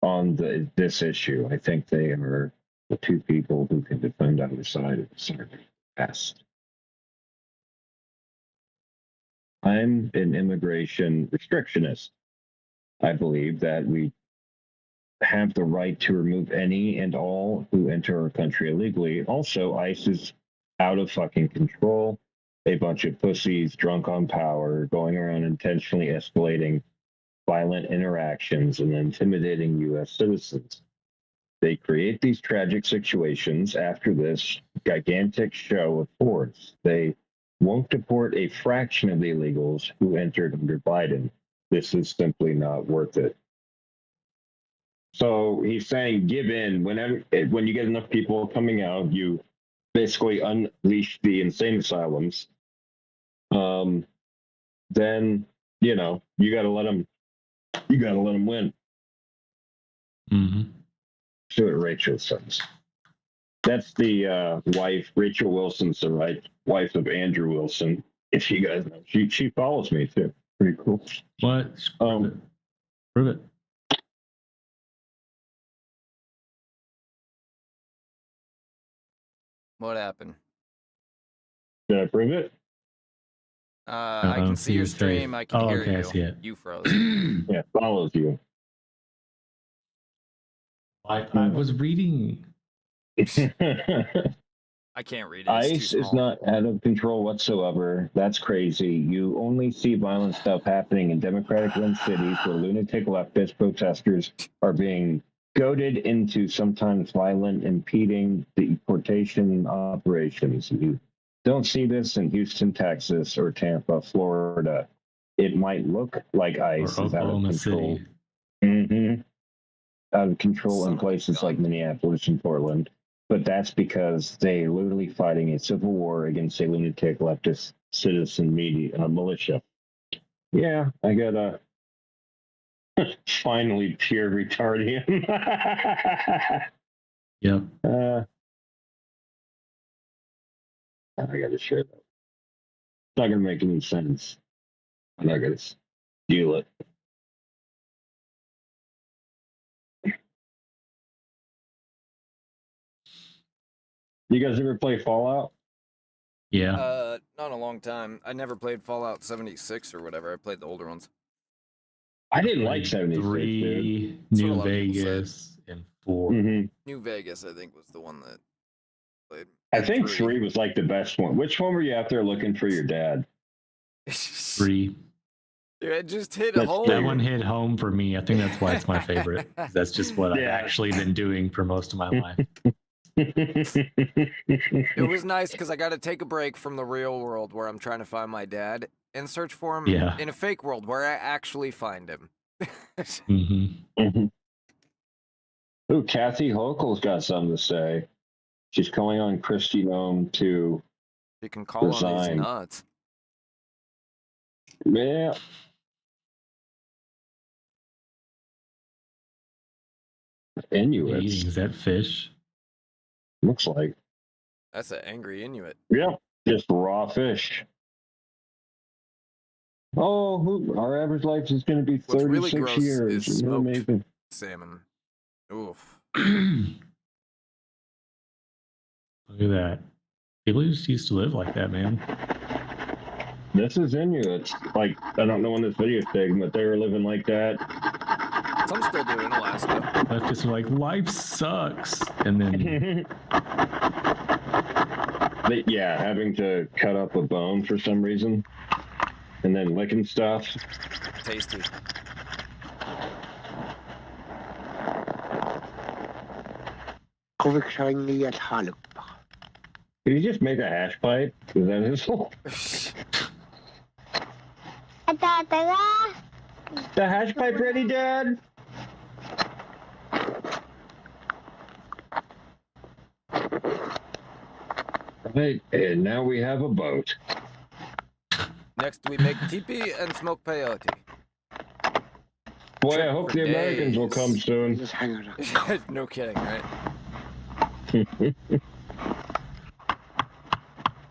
on this issue. I think they are the two people who can defend either side of the best. I'm an immigration restrictionist. I believe that we have the right to remove any and all who enter our country illegally. Also, ICE is out of fucking control. A bunch of pussies drunk on power, going around intentionally escalating violent interactions and intimidating U.S. citizens. They create these tragic situations after this gigantic show of force. They won't deport a fraction of the illegals who entered under Biden. This is simply not worth it. So he's saying give in. When you get enough people coming out, you basically unleash the insane asylums. Then, you got to let them win. Mm-hmm. See what Rachel says. That's the wife, Rachel Wilson's the wife of Andrew Wilson. If you guys know, she follows me too. Pretty cool. What? Prove it. What happened? Did I prove it? I can see your stream. I can hear you. I see it. You froze. Yeah, follows you. I was reading. I can't read it. ICE is not out of control whatsoever. That's crazy. You only see violent stuff happening in Democratic-run cities where lunatic leftist protesters are being goaded into sometimes violent, impeding deportation operations. You don't see this in Houston, Texas, or Tampa, Florida. It might look like ICE is out of control. Out of control in places like Minneapolis and Portland. But that's because they're literally fighting a civil war against a lunatic leftist citizen media militia. Yeah, I gotta finally pure retarding him. Yep. I gotta share that. It's not gonna make any sense. I'm not gonna steal it. You guys ever play Fallout? Yeah. Not in a long time. I never played Fallout 76 or whatever. I played the older ones. I didn't like 76, 3, dude. New Vegas, and 4. New Vegas, I think, was the one that played. I think 3 was like the best one. Which one were you out there looking for your dad? 3. Dude, it just hit home. That one hit home for me. I think that's why it's my favorite. That's just what I've actually been doing for most of my life. It was nice because I got to take a break from the real world where I'm trying to find my dad and search for him in a fake world where I actually find him. Ooh, Kathy Hochul's got something to say. She's calling on Kristi Noem to You can call resign. on these nuts. Yeah. Inuits. Is that fish? Looks like. That's an angry Inuit. Yeah, just raw fish. Oh, our average life is going to be 36 really gross years. is smoked amazing. salmon. Oof. Look at that. People just used to live like that, man. This is Inuits. Like, I don't know when this video is taken, but they were living like that. Some still do in Alaska. Leftists are like, life sucks. And then... having to cut up a bone for some reason. And then licking stuff. Tasty. Did he just make a hash pipe? Is that his whole? The hash pipe ready, Dad? Right, and now we have a boat. Next, we make teepee and smoke peyote. Boy, I hope the Americans will come soon. No kidding, right?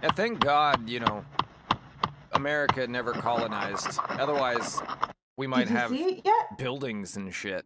Yeah, thank God, America never colonized. Otherwise, we might have buildings and shit.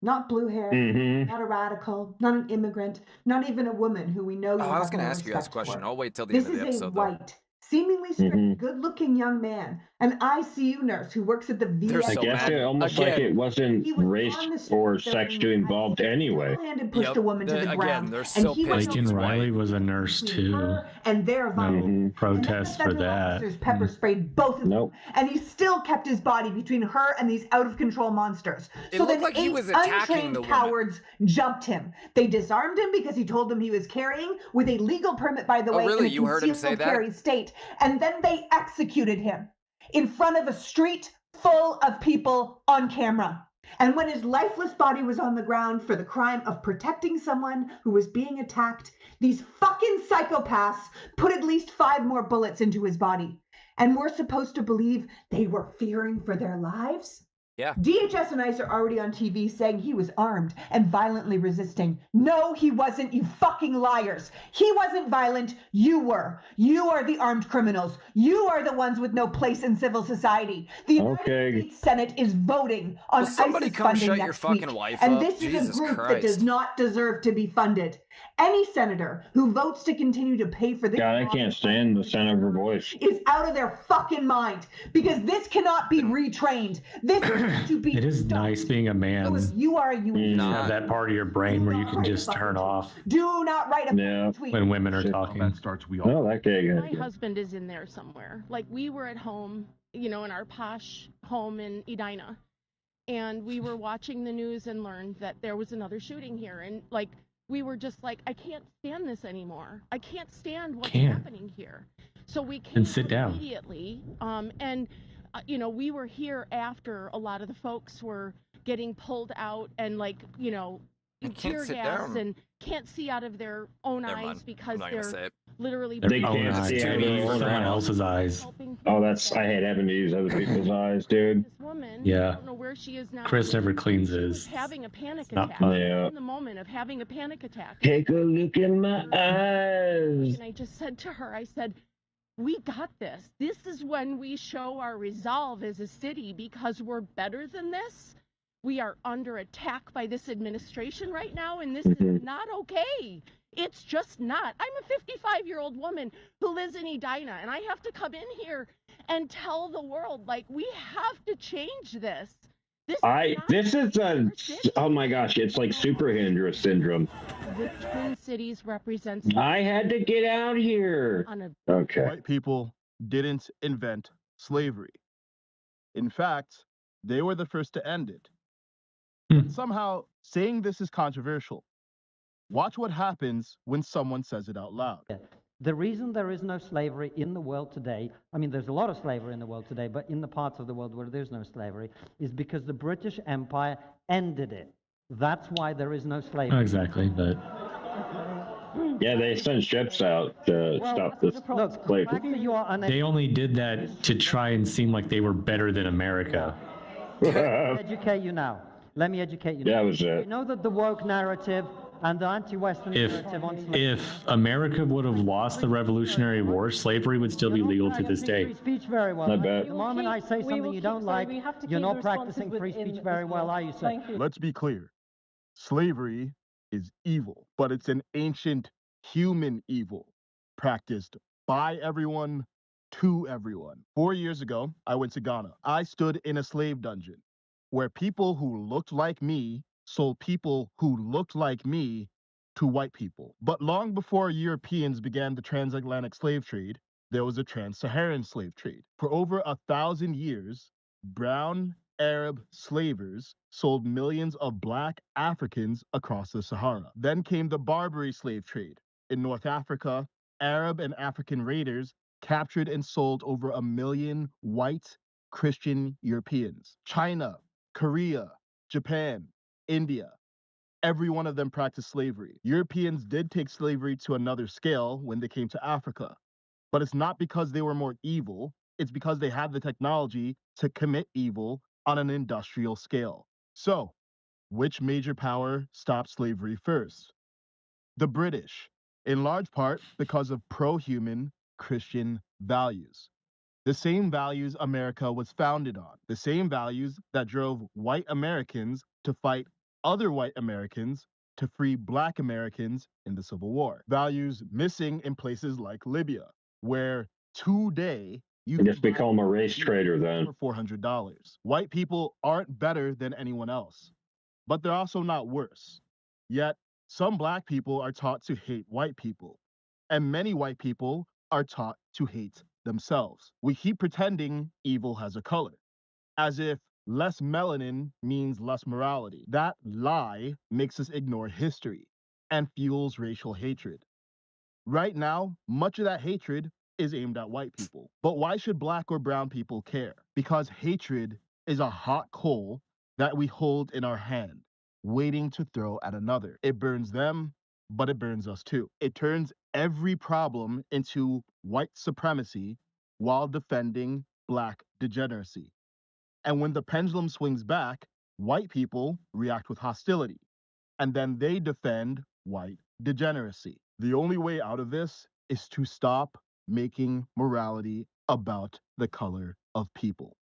Not blue hair, not a radical, not an immigrant, not even a woman who we know. I was going to ask you guys a question. I'll wait till the end of the episode. This is a white, seemingly straight, good-looking young man, an ICU nurse who works at the VA. I guess it almost like it wasn't race or sex involved anyway. And pushed a woman to the ground. They're so pissed. Lincoln Riley was a nurse too. And their no protest for that. Pepper sprayed both of them, and he still kept his body between her and these out-of-control monsters. It looked like he was attacking the cowards jumped him. They disarmed him because he told them he was carrying with a legal permit, by the way, really? in a You heard him say carry state, and then they executed him in front of a street full of people on camera. And when his lifeless body was on the ground for the crime of protecting someone who was being attacked, these fucking psychopaths put at least 5 more bullets into his body. And we're supposed to believe they were fearing for their lives? Yeah. DHS and ICE are already on TV saying he was armed and violently resisting. No, he wasn't, you fucking liars. He wasn't violent, you were. You are the armed criminals. You are the ones with no place in civil society. The United States Senate is voting on ISIS funding next week. And this is a group that does not deserve to be funded. Any senator who votes to continue to pay for this God, I can't stand the sound of her voice. is out of their fucking mind, because this cannot be retrained. This is to be It is nice being a man. So if you are a You have that part of your brain where you can just turn off do not write a tweet. when women are talking. Oh, that guy. My husband is in there somewhere. Like, we were at home, in our posh home in Edina. and we were watching the news and learned that there was another shooting here. And like, we were just like, I can't stand this anymore. I can't stand what's happening here. So we came immediately. You know, we were here after a lot of the folks were getting pulled out and like, you know, tear gas and can't see out of their own eyes because they're literally they can't see out of someone else's eyes. Oh, I hate having to use other people's eyes, dude. This woman, Yeah. I don't know where she is now. Chris never cleans his. Having a panic not attack. fun. Yeah. In the moment of having a panic attack. Take a look in my eyes. And I just said to her, I said, we got this. This is when we show our resolve as a city because we're better than this. We are under attack by this administration right now, and this is not okay. It's just not. I'm a 55-year-old woman who lives in Edina, and I have to come in here and tell the world, like, we have to change this. This is oh my gosh, it's like superhero syndrome. The Twin Cities represents. I had to get out here. Okay. White people didn't invent slavery. In fact, they were the first to end it. Somehow, saying this is controversial. Watch what happens when someone says it out loud. The reason there is no slavery in the world today, I mean, there's a lot of slavery in the world today, but in the parts of the world where there's no slavery, is because the British Empire ended it. That's why there is no slavery. Not exactly, but... Yeah, they sent ships out to stop this slavery. They only did that to try and seem like they were better than America. Educate you now. Let me educate you now. That was it. You know that the woke narrative and the anti-Western narrative on slavery... If America would have lost the Revolutionary War, slavery would still be legal to this day. Free speech very well. I bet. The moment I say something you don't like, you're not practicing free speech very well, are you, sir? Let's be clear. Slavery is evil, but it's an ancient human evil practiced by everyone to everyone. 4 years ago, I went to Ghana. I stood in a slave dungeon where people who looked like me sold people who looked like me to white people. But long before Europeans began the transatlantic slave trade, there was a trans-Saharan slave trade. For over 1,000 years, brown Arab slavers sold millions of black Africans across the Sahara. Then came the Barbary slave trade. In North Africa, Arab and African raiders captured and sold over 1 million white Christian Europeans. China, Korea, Japan, India, every one of them practiced slavery. Europeans did take slavery to another scale when they came to Africa, but it's not because they were more evil, it's because they had the technology to commit evil on an industrial scale. So, which major power stopped slavery first? The British, in large part because of pro-human Christian values. The same values America was founded on, the same values that drove white Americans to fight other white Americans to free black Americans in the Civil War. Values missing in places like Libya, where today you I guess we call him a race trader then. For $400. White people aren't better than anyone else, but they're also not worse. Yet, some black people are taught to hate white people, and many white people are taught to hate themselves. We keep pretending evil has a color, as if less melanin means less morality. That lie makes us ignore history and fuels racial hatred. Right now, much of that hatred is aimed at white people. But why should black or brown people care? Because hatred is a hot coal that we hold in our hand, waiting to throw at another. It burns them, but it burns us too. It turns every problem into white supremacy while defending black degeneracy. And when the pendulum swings back, white people react with hostility, and then they defend white degeneracy. The only way out of this is to stop making morality about the color of people.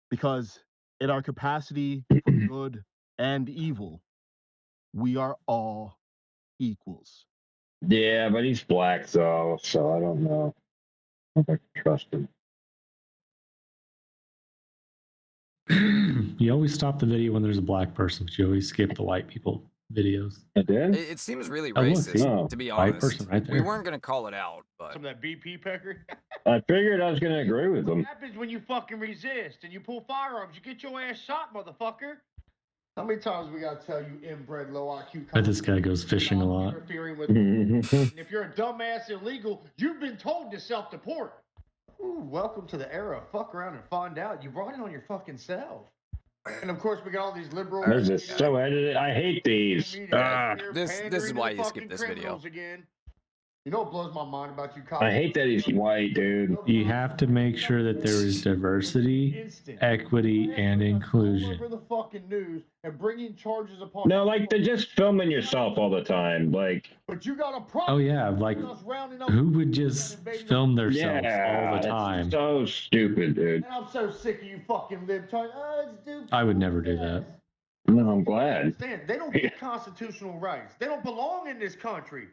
Because in our capacity for good and evil, we are all equals. Yeah, but he's black though, so I don't know if I can trust him. You always stop the video when there's a black person, but you always skip the white people. videos. I did? It seems really Oh, look, racist, to be white honest. person right We there. weren't gonna call it out, but Some of that BP pecker. I figured I was going to agree with What them. happens when you fucking resist and you pull firearms? You get your ass shot, motherfucker. How many times we gotta tell you inbred low IQ? But this guy goes fishing a lot. Interfering with. And if you're a dumbass illegal, you've been told to self-deport. Ooh, welcome to the era of fuck around and find out. You brought it on your fucking self. And of course, we got all these liberal. This is so edited. I hate these. this is why you skip this video. Again. You know what blows my mind about you, I hate that he's white, dude. You have to make sure that there is diversity, equity, and inclusion. The fucking news and bringing charges upon. No, like they're just filming yourself all the time. Like, but you got a problem. Oh yeah, like who would just film themselves all the time? It's so stupid, dude. And I'm so sick of you fucking libtards. I would never do that. No, I'm glad. They don't get constitutional rights. They don't belong in this country.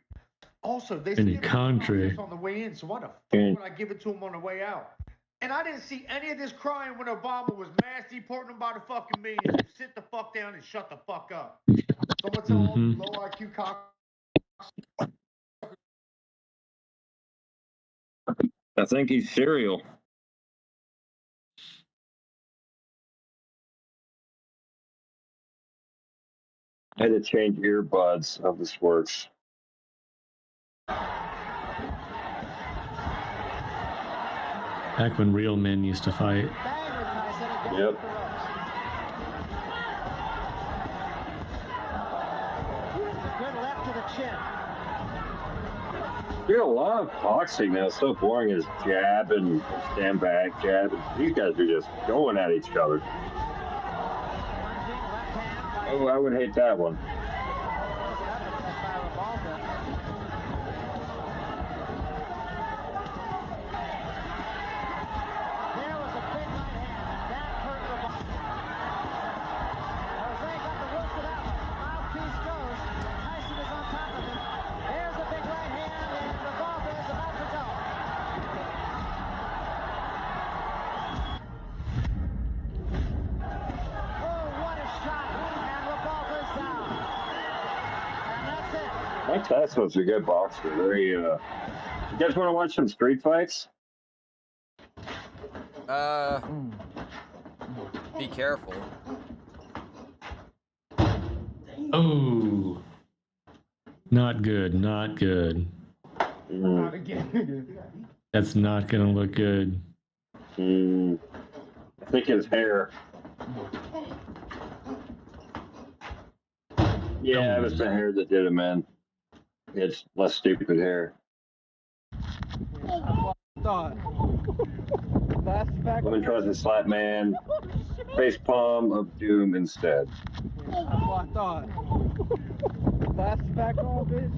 Also, they in the country on the way in, so why the fuck would I give it to them on the way out? And I didn't see any of this crying when Obama was mass deporting them by the fucking millions. Sit the fuck down and shut the fuck up. So I'm gonna tell all these low IQ cock. I think he's cereal. I had to change earbuds. How this works. Back when real men used to fight. Yep. Good left to the chin. There's a lot of boxing now. It's so boring. Is jab and stand back, jab. These guys are just going at each other. Oh, I would hate that one. Mike Tyson was a good boxer. Very, you guys want to watch some street fights? Be careful. Oh, not good, not good. Not again. That's not gonna look good. I think his hair. Yeah, it was the hair that did it, man. It's less stupid hair. Woman tries to slap man. Face palm of doom instead. That's back on, bitch.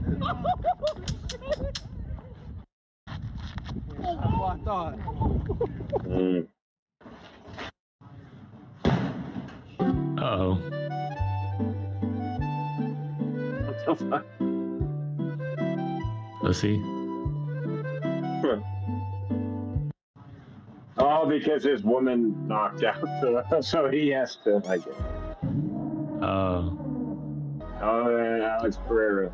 I thought. Uh-oh. What the fuck? Pussy. Oh, because his woman knocked out, so he has to, I guess. Oh, and Alex Pereira.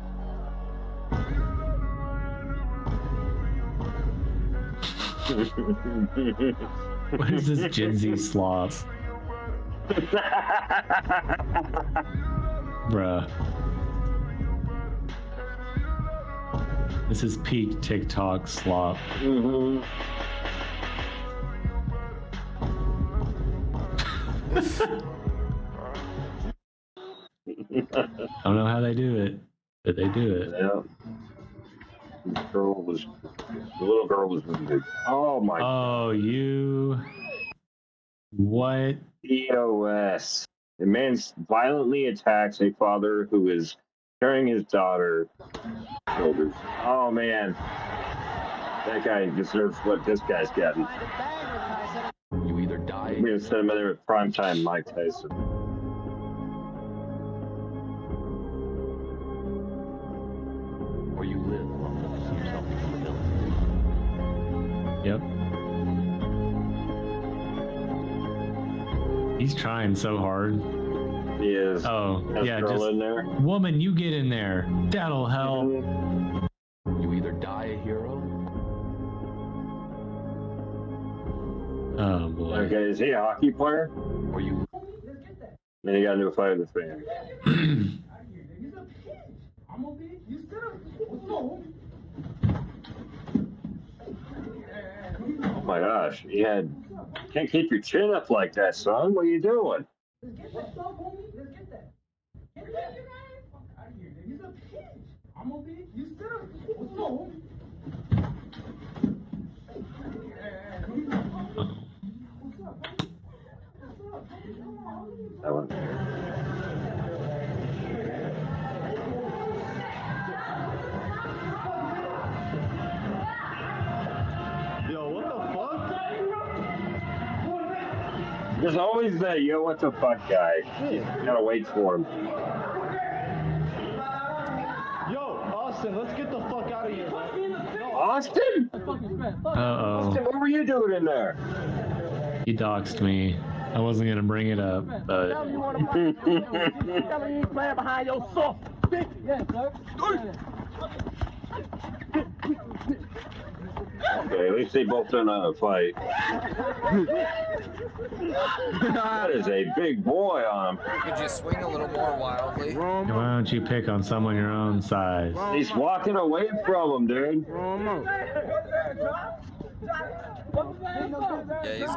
what is this Gen Z sloth? Bruh. This is peak TikTok slop. I don't know how they do it, but they do it. Yeah. The little girl was wounded. Oh my. Oh, you. What? EOS. The man violently attacks a father who is carrying his daughter. Shoulders. Oh man. That guy deserves what this guy's getting. You either die. We're gonna send him in there with primetime Mike Tyson. Or you live long enough to see yourself become a villain. Yep. He's trying so hard. He is. Oh, yeah, girl just in there. Woman, you get in there. That'll help. You either die a hero. Oh boy. Okay, is he a hockey player? Or you. Then he got into a fight with the fan. Oh my gosh, can't keep your chin up like that, son. What are you doing? That one. Yo, what the fuck? There's always that yo, what the fuck guy. You gotta wait for him. Yo, Austin, let's get the fuck out of here, bro. Austin? Uh-oh. Austin, what were you doing in there? He doxed me. I wasn't gonna bring it up, but Tell you want to fight. Tell you playing behind your soft. Yes, sir. Okay, at least they both don't know how to fight. That is a big boy on him. Could you swing a little more wildly? why don't you pick on someone your own size? He's walking away from him, dude. Yeah, he's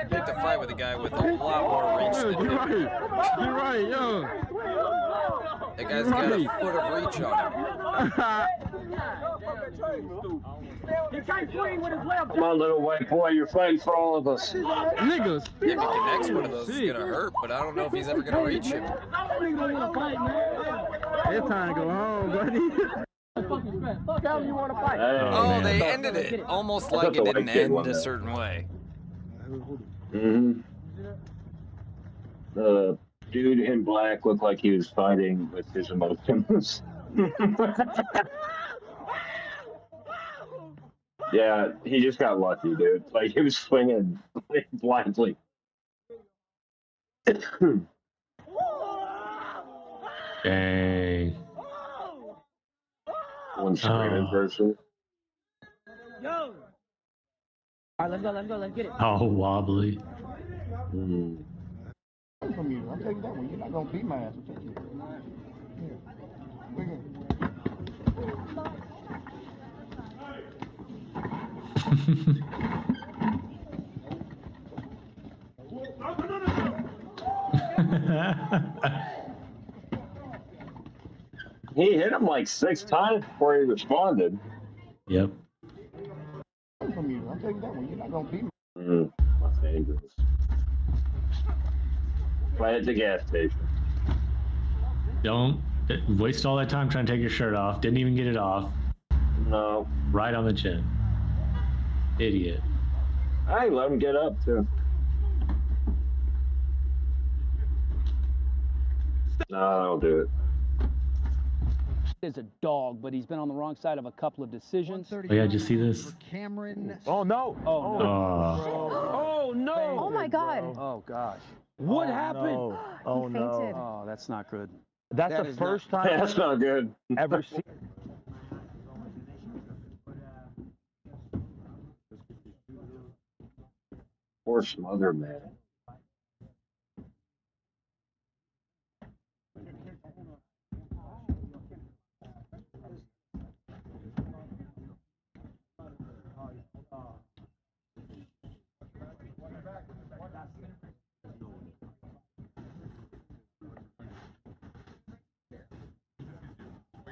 picked a fight with a guy with a lot more reach than him. You're right, yo. That guy's got a foot of reach on him. Come on, little white boy, you're fighting for all of us. Niggas. If he connects one of those, it's gonna hurt, but I don't know if he's ever gonna reach him. It's time to go home, buddy. Oh, they ended it almost like it didn't end a certain way. The dude in black looked like he was fighting with his emotions. Yeah, he just got lucky, dude. Like, he was swinging blindly. Dang. One screaming person. Yo. All right, let's go, let's get it. Oh, wobbly. From you, I'll tell you that one. You're not gonna beat my ass. I'll tell you. He hit him like 6 times before he responded. Yep. From you, I'll tell you that one. You're not gonna beat me. That's dangerous. Right at the gas station. Don't waste all that time trying to take your shirt off. Didn't even get it off. No. Right on the chin. Idiot. I let him get up too. No, I'll do it. Is a dog, but he's been on the wrong side of a couple of decisions. Oh yeah, did you see this? Cameron. Oh no! Oh no! Oh no! Oh my God! Oh gosh! What happened? No. Oh He no! fainted. Oh, that's not good. That's That the is first time That's not good. I've ever seen. Poor smother man.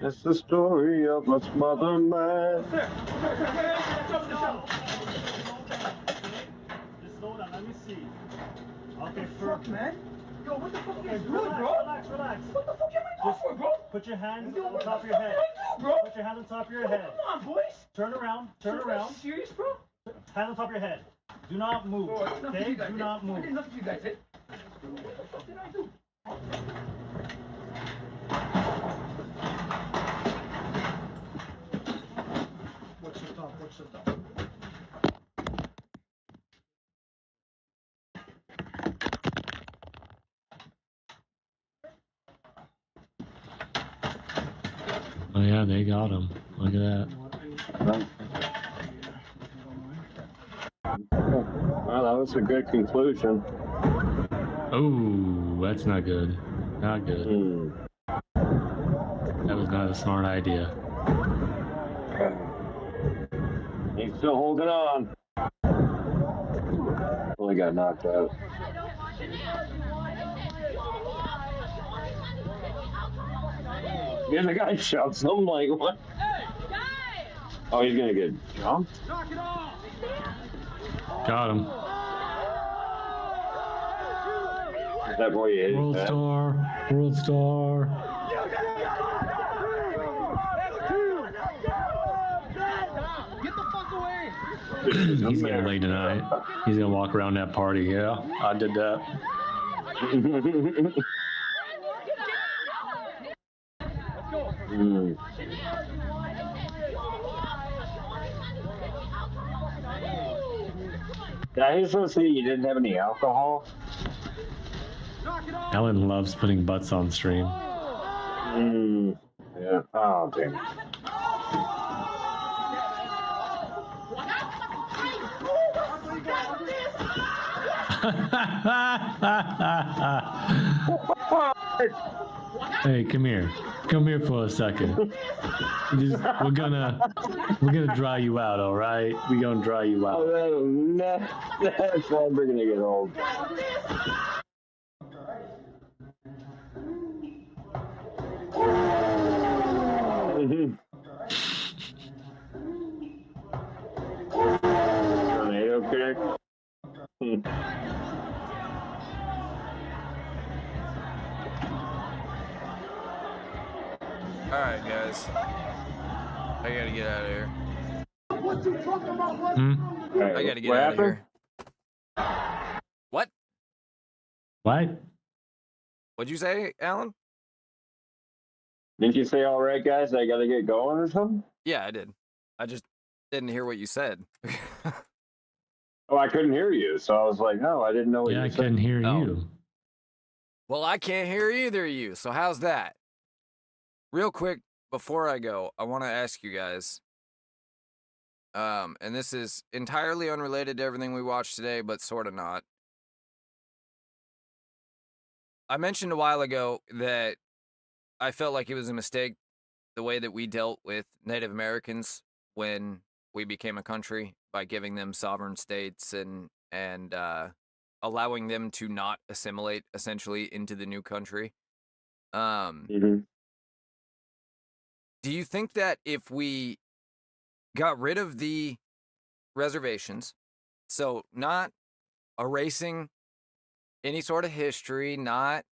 It's the story of a smother man. Let me see. Okay, Fuck, man. Yo, what the fuck are you doing, bro? Relax. What the fuck am I doing for, bro? Put your hands Yo, on what top the of your fuck head. am I doing, bro? Put your hands on top of your Yo, head. come on, boys. Turn around. Are you serious, bro? Hand on top of your head. Do not move. Bro, it's nothing Okay? you guys Do did. not move. I did nothing you guys did. What the fuck did I do? What's the top? Oh yeah, they got him. Look at that. Well, that was a good conclusion. Oh, that's not good. Not good. That was not a smart idea. He's still holding on. Well, he got knocked out. Yeah, the guy shouts something like, what? Oh, he's gonna get jumped? Got him. Is that boy you hit? World Star. World Star. He's getting laid tonight. He's gonna walk around that party. Yeah, I did that. Did I hear someone say you didn't have any alcohol? Allan loves putting butts on stream. Yeah. Oh, damn. Hey, come here. Come here for a second. We're gonna dry you out, all right? We're gonna dry you out. Oh, that's never gonna get old. Tornado kick. All right, guys. I gotta get out of here. What you talking about? I gotta get out of here. What? What? What'd you say, Allan? Didn't you say, all right, guys, I gotta get going or something? Yeah, I did. I just didn't hear what you said. Oh, I couldn't hear you, so I was like, no, I didn't know what you said. Yeah, I couldn't hear you. Well, I can't hear either of you, so how's that? Real quick, before I go, I want to ask you guys, and this is entirely unrelated to everything we watched today, but sort of not. I mentioned a while ago that I felt like it was a mistake the way that we dealt with Native Americans when we became a country by giving them sovereign states and allowing them to not assimilate essentially into the new country. Do you think that if we got rid of the reservations, so not erasing any sort of history, not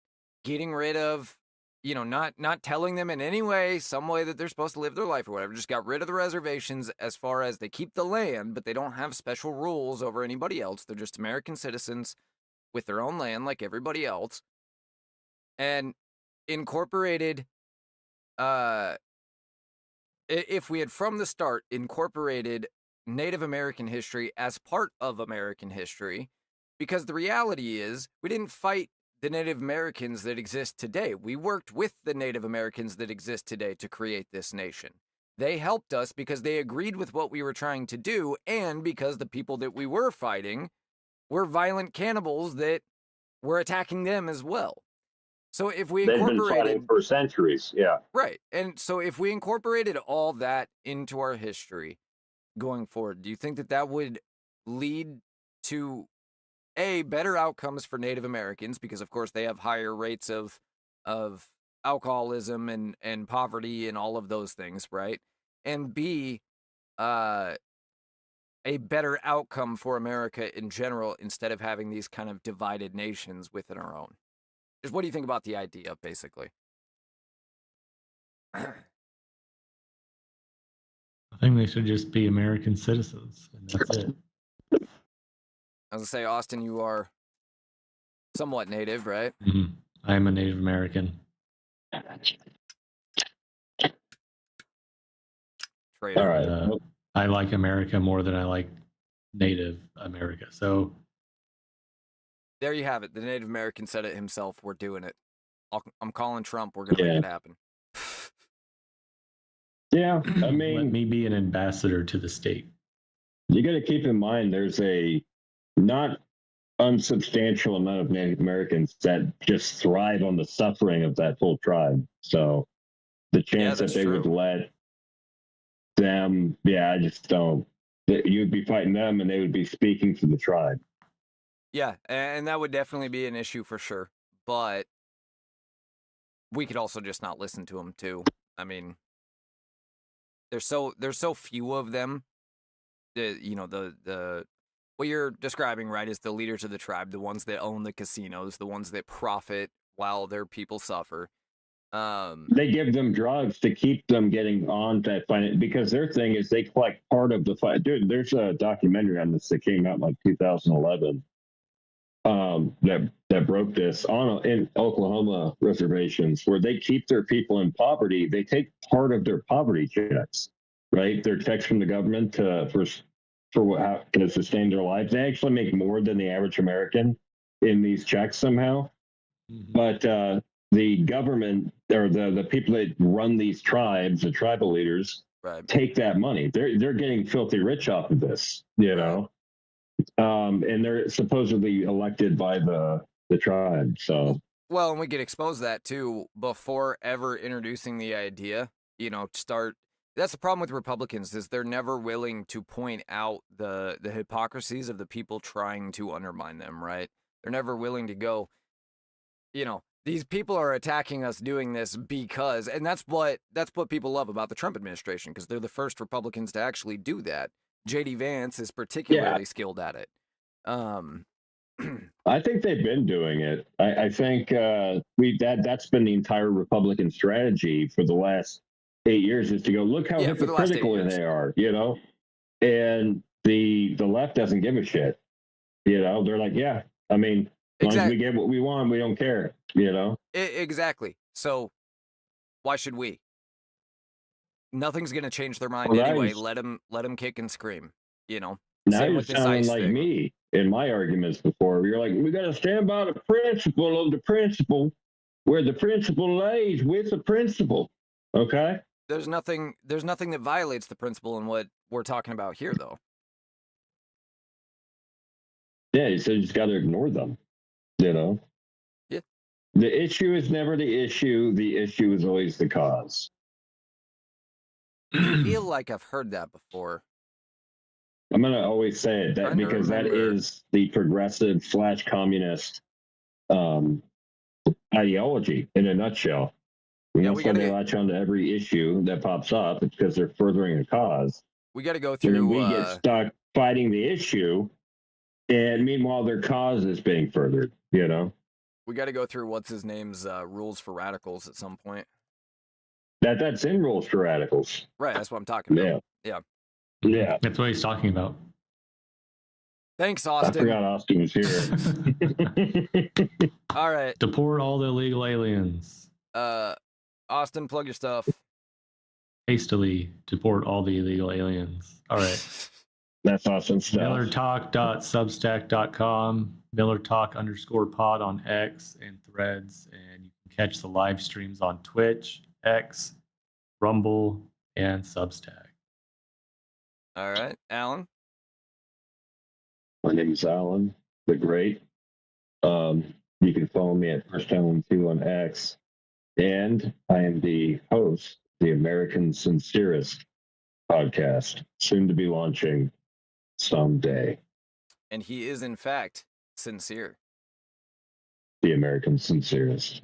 getting rid of, not telling them in any way, some way that they're supposed to live their life or whatever, just got rid of the reservations as far as they keep the land, but they don't have special rules over anybody else. They're just American citizens with their own land like everybody else, and incorporated, if we had from the start incorporated Native American history as part of American history, because the reality is we didn't fight the Native Americans that exist today. We worked with the Native Americans that exist today to create this nation. They helped us because they agreed with what we were trying to do, and because the people that we were fighting were violent cannibals that were attacking them as well. So if we incorporated... They've been fighting for centuries, yeah. Right. And so if we incorporated all that into our history going forward, do you think that that would lead to, A, better outcomes for Native Americans, because of course they have higher rates of alcoholism and poverty and all of those things, right? And B, a better outcome for America in general, instead of having these kind of divided nations within our own? Just what do you think about the idea, basically? I think they should just be American citizens, and that's it. I was gonna say, Austin, you are somewhat Native, right? Mm-hmm. I am a Native American. Traitor. All right. I like America more than I like Native America. So there you have it. The Native American said it himself. We're doing it. I'm calling Trump. We're gonna make it happen. Yeah, I mean, let me be an ambassador to the state. You got to keep in mind there's a not unsubstantial amount of Native Americans that just thrive on the suffering of that whole tribe. So the chance that they would let them, I just don't. You'd be fighting them, and they would be speaking for the tribe. Yeah, and that would definitely be an issue for sure. But we could also just not listen to them too. I mean, there's so few of them. The what you're describing, right, is the leaders of the tribe, the ones that own the casinos, the ones that profit while their people suffer. They give them drugs to keep them getting on that finance, because their thing is they collect part of the fight. Dude, there's a documentary on this that came out in like 2011 that broke this in Oklahoma reservations, where they keep their people in poverty. They take part of their poverty checks, right? Their checks from the government for how to sustain their lives. They actually make more than the average American in these checks somehow. Mm-hmm. But the government or the people that run these tribes, the tribal leaders, take that money. They're getting filthy rich off of this, know. And they're supposedly elected by the tribe. So well, and we could expose that too before ever introducing the idea. That's the problem with Republicans, is they're never willing to point out the hypocrisies of the people trying to undermine them, right? They're never willing to go, these people are attacking us doing this because, and that's what people love about the Trump administration, because they're the first Republicans to actually do that. J.D. Vance is particularly skilled at it. I think they've been doing it. I think that's been the entire Republican strategy for the last 8 years, is to go, look how hypocritical they are, and the left doesn't give a shit. They're like, I mean, as long as we get what we want, we don't care, Exactly. So why should we? Nothing's going to change their mind anyway. Let them kick and scream, Now you're sounding like me in my arguments before. You're like, we got to stand by the principle of the principle, where the principle lays with the principle. Okay? There's nothing that violates the principle in what we're talking about here, though. Yeah, you said you just got to ignore them, Yeah. The issue is never the issue. The issue is always the cause. I feel like I've heard that before. I'm going to always say it because that is the progressive / communist ideology in a nutshell. That's why they latch onto every issue that pops up. It's because they're furthering a cause. We got to go through. And we get stuck fighting the issue, and meanwhile their cause is being furthered. We got to go through what's his name's rules for radicals at some point. That's in rules for radicals. Right, that's what I'm talking about. Yeah. That's what he's talking about. Thanks, Austin. I forgot Austin was here. All right. Deport all the illegal aliens. Austin, plug your stuff. Hastily deport all the illegal aliens. All right. That's awesome stuff. MillerTalk.substack.com, MillerTalk_pod on X and Threads, and you can catch the live streams on Twitch, X, Rumble, and Substack. All right, Allan. My name is Allan the Great. You can follow me at FirstAllan2 on X, and I am the host of the American Sincerist podcast, soon to be launching someday. And he is, in fact, sincere. The American Sincerist.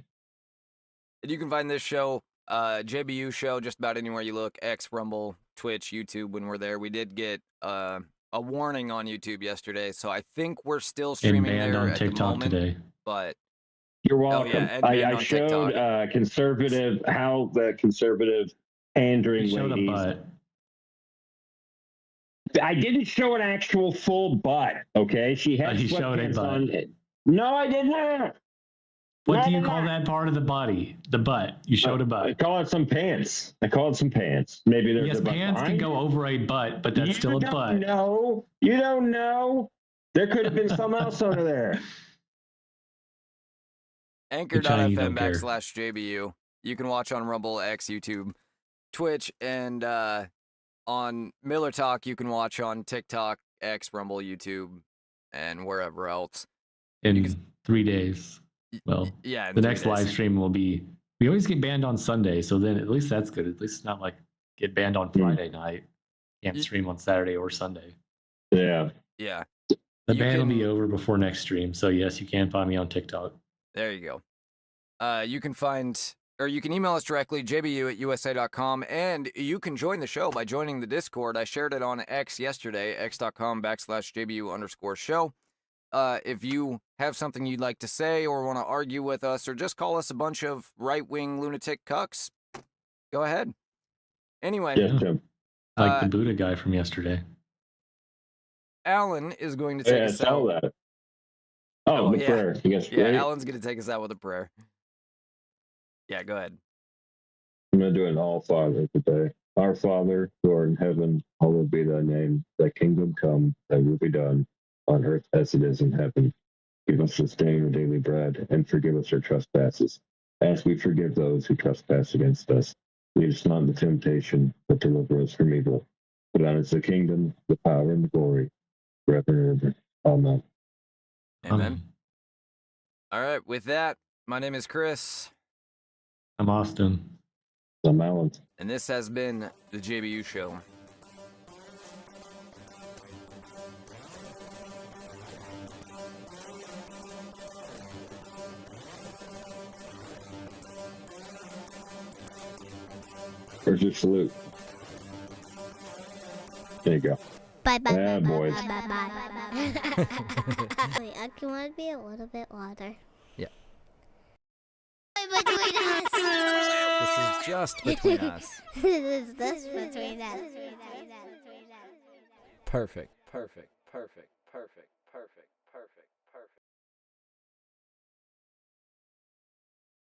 And you can find this show, JBU show, just about anywhere you look. X, Rumble, Twitch, YouTube. When we're there, we did get a warning on YouTube yesterday, so I think we're still streaming there on at TikTok the moment. Today. But you're welcome. I showed conservative how the conservative pandering showed ladies. A butt. I didn't show an actual full butt. Okay, she had sweatpants on. No, I did not. What do you call that part of the body? The butt. You showed a butt. I call it some pants. Maybe there's pants can go over a butt, but that's still a butt. No, you don't know. There could have been something else under there. Anchor.fm /JBU. You can watch on Rumble, X, YouTube. Twitch, and on Miller Talk, you can watch on TikTok, X, Rumble, YouTube, and wherever else. In 3 days. Well, yeah, the next live stream will be. We always get banned on Sunday, so then at least that's good. At least it's not like get banned on Friday night. Can't stream on Saturday or Sunday. Yeah. Yeah. The ban will be over before next stream. So yes, you can find me on TikTok. There you go. You can email us directly, jbu@usa.com, and you can join the show by joining the Discord. I shared it on X yesterday, x.com/JBU_show. If you have something you'd like to say or want to argue with us or just call us a bunch of right-wing lunatic cucks, go ahead. Anyway. Yeah. Like the Buddha guy from yesterday. Allan is going to take us out. That. The prayer. Yeah, Allan's going to take us out with a prayer. Yeah, go ahead. I'm going to do an All Father today. Our Father, who art in heaven, hallowed be thy name. Thy kingdom come, thy will be done, on earth as it is in heaven. Give us this day our daily bread, and forgive us our trespasses, as we forgive those who trespass against us. Lead us not into temptation, but deliver us from evil. For thine is the kingdom, the power, and the glory, forever and ever. Amen. Amen. All right, with that, my name is Chris. I'm Austin. I'm Allan. And this has been the JBU Show. Where's your salute? There you go. Bye bye. Yeah, bye, boys. Bye bye bye bye bye. Wait, I can want to be a little bit louder. Yeah. Between us. This is just between us. This is just between us. Perfect. Perfect. Perfect. Perfect. Perfect.